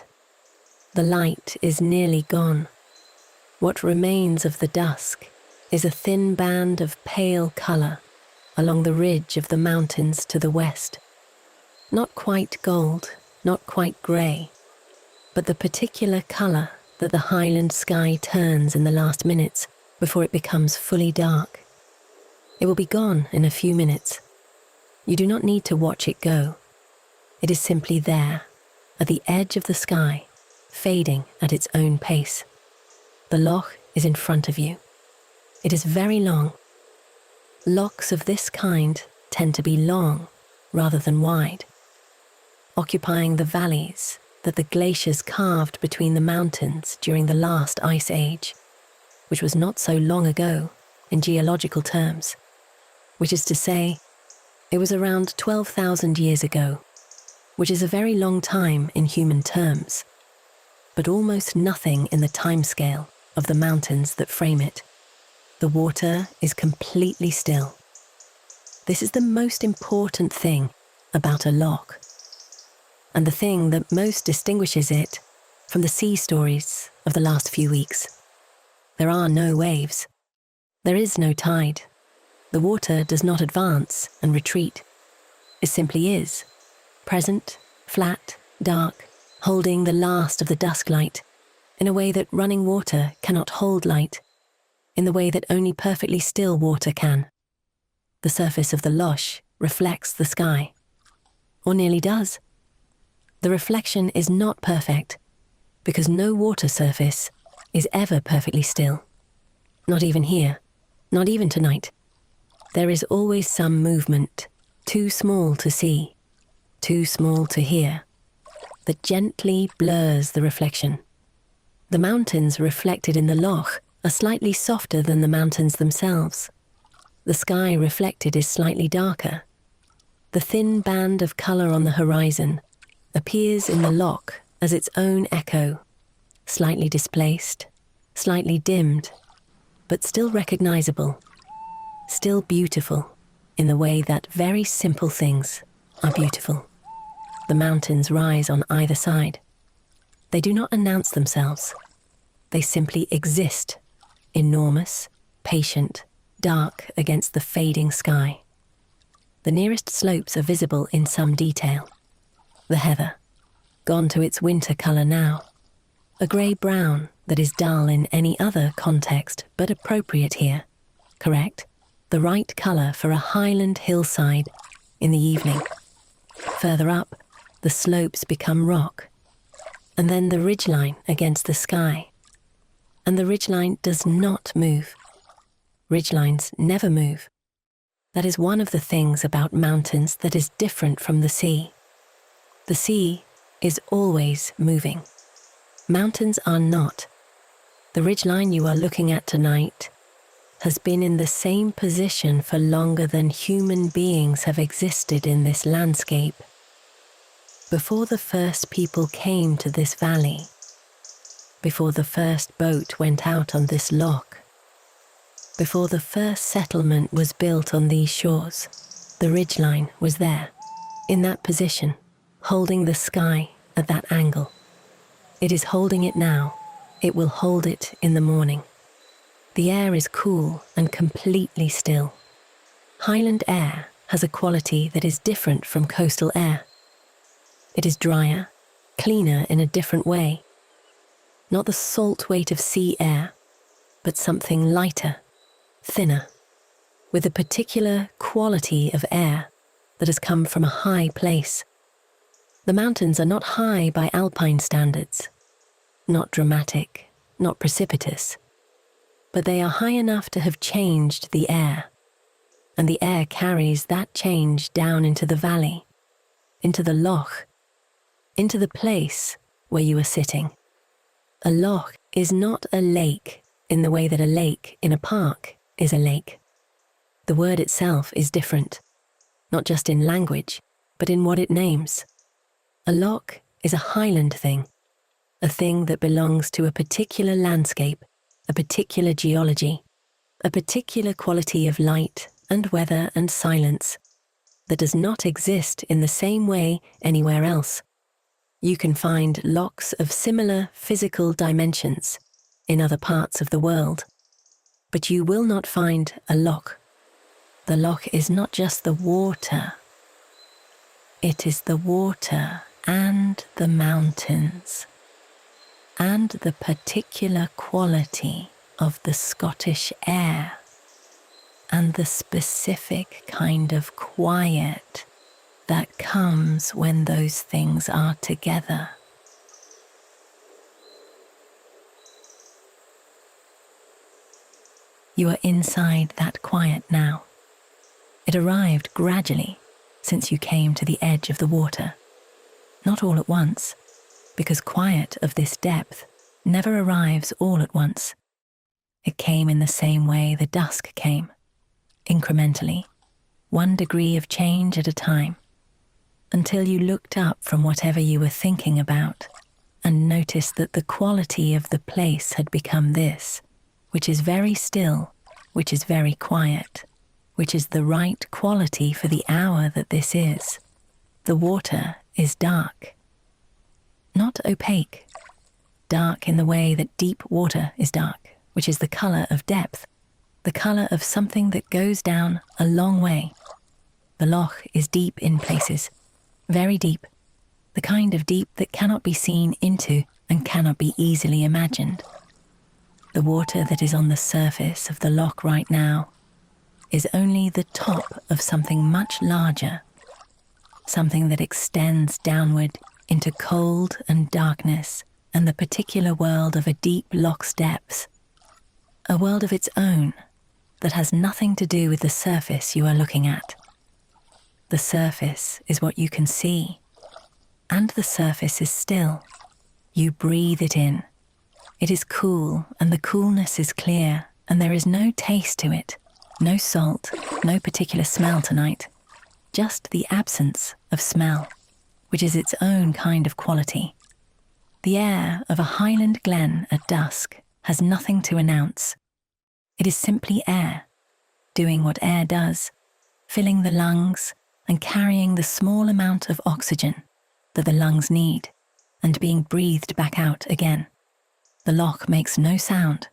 The light is nearly gone. What remains of the dusk is a thin band of pale colour along the ridge of the mountains to the west. Not quite gold, not quite grey, but the particular colour that the Highland sky turns in the last minutes before it becomes fully dark. It will be gone in a few minutes. You do not need to watch it go. It is simply there, at the edge of the sky, fading at its own pace. The loch is in front of you. It is very long. Lochs of this kind tend to be long rather than wide, occupying the valleys that the glaciers carved between the mountains during the last ice age, which was not so long ago in geological terms, which is to say, it was around 12,000 years ago, which is a very long time in human terms, but almost nothing in the timescale of the mountains that frame it. The water is completely still. This is the most important thing about a loch, and the thing that most distinguishes it from the sea stories of the last few weeks. There are no waves. There is no tide. The water does not advance and retreat. It simply is, present, flat, dark, holding the last of the dusk light, in a way that running water cannot hold light, in the way that only perfectly still water can. The surface of the Loch reflects the sky, or nearly does. The reflection is not perfect, because no water surface is ever perfectly still. Not even here, not even tonight. There is always some movement, too small to see, too small to hear, that gently blurs the reflection. The mountains reflected in the loch are slightly softer than the mountains themselves. The sky reflected is slightly darker. The thin band of colour on the horizon appears in the loch as its own echo, slightly displaced, slightly dimmed, but still recognisable, still beautiful in the way that very simple things are beautiful. The mountains rise on either side. They do not announce themselves. They simply exist, enormous, patient, dark against the fading sky. The nearest slopes are visible in some detail. The heather, gone to its winter colour now, a grey-brown that is dull in any other context but appropriate here, correct? The right colour for a highland hillside in the evening. Further up, the slopes become rock, and then the ridgeline against the sky. And the ridgeline does not move. Ridgelines never move. That is one of the things about mountains that is different from the sea. The sea is always moving. Mountains are not. The ridgeline you are looking at tonight has been in the same position for longer than human beings have existed in this landscape. Before the first people came to this valley, before the first boat went out on this loch, before the first settlement was built on these shores, the ridgeline was there, in that position, holding the sky at that angle. It is holding it now. It will hold it in the morning. The air is cool and completely still. Highland air has a quality that is different from coastal air. It is drier, cleaner in a different way. Not the salt weight of sea air, but something lighter, thinner, with a particular quality of air that has come from a high place. The mountains are not high by alpine standards, not dramatic, not precipitous, but they are high enough to have changed the air, and the air carries that change down into the valley, into the loch, into the place where you are sitting. A loch is not a lake in the way that a lake in a park is a lake. The word itself is different, not just in language, but in what it names. A loch is a highland thing, a thing that belongs to a particular landscape, a particular geology, a particular quality of light and weather and silence. that does not exist in the same way anywhere else. You can find lochs of similar physical dimensions in other parts of the world, but you will not find a loch. The loch is not just the water. It is the water and the mountains, and the particular quality of the Scottish air, and the specific kind of quiet that comes when those things are together. You are inside that quiet now. It arrived gradually since you came to the edge of the water. Not all at once, because quiet of this depth never arrives all at once. It came in the same way the dusk came, incrementally, 1 degree of change at a time, until you looked up from whatever you were thinking about and noticed that the quality of the place had become this, which is very still, which is very quiet, which is the right quality for the hour that this is. The water is dark. Not opaque. Dark in the way that deep water is dark, which is the colour of depth, the colour of something that goes down a long way. The loch is deep in places, very deep, the kind of deep that cannot be seen into and cannot be easily imagined. The water that is on the surface of the loch right now is only the top of something much larger, something that extends downward into cold and darkness and the particular world of a deep loch's depths, a world of its own that has nothing to do with the surface you are looking at. The surface is what you can see, and the surface is still. You breathe it in. It is cool, and the coolness is clear, and there is no taste to it, no salt, no particular smell tonight, just the absence of smell, which is its own kind of quality. The air of a highland glen at dusk has nothing to announce. It is simply air, doing what air does, filling the lungs and carrying the small amount of oxygen that the lungs need and being breathed back out again. The loch makes no sound,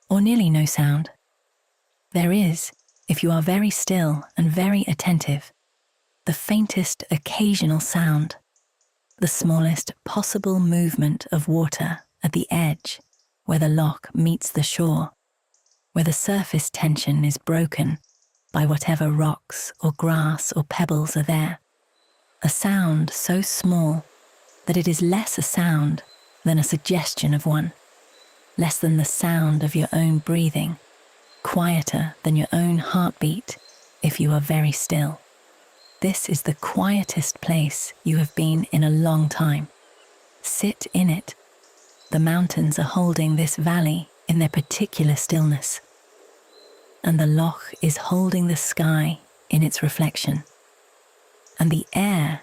or nearly no sound. There is, if you are very still and very attentive, the faintest occasional sound, the smallest possible movement of water at the edge where the loch meets the shore, where the surface tension is broken by whatever rocks or grass or pebbles are there. A sound so small that it is less a sound than a suggestion of one, less than the sound of your own breathing, quieter than your own heartbeat if you are very still. This is the quietest place you have been in a long time. Sit in it. The mountains are holding this valley in their particular stillness, and the loch is holding the sky in its reflection, and the air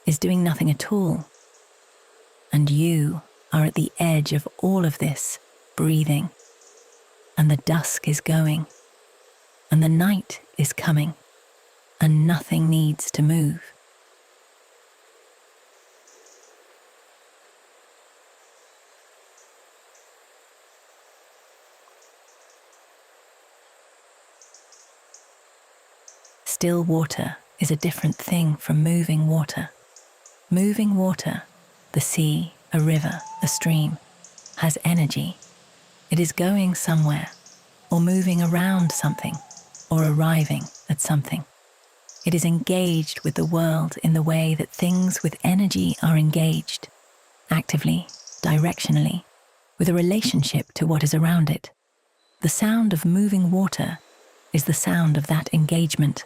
is doing nothing at all, and you are at the edge of all of this, breathing, and the dusk is going, and the night is coming, and nothing needs to move. Still water is a different thing from moving water. Moving water, the sea, a river, a stream, has energy. It is going somewhere, or moving around something, or arriving at something. It is engaged with the world in the way that things with energy are engaged, actively, directionally, with a relationship to what is around it. The sound of moving water is the sound of that engagement.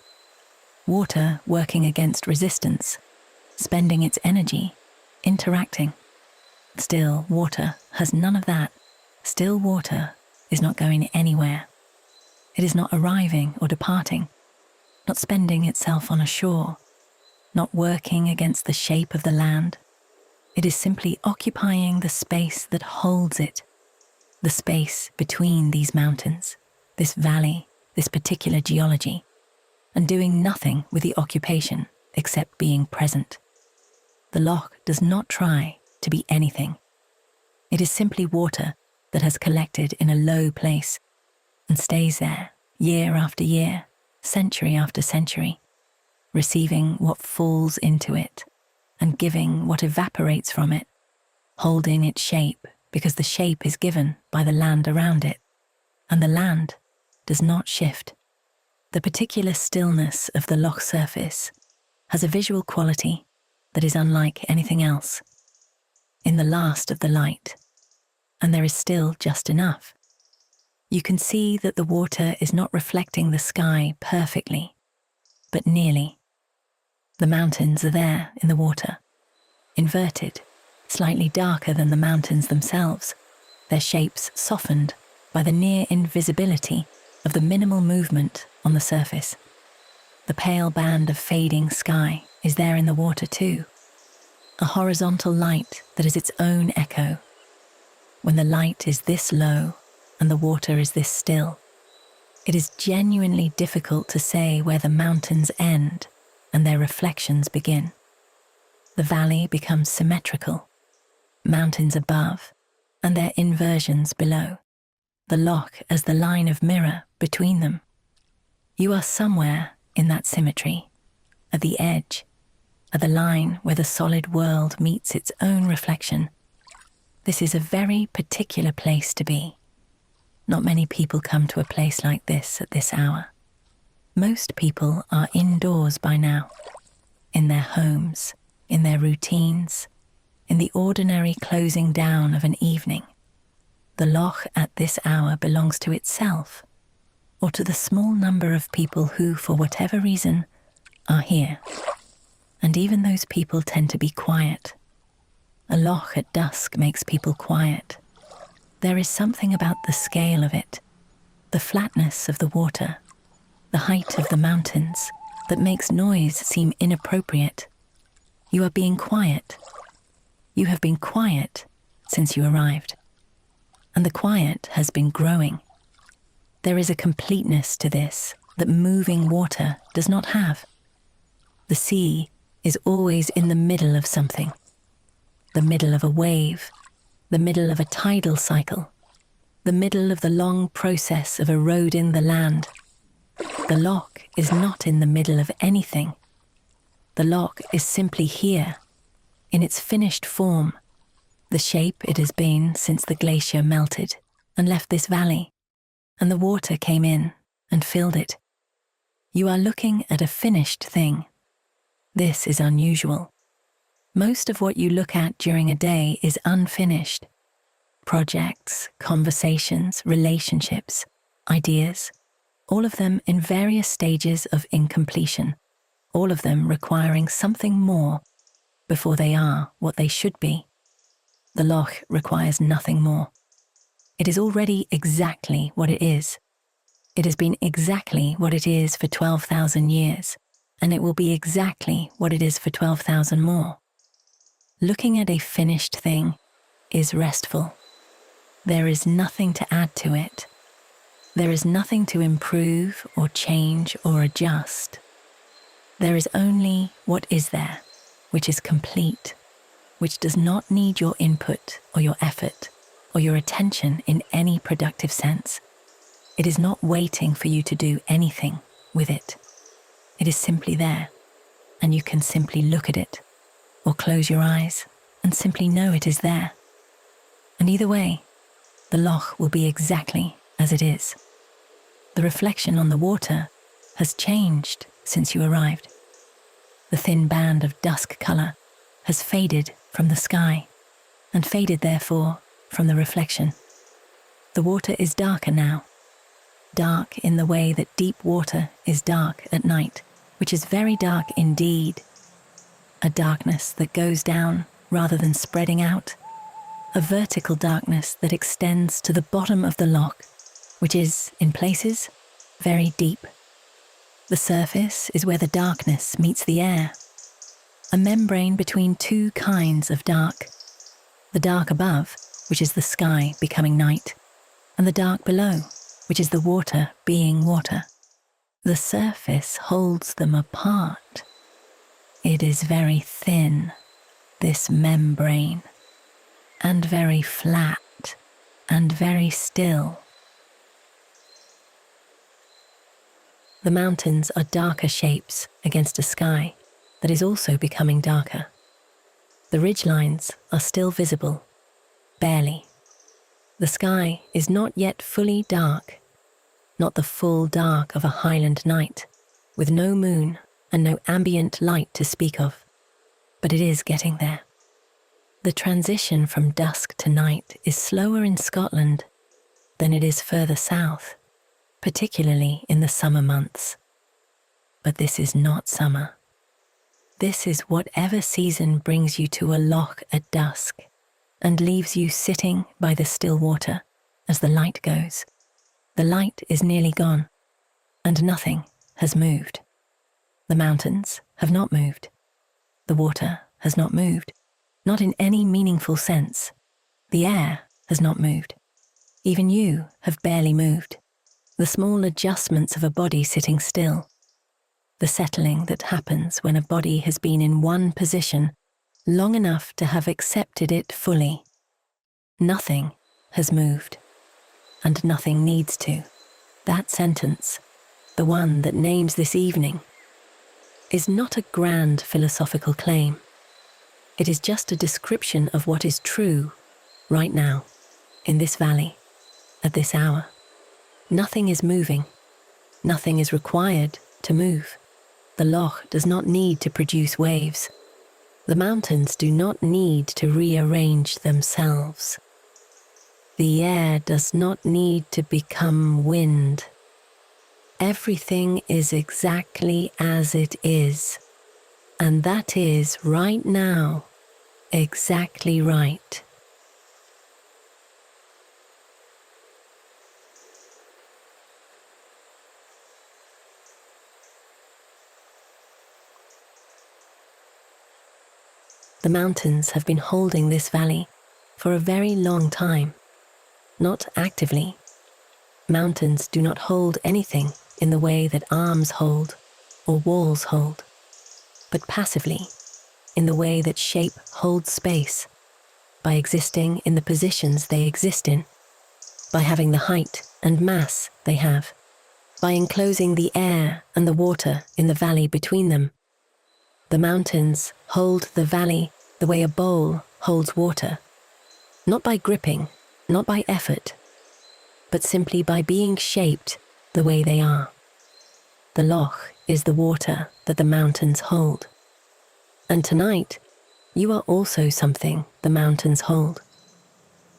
Water working against resistance, spending its energy, interacting. Still water has none of that. Still water is not going anywhere. It is not arriving or departing, not spending itself on a shore, not working against the shape of the land. It is simply occupying the space that holds it, the space between these mountains, this valley, this particular geology. and doing nothing with the occupation except being present. The loch does not try to be anything. It is simply water that has collected in a low place and stays there year after year, century after century, receiving what falls into it and giving what evaporates from it, holding its shape because the shape is given by the land around it, and the land does not shift. The particular stillness of the loch surface has a visual quality that is unlike anything else. In the last of the light, and there is still just enough, you can see that the water is not reflecting the sky perfectly, but nearly. The mountains are there in the water, inverted, slightly darker than the mountains themselves, their shapes softened by the near invisibility of the minimal movement on the surface. The pale band of fading sky is there in the water too, a horizontal light that is its own echo. When the light is this low and the water is this still, it is genuinely difficult to say where the mountains end and their reflections begin. The valley becomes symmetrical, mountains above and their inversions below, the loch as the line of mirror between them. You are somewhere in that symmetry, at the edge, at the line where the solid world meets its own reflection. This is a very particular place to be. Not many people come to a place like this at this hour. Most people are indoors by now, in their homes, in their routines, in the ordinary closing down of an evening. The loch at this hour belongs to itself, or to the small number of people who, for whatever reason, are here. And even those people tend to be quiet. A loch at dusk makes people quiet. There is something about the scale of it, the flatness of the water, the height of the mountains, that makes noise seem inappropriate. You are being quiet. You have been quiet since you arrived. And the quiet has been growing. There is a completeness to this that moving water does not have. The sea is always in the middle of something. The middle of a wave, the middle of a tidal cycle, the middle of the long process of eroding the land. The loch is not in the middle of anything. The loch is simply here, in its finished form, the shape it has been since the glacier melted and left this valley, and the water came in and filled it. You are looking at a finished thing. This is unusual. Most of what you look at during a day is unfinished. Projects, conversations, relationships, ideas, all of them in various stages of incompletion, all of them requiring something more before they are what they should be. The loch requires nothing more. It is already exactly what it is. It has been exactly what it is for 12,000 years, and it will be exactly what it is for 12,000 more. Looking at a finished thing is restful. There is nothing to add to it. There is nothing to improve or change or adjust. There is only what is there, which is complete, which does not need your input or your effort or your attention in any productive sense. It is not waiting for you to do anything with it. It is simply there, and you can simply look at it, or close your eyes and simply know it is there. And either way, the loch will be exactly as it is. The reflection on the water has changed since you arrived. The thin band of dusk colour has faded from the sky, and faded therefore from the reflection. The water is darker now, dark in the way that deep water is dark at night, which is very dark indeed. A darkness that goes down rather than spreading out, a vertical darkness that extends to the bottom of the loch, which is, in places, very deep. The surface is where the darkness meets the air, a membrane between two kinds of dark. The dark above, which is the sky becoming night, and the dark below, which is the water being water. The surface holds them apart. It is very thin, this membrane, and very flat and very still. The mountains are darker shapes against a sky that is also becoming darker. The ridgelines are still visible, barely. The sky is not yet fully dark, not the full dark of a Highland night, with no moon and no ambient light to speak of, but it is getting there. The transition from dusk to night is slower in Scotland than it is further south, particularly in the summer months. But this is not summer. This is whatever season brings you to a loch at dusk and leaves you sitting by the still water as the light goes. The light is nearly gone, and nothing has moved. The mountains have not moved. The water has not moved, not in any meaningful sense. The air has not moved. Even you have barely moved. The small adjustments of a body sitting still. The settling that happens when a body has been in one position long enough to have accepted it fully. Nothing has moved, and nothing needs to. That sentence, the one that names this evening, is not a grand philosophical claim. It is just a description of what is true right now, in this valley, at this hour. Nothing is moving. Nothing is required to move. The Loch does not need to produce waves. The mountains do not need to rearrange themselves. The air does not need to become wind. Everything is exactly as it is, and that is right now, exactly right. The mountains have been holding this valley for a very long time, not actively. Mountains do not hold anything in the way that arms hold or walls hold, but passively, in the way that shape holds space, by existing in the positions they exist in, by having the height and mass they have, by enclosing the air and the water in the valley between them. The mountains hold the valley the way a bowl holds water, not by gripping, not by effort, but simply by being shaped the way they are. The Loch is the water that the mountains hold. And tonight, you are also something the mountains hold.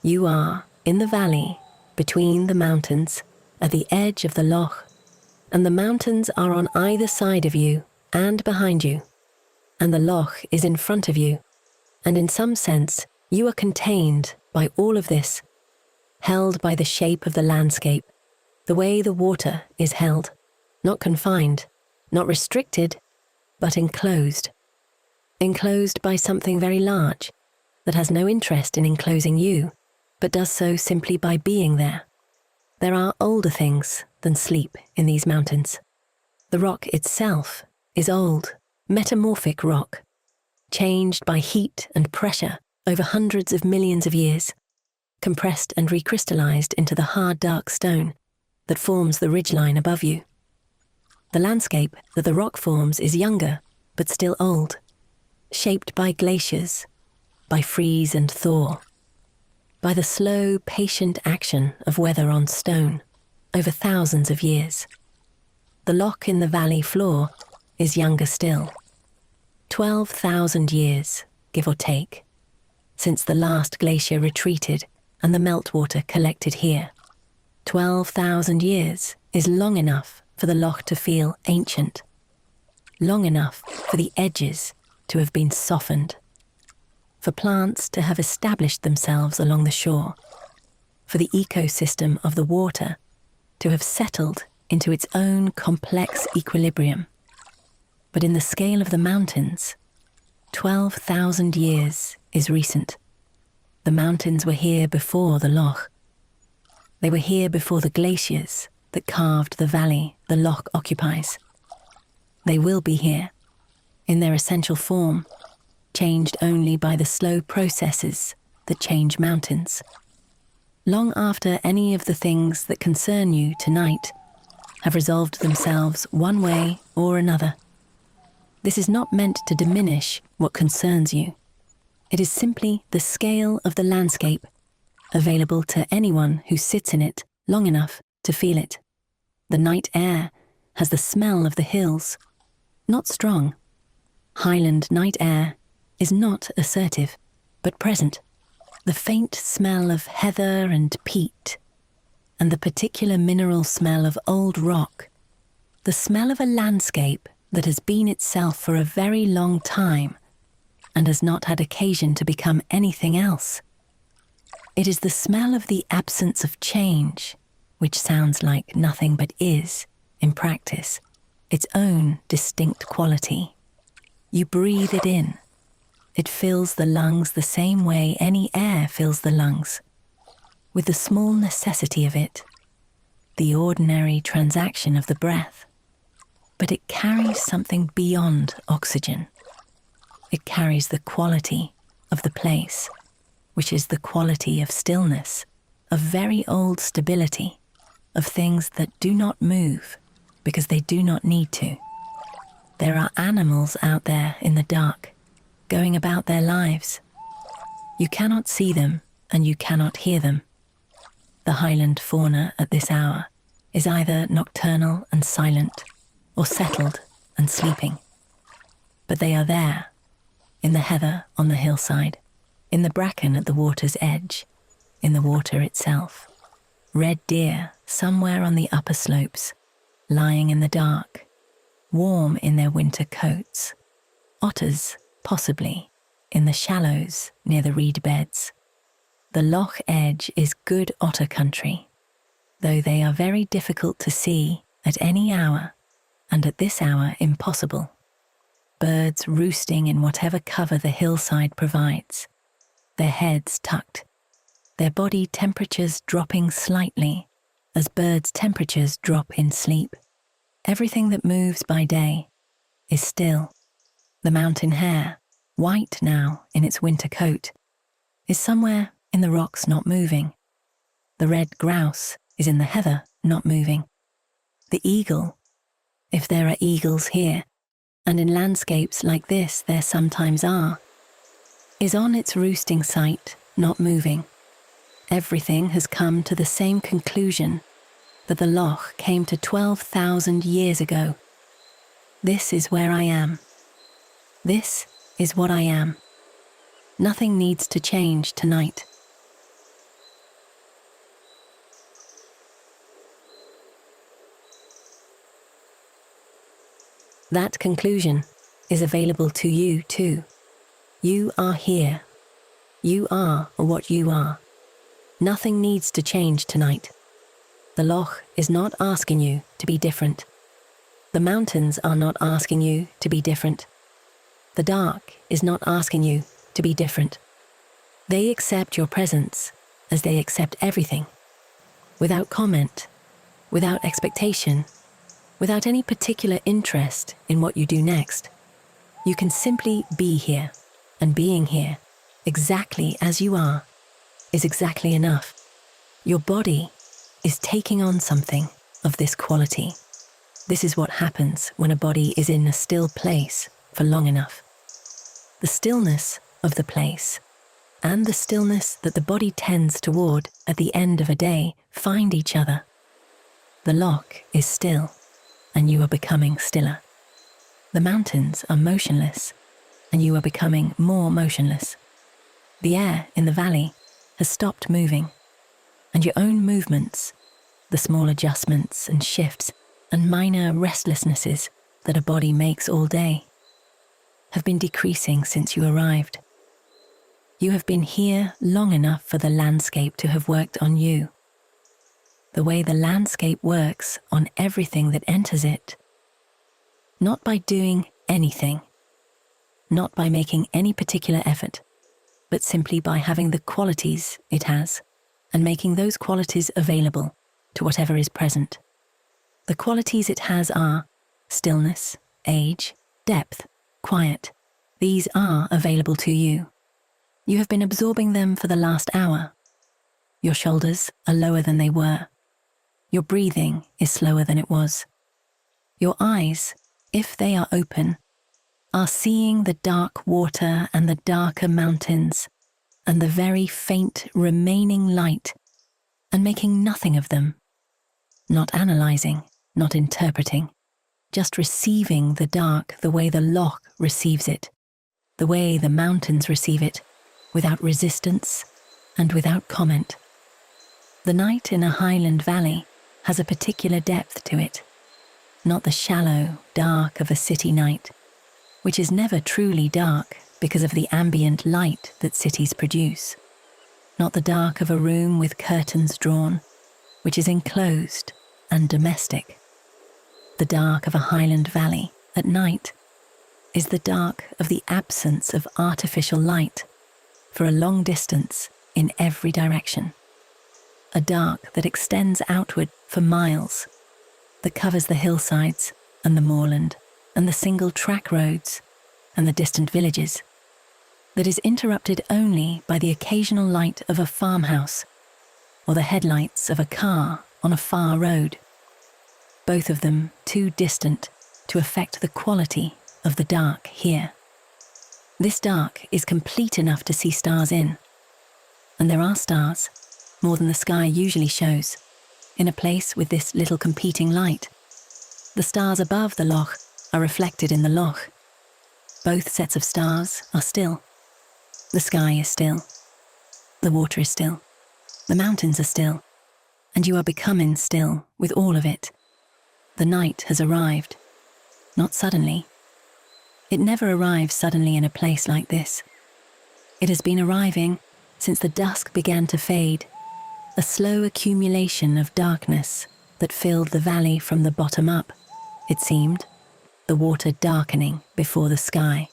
You are in the valley, between the mountains, at the edge of the Loch, and the mountains are on either side of you and behind you, and the Loch is in front of you, and in some sense, you are contained by all of this, held by the shape of the landscape, the way the water is held, not confined, not restricted, but enclosed. Enclosed by something very large that has no interest in enclosing you, but does so simply by being there. There are older things than sleep in these mountains. The rock itself is old, metamorphic rock, changed by heat and pressure over hundreds of millions of years, compressed and recrystallized into the hard dark stone that forms the ridgeline above you. The landscape that the rock forms is younger, but still old, shaped by glaciers, by freeze and thaw, by the slow, patient action of weather on stone over thousands of years. The loch in the valley floor is younger still, 12,000 years, give or take, since the last glacier retreated and the meltwater collected here. 12,000 years is long enough for the loch to feel ancient, long enough for the edges to have been softened, for plants to have established themselves along the shore, for the ecosystem of the water to have settled into its own complex equilibrium. But in the scale of the mountains, 12,000 years is recent. The mountains were here before the loch. They were here before the glaciers that carved the valley the Loch occupies. They will be here, in their essential form, changed only by the slow processes that change mountains. Long after any of the things that concern you tonight have resolved themselves one way or another. This is not meant to diminish what concerns you. It is simply the scale of the landscape available to anyone who sits in it long enough to feel it. The night air has the smell of the hills, not strong. Highland night air is not assertive, but present. The faint smell of heather and peat, and the particular mineral smell of old rock, the smell of a landscape that has been itself for a very long time and has not had occasion to become anything else. It is the smell of the absence of change, which sounds like nothing but is, in practice, its own distinct quality. You breathe it in. It fills the lungs the same way any air fills the lungs, with the small necessity of it, the ordinary transaction of the breath. But it carries something beyond oxygen. It carries the quality of the place, which is the quality of stillness, of very old stability, of things that do not move because they do not need to. There are animals out there in the dark, going about their lives. You cannot see them and you cannot hear them. The Highland fauna at this hour is either nocturnal and silent or settled and sleeping. But they are there, in the heather on the hillside, in the bracken at the water's edge, in the water itself. Red deer somewhere on the upper slopes, lying in the dark, warm in their winter coats. Otters, possibly, in the shallows near the reed beds. The Loch edge is good otter country, though they are very difficult to see at any hour, and at this hour impossible. Birds roosting in whatever cover the hillside provides, their heads tucked, their body temperatures dropping slightly as birds' temperatures drop in sleep. Everything that moves by day is still. The mountain hare, white now in its winter coat, is somewhere in the rocks not moving. The red grouse is in the heather not moving. The eagle, if there are eagles here, and in landscapes like this there sometimes are, is on its roosting site not moving. Everything has come to the same conclusion that the Loch came to 12,000 years ago. This is where I am. This is what I am. Nothing needs to change tonight. That conclusion is available to you too. You are here. You are what you are. Nothing needs to change tonight. The Loch is not asking you to be different. The mountains are not asking you to be different. The dark is not asking you to be different. They accept your presence as they accept everything, without comment, without expectation, without any particular interest in what you do next. You can simply be here, and being here, exactly as you are, is exactly enough. Your body is taking on something of this quality. This is what happens when a body is in a still place for long enough. The stillness of the place and the stillness that the body tends toward at the end of a day find each other. The Loch is still, and you are becoming stiller. The mountains are motionless, and you are becoming more motionless. The air in the valley has stopped moving, and your own movements, the small adjustments and shifts and minor restlessnesses that a body makes all day, have been decreasing since you arrived. You have been here long enough for the landscape to have worked on you. The way the landscape works on everything that enters it. Not by doing anything, not by making any particular effort, but simply by having the qualities it has and making those qualities available to whatever is present. The qualities it has are stillness, age, depth, quiet. These are available to you. You have been absorbing them for the last hour. Your shoulders are lower than they were. Your breathing is slower than it was. Your eyes, if they are open, are seeing the dark water and the darker mountains and the very faint remaining light and making nothing of them. Not analysing, not interpreting, just receiving the dark the way the Loch receives it, the way the mountains receive it, without resistance and without comment. The night in a highland valley has a particular depth to it, not the shallow dark of a city night, which is never truly dark because of the ambient light that cities produce, not the dark of a room with curtains drawn, which is enclosed and domestic. The dark of a highland valley at night is the dark of the absence of artificial light for a long distance in every direction. A dark that extends outward for miles, that covers the hillsides and the moorland and the single track roads and the distant villages, that is interrupted only by the occasional light of a farmhouse or the headlights of a car on a far road, both of them too distant to affect the quality of the dark here. This dark is complete enough to see stars in, and there are stars, more than the sky usually shows, in a place with this little competing light. The stars above the Loch are reflected in the Loch. Both sets of stars are still. The sky is still. The water is still. The mountains are still. And you are becoming still with all of it. The night has arrived. Not suddenly. It never arrives suddenly in a place like this. It has been arriving since the dusk began to fade, a slow accumulation of darkness that filled the valley from the bottom up, it seemed, the water darkening before the sky,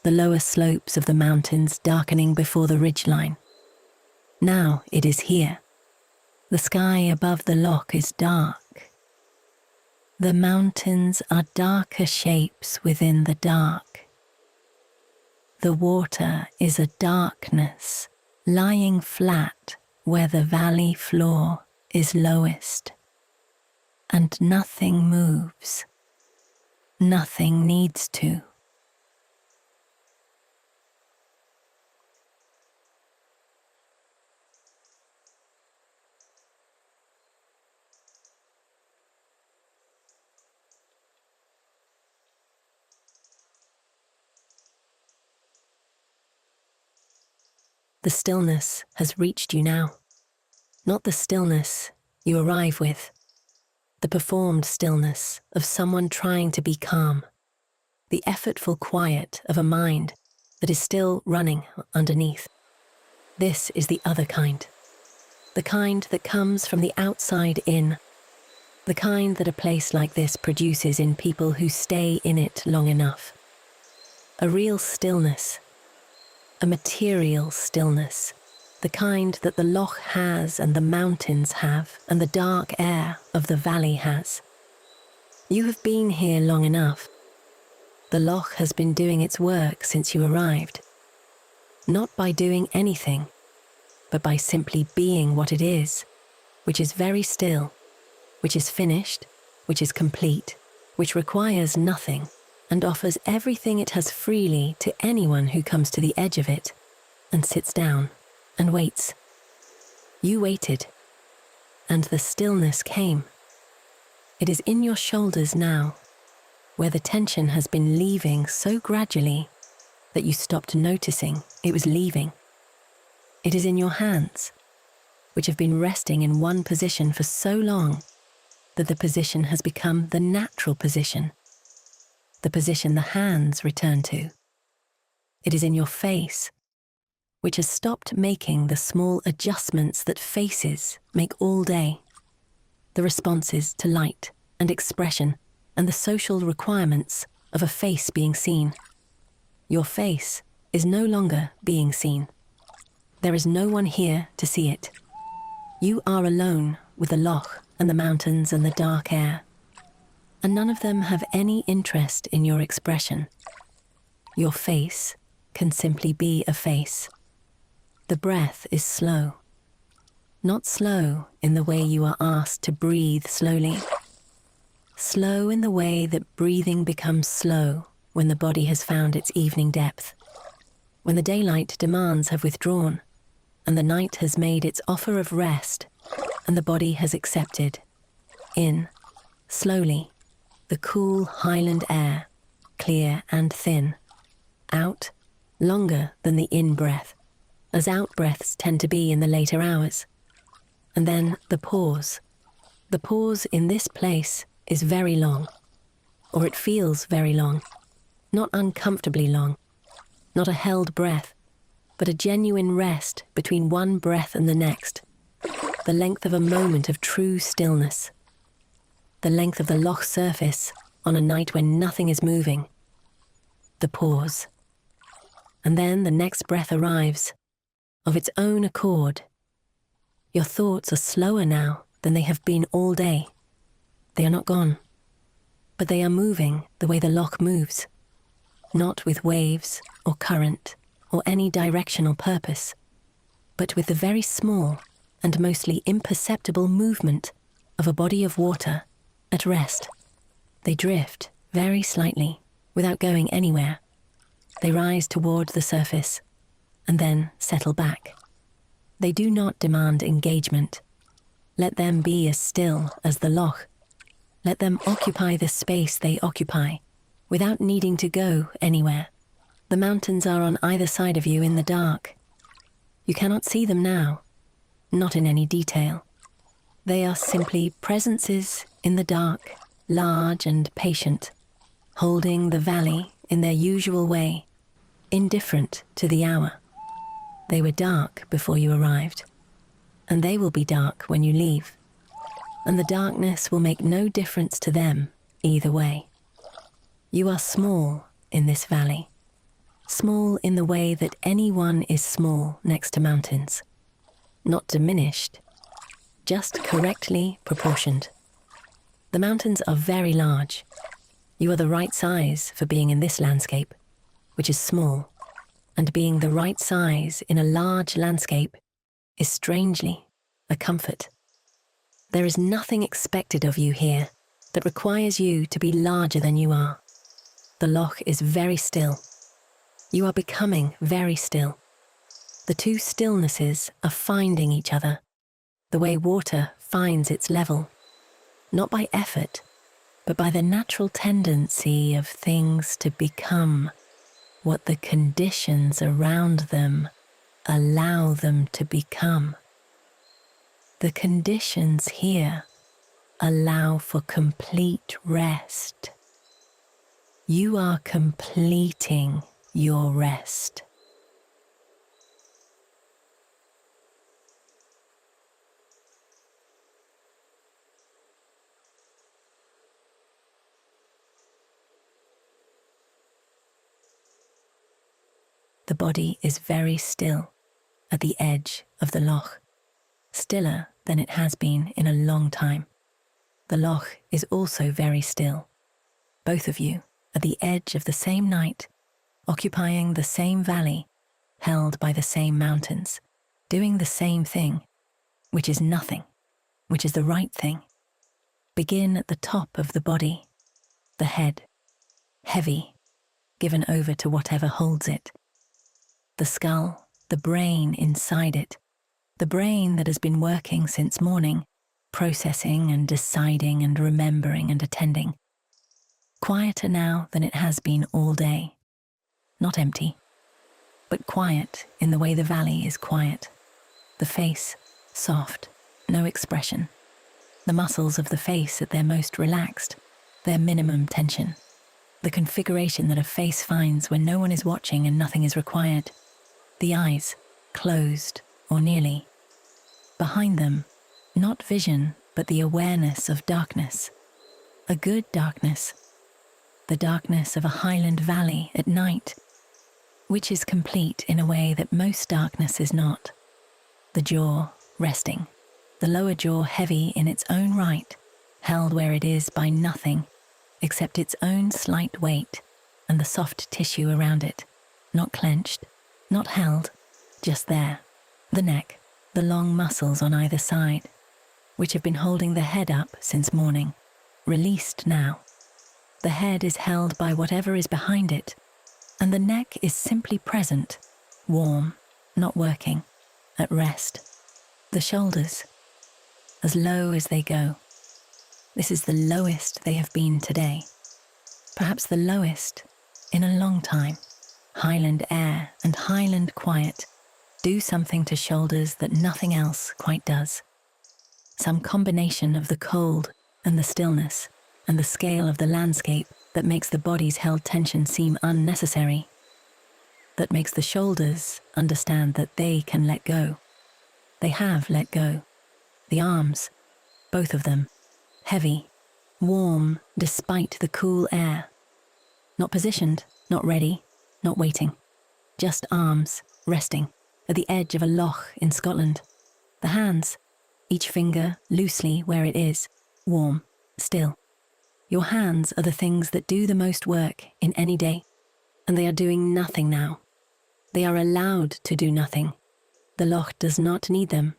the lower slopes of the mountains darkening before the ridgeline. Now it is here. The sky above the Loch is dark. The mountains are darker shapes within the dark. The water is a darkness lying flat where the valley floor is lowest. And nothing moves. Nothing needs to. The stillness has reached you now. Not the stillness you arrive with, the performed stillness of someone trying to be calm, the effortful quiet of a mind that is still running underneath. This is the other kind, the kind that comes from the outside in, the kind that a place like this produces in people who stay in it long enough. A real stillness, a material stillness, the kind that the Loch has and the mountains have and the dark air of the valley has. You have been here long enough. The Loch has been doing its work since you arrived. Not by doing anything, but by simply being what it is, which is very still, which is finished, which is complete, which requires nothing, and offers everything it has freely to anyone who comes to the edge of it and sits down and waits. You waited, and the stillness came. It is in your shoulders now, where the tension has been leaving so gradually that you stopped noticing it was leaving. It is in your hands, which have been resting in one position for so long that the position has become the natural position, the position the hands return to. It is in your face, which has stopped making the small adjustments that faces make all day, the responses to light and expression and the social requirements of a face being seen. Your face is no longer being seen. There is no one here to see it. You are alone with the Loch and the mountains and the dark air. And none of them have any interest in your expression. Your face can simply be a face. The breath is slow. Not slow in the way you are asked to breathe slowly. Slow in the way that breathing becomes slow when the body has found its evening depth, when the daylight demands have withdrawn, and the night has made its offer of rest, and the body has accepted. In, slowly, the cool highland air, clear and thin. Out, longer than the in-breath, as out-breaths tend to be in the later hours. And then the pause. The pause in this place is very long, or it feels very long, not uncomfortably long, not a held breath, but a genuine rest between one breath and the next, the length of a moment of true stillness, the length of the Loch surface on a night when nothing is moving. The pause. And then the next breath arrives, of its own accord. Your thoughts are slower now than they have been all day. They are not gone, but they are moving the way the Loch moves, not with waves or current or any directional purpose, but with the very small and mostly imperceptible movement of a body of water at rest. They drift very slightly without going anywhere. They rise toward the surface and then settle back. They do not demand engagement. Let them be as still as the Loch. Let them occupy the space they occupy, without needing to go anywhere. The mountains are on either side of you in the dark. You cannot see them now, not in any detail. They are simply presences in the dark, large and patient, holding the valley in their usual way, indifferent to the hour. They were dark before you arrived, and they will be dark when you leave. And the darkness will make no difference to them either way. You are small in this valley, small in the way that anyone is small next to mountains, not diminished, just correctly proportioned. The mountains are very large. You are the right size for being in this landscape, which is small, and being the right size in a large landscape is strangely a comfort. There is nothing expected of you here that requires you to be larger than you are. The Loch is very still. You are becoming very still. The two stillnesses are finding each other, the way water finds its level, not by effort, but by the natural tendency of things to become what the conditions around them allow them to become. The conditions here allow for complete rest. You are completing your rest. The body is very still at the edge of the Loch, stiller than it has been in a long time. The Loch is also very still. Both of you at the edge of the same night, occupying the same valley, held by the same mountains, doing the same thing, which is nothing, which is the right thing. Begin at the top of the body, the head, heavy, given over to whatever holds it. The skull, the brain inside it, the brain that has been working since morning, processing and deciding and remembering and attending. Quieter now than it has been all day. Not empty, but quiet in the way the valley is quiet. The face, soft, no expression. The muscles of the face at their most relaxed, their minimum tension. The configuration that a face finds when no one is watching and nothing is required. The eyes, closed or nearly. Behind them, not vision, but the awareness of darkness. A good darkness. The darkness of a highland valley at night, which is complete in a way that most darkness is not. The jaw resting, the lower jaw heavy in its own right, held where it is by nothing except its own slight weight and the soft tissue around it, not clenched, not held, just there. The neck, the long muscles on either side, which have been holding the head up since morning, released now. The head is held by whatever is behind it, and the neck is simply present, warm, not working, at rest. The shoulders, as low as they go. This is the lowest they have been today. Perhaps the lowest in a long time. Highland air and highland quiet do something to shoulders that nothing else quite does. Some combination of the cold and the stillness and the scale of the landscape that makes the body's held tension seem unnecessary, that makes the shoulders understand that they can let go. They have let go. The arms, both of them, heavy, warm despite the cool air. Not positioned, not ready, not waiting. Just arms, resting, at the edge of a loch in Scotland. The hands, each finger loosely where it is, warm, still. Your hands are the things that do the most work in any day, and they are doing nothing now. They are allowed to do nothing. The Loch does not need them.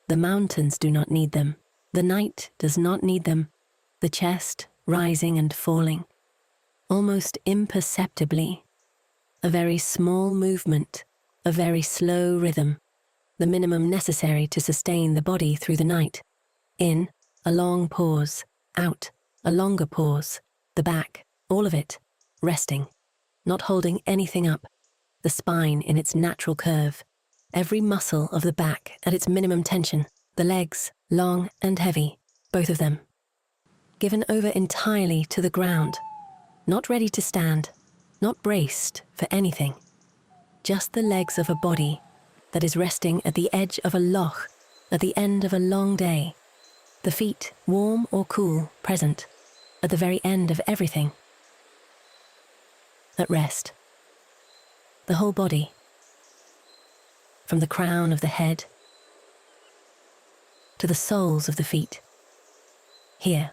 The mountains do not need them. The night does not need them. The chest rising and falling, almost imperceptibly. A very small movement, a very slow rhythm, the minimum necessary to sustain the body through the night. In, a long pause, out, a longer pause, the back, all of it, resting, not holding anything up, the spine in its natural curve, every muscle of the back at its minimum tension, the legs, long and heavy, both of them, given over entirely to the ground, not ready to stand, not braced for anything, just the legs of a body that is resting at the edge of a loch at the end of a long day, the feet, warm or cool, present, at the very end of everything, at rest. The whole body, from the crown of the head to the soles of the feet, here,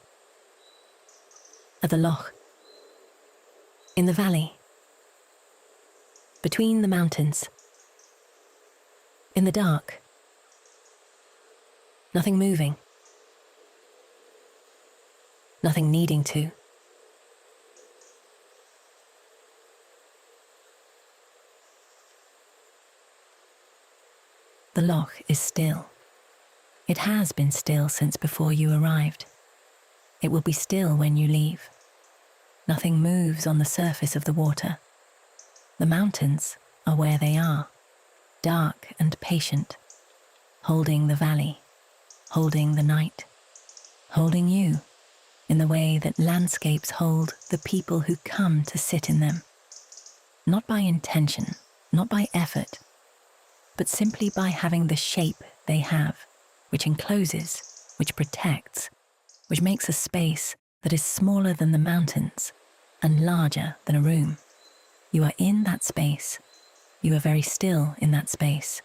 at the loch, in the valley, between the mountains, in the dark, nothing moving, nothing needing to. The loch is still. It has been still since before you arrived. It will be still when you leave. Nothing moves on the surface of the water. The mountains are where they are, dark and patient, holding the valley, holding the night, holding you in the way that landscapes hold the people who come to sit in them. Not by intention, not by effort, but simply by having the shape they have, which encloses, which protects, which makes a space that is smaller than the mountains and larger than a room. You are in that space. You are very still in that space.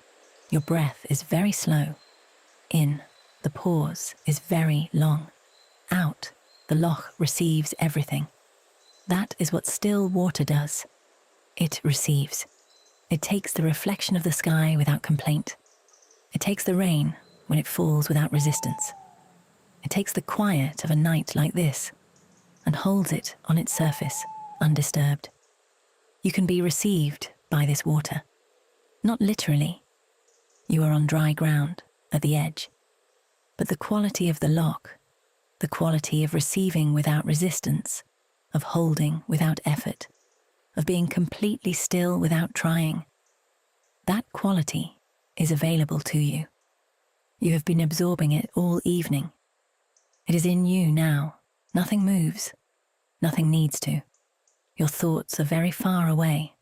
Your breath is very slow. In, the pause is very long. Out, the loch receives everything. That is what still water does. It receives. It takes the reflection of the sky without complaint. It takes the rain when it falls without resistance. It takes the quiet of a night like this and holds it on its surface, undisturbed. You can be received by this water. Not literally. You are on dry ground, at the edge. But the quality of the loch, the quality of receiving without resistance, of holding without effort, of being completely still without trying, that quality is available to you. You have been absorbing it all evening. It is in you now. Nothing moves. Nothing needs to. Your thoughts are very far away.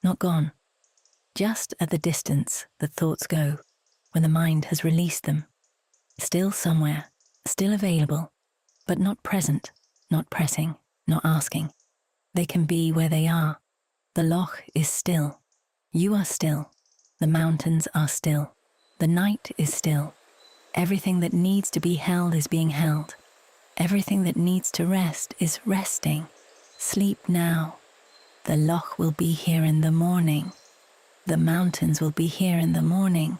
Not gone. Just at the distance that thoughts go when the mind has released them. Still somewhere, still available, but not present, not pressing, not asking. They can be where they are. The loch is still. You are still. The mountains are still. The night is still. Everything that needs to be held is being held. Everything that needs to rest is resting. Sleep now. The Loch will be here in the morning. The mountains will be here in the morning.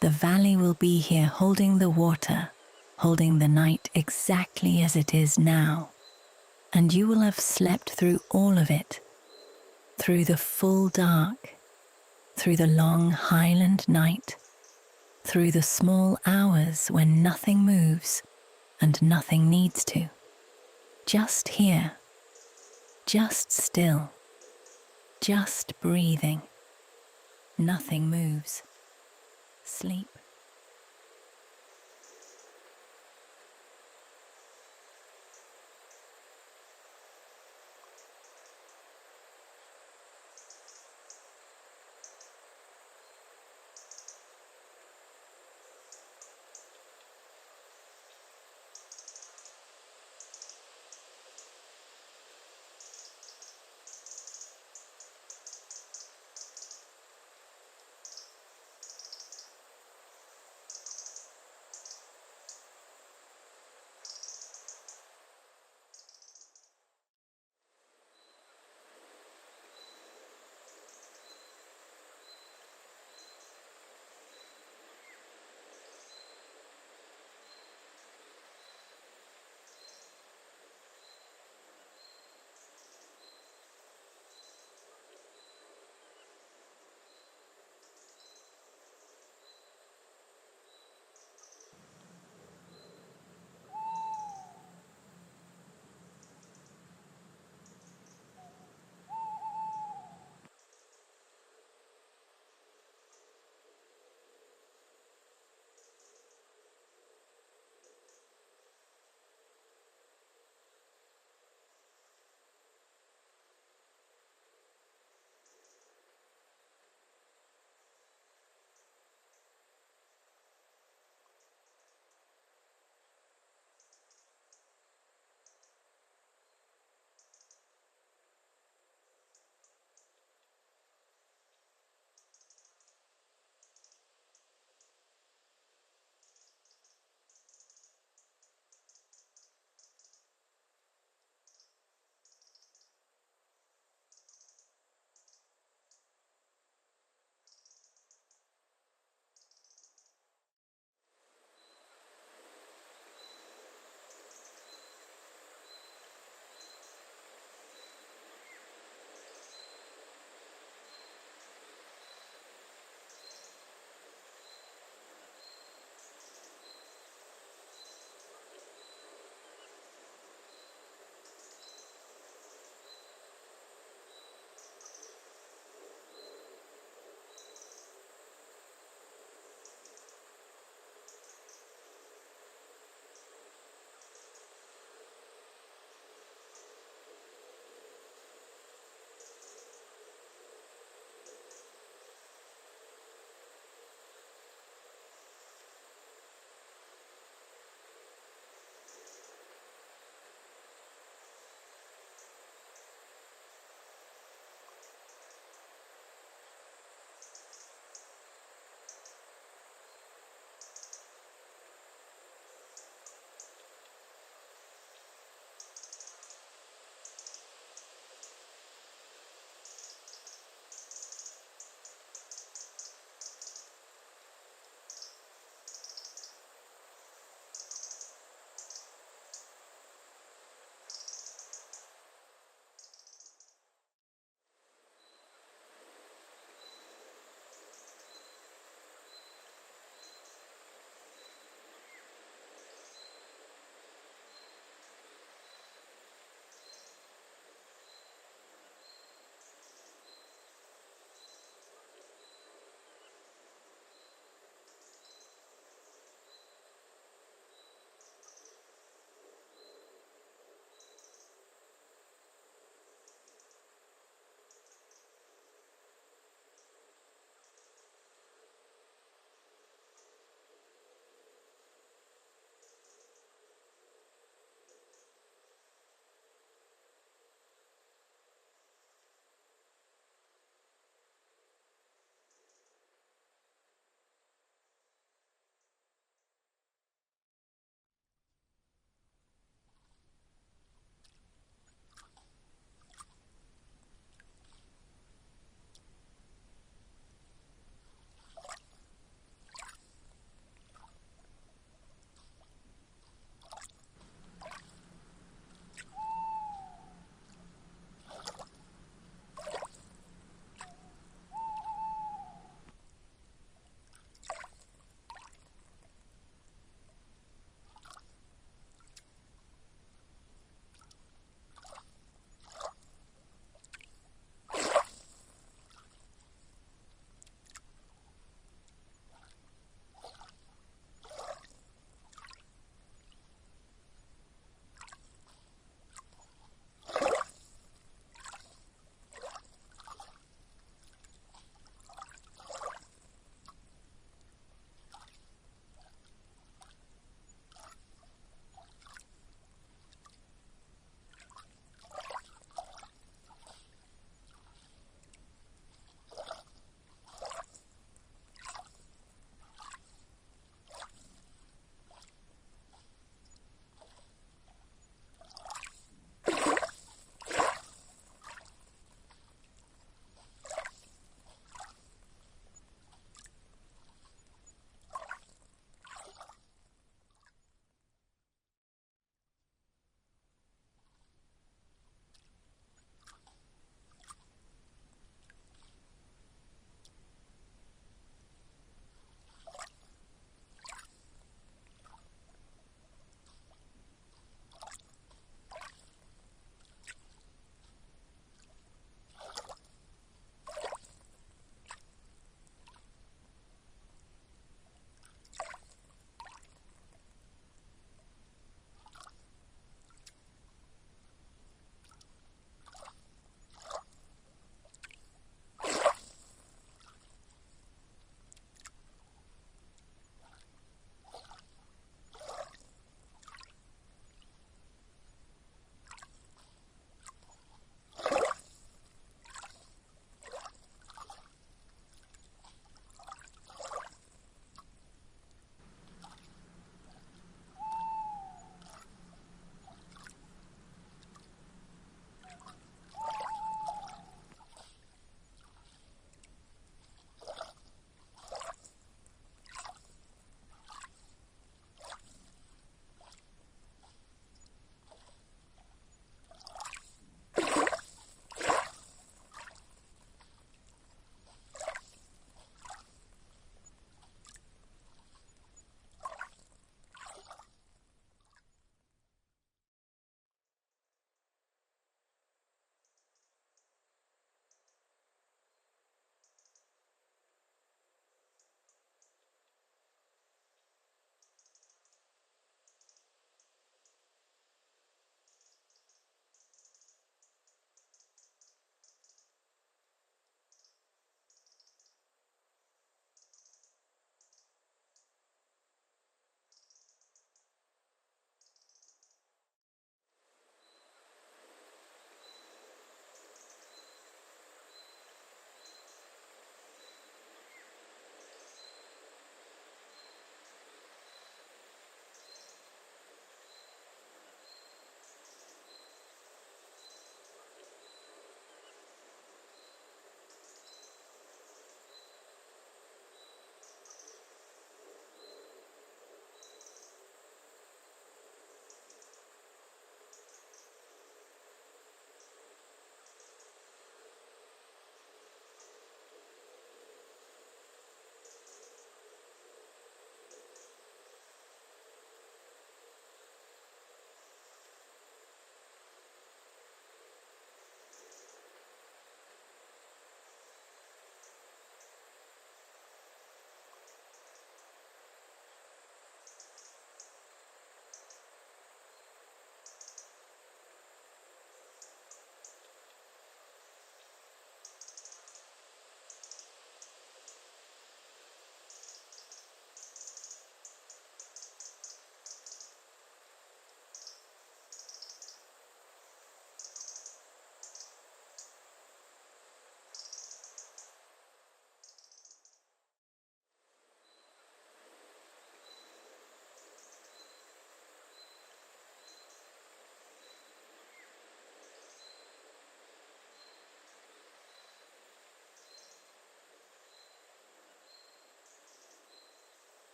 The valley will be here holding the water, holding the night exactly as it is now. And you will have slept through all of it, through the full dark, through the long highland night, through the small hours when nothing moves and nothing needs to. Just here, just still, just breathing. Nothing moves. Sleep.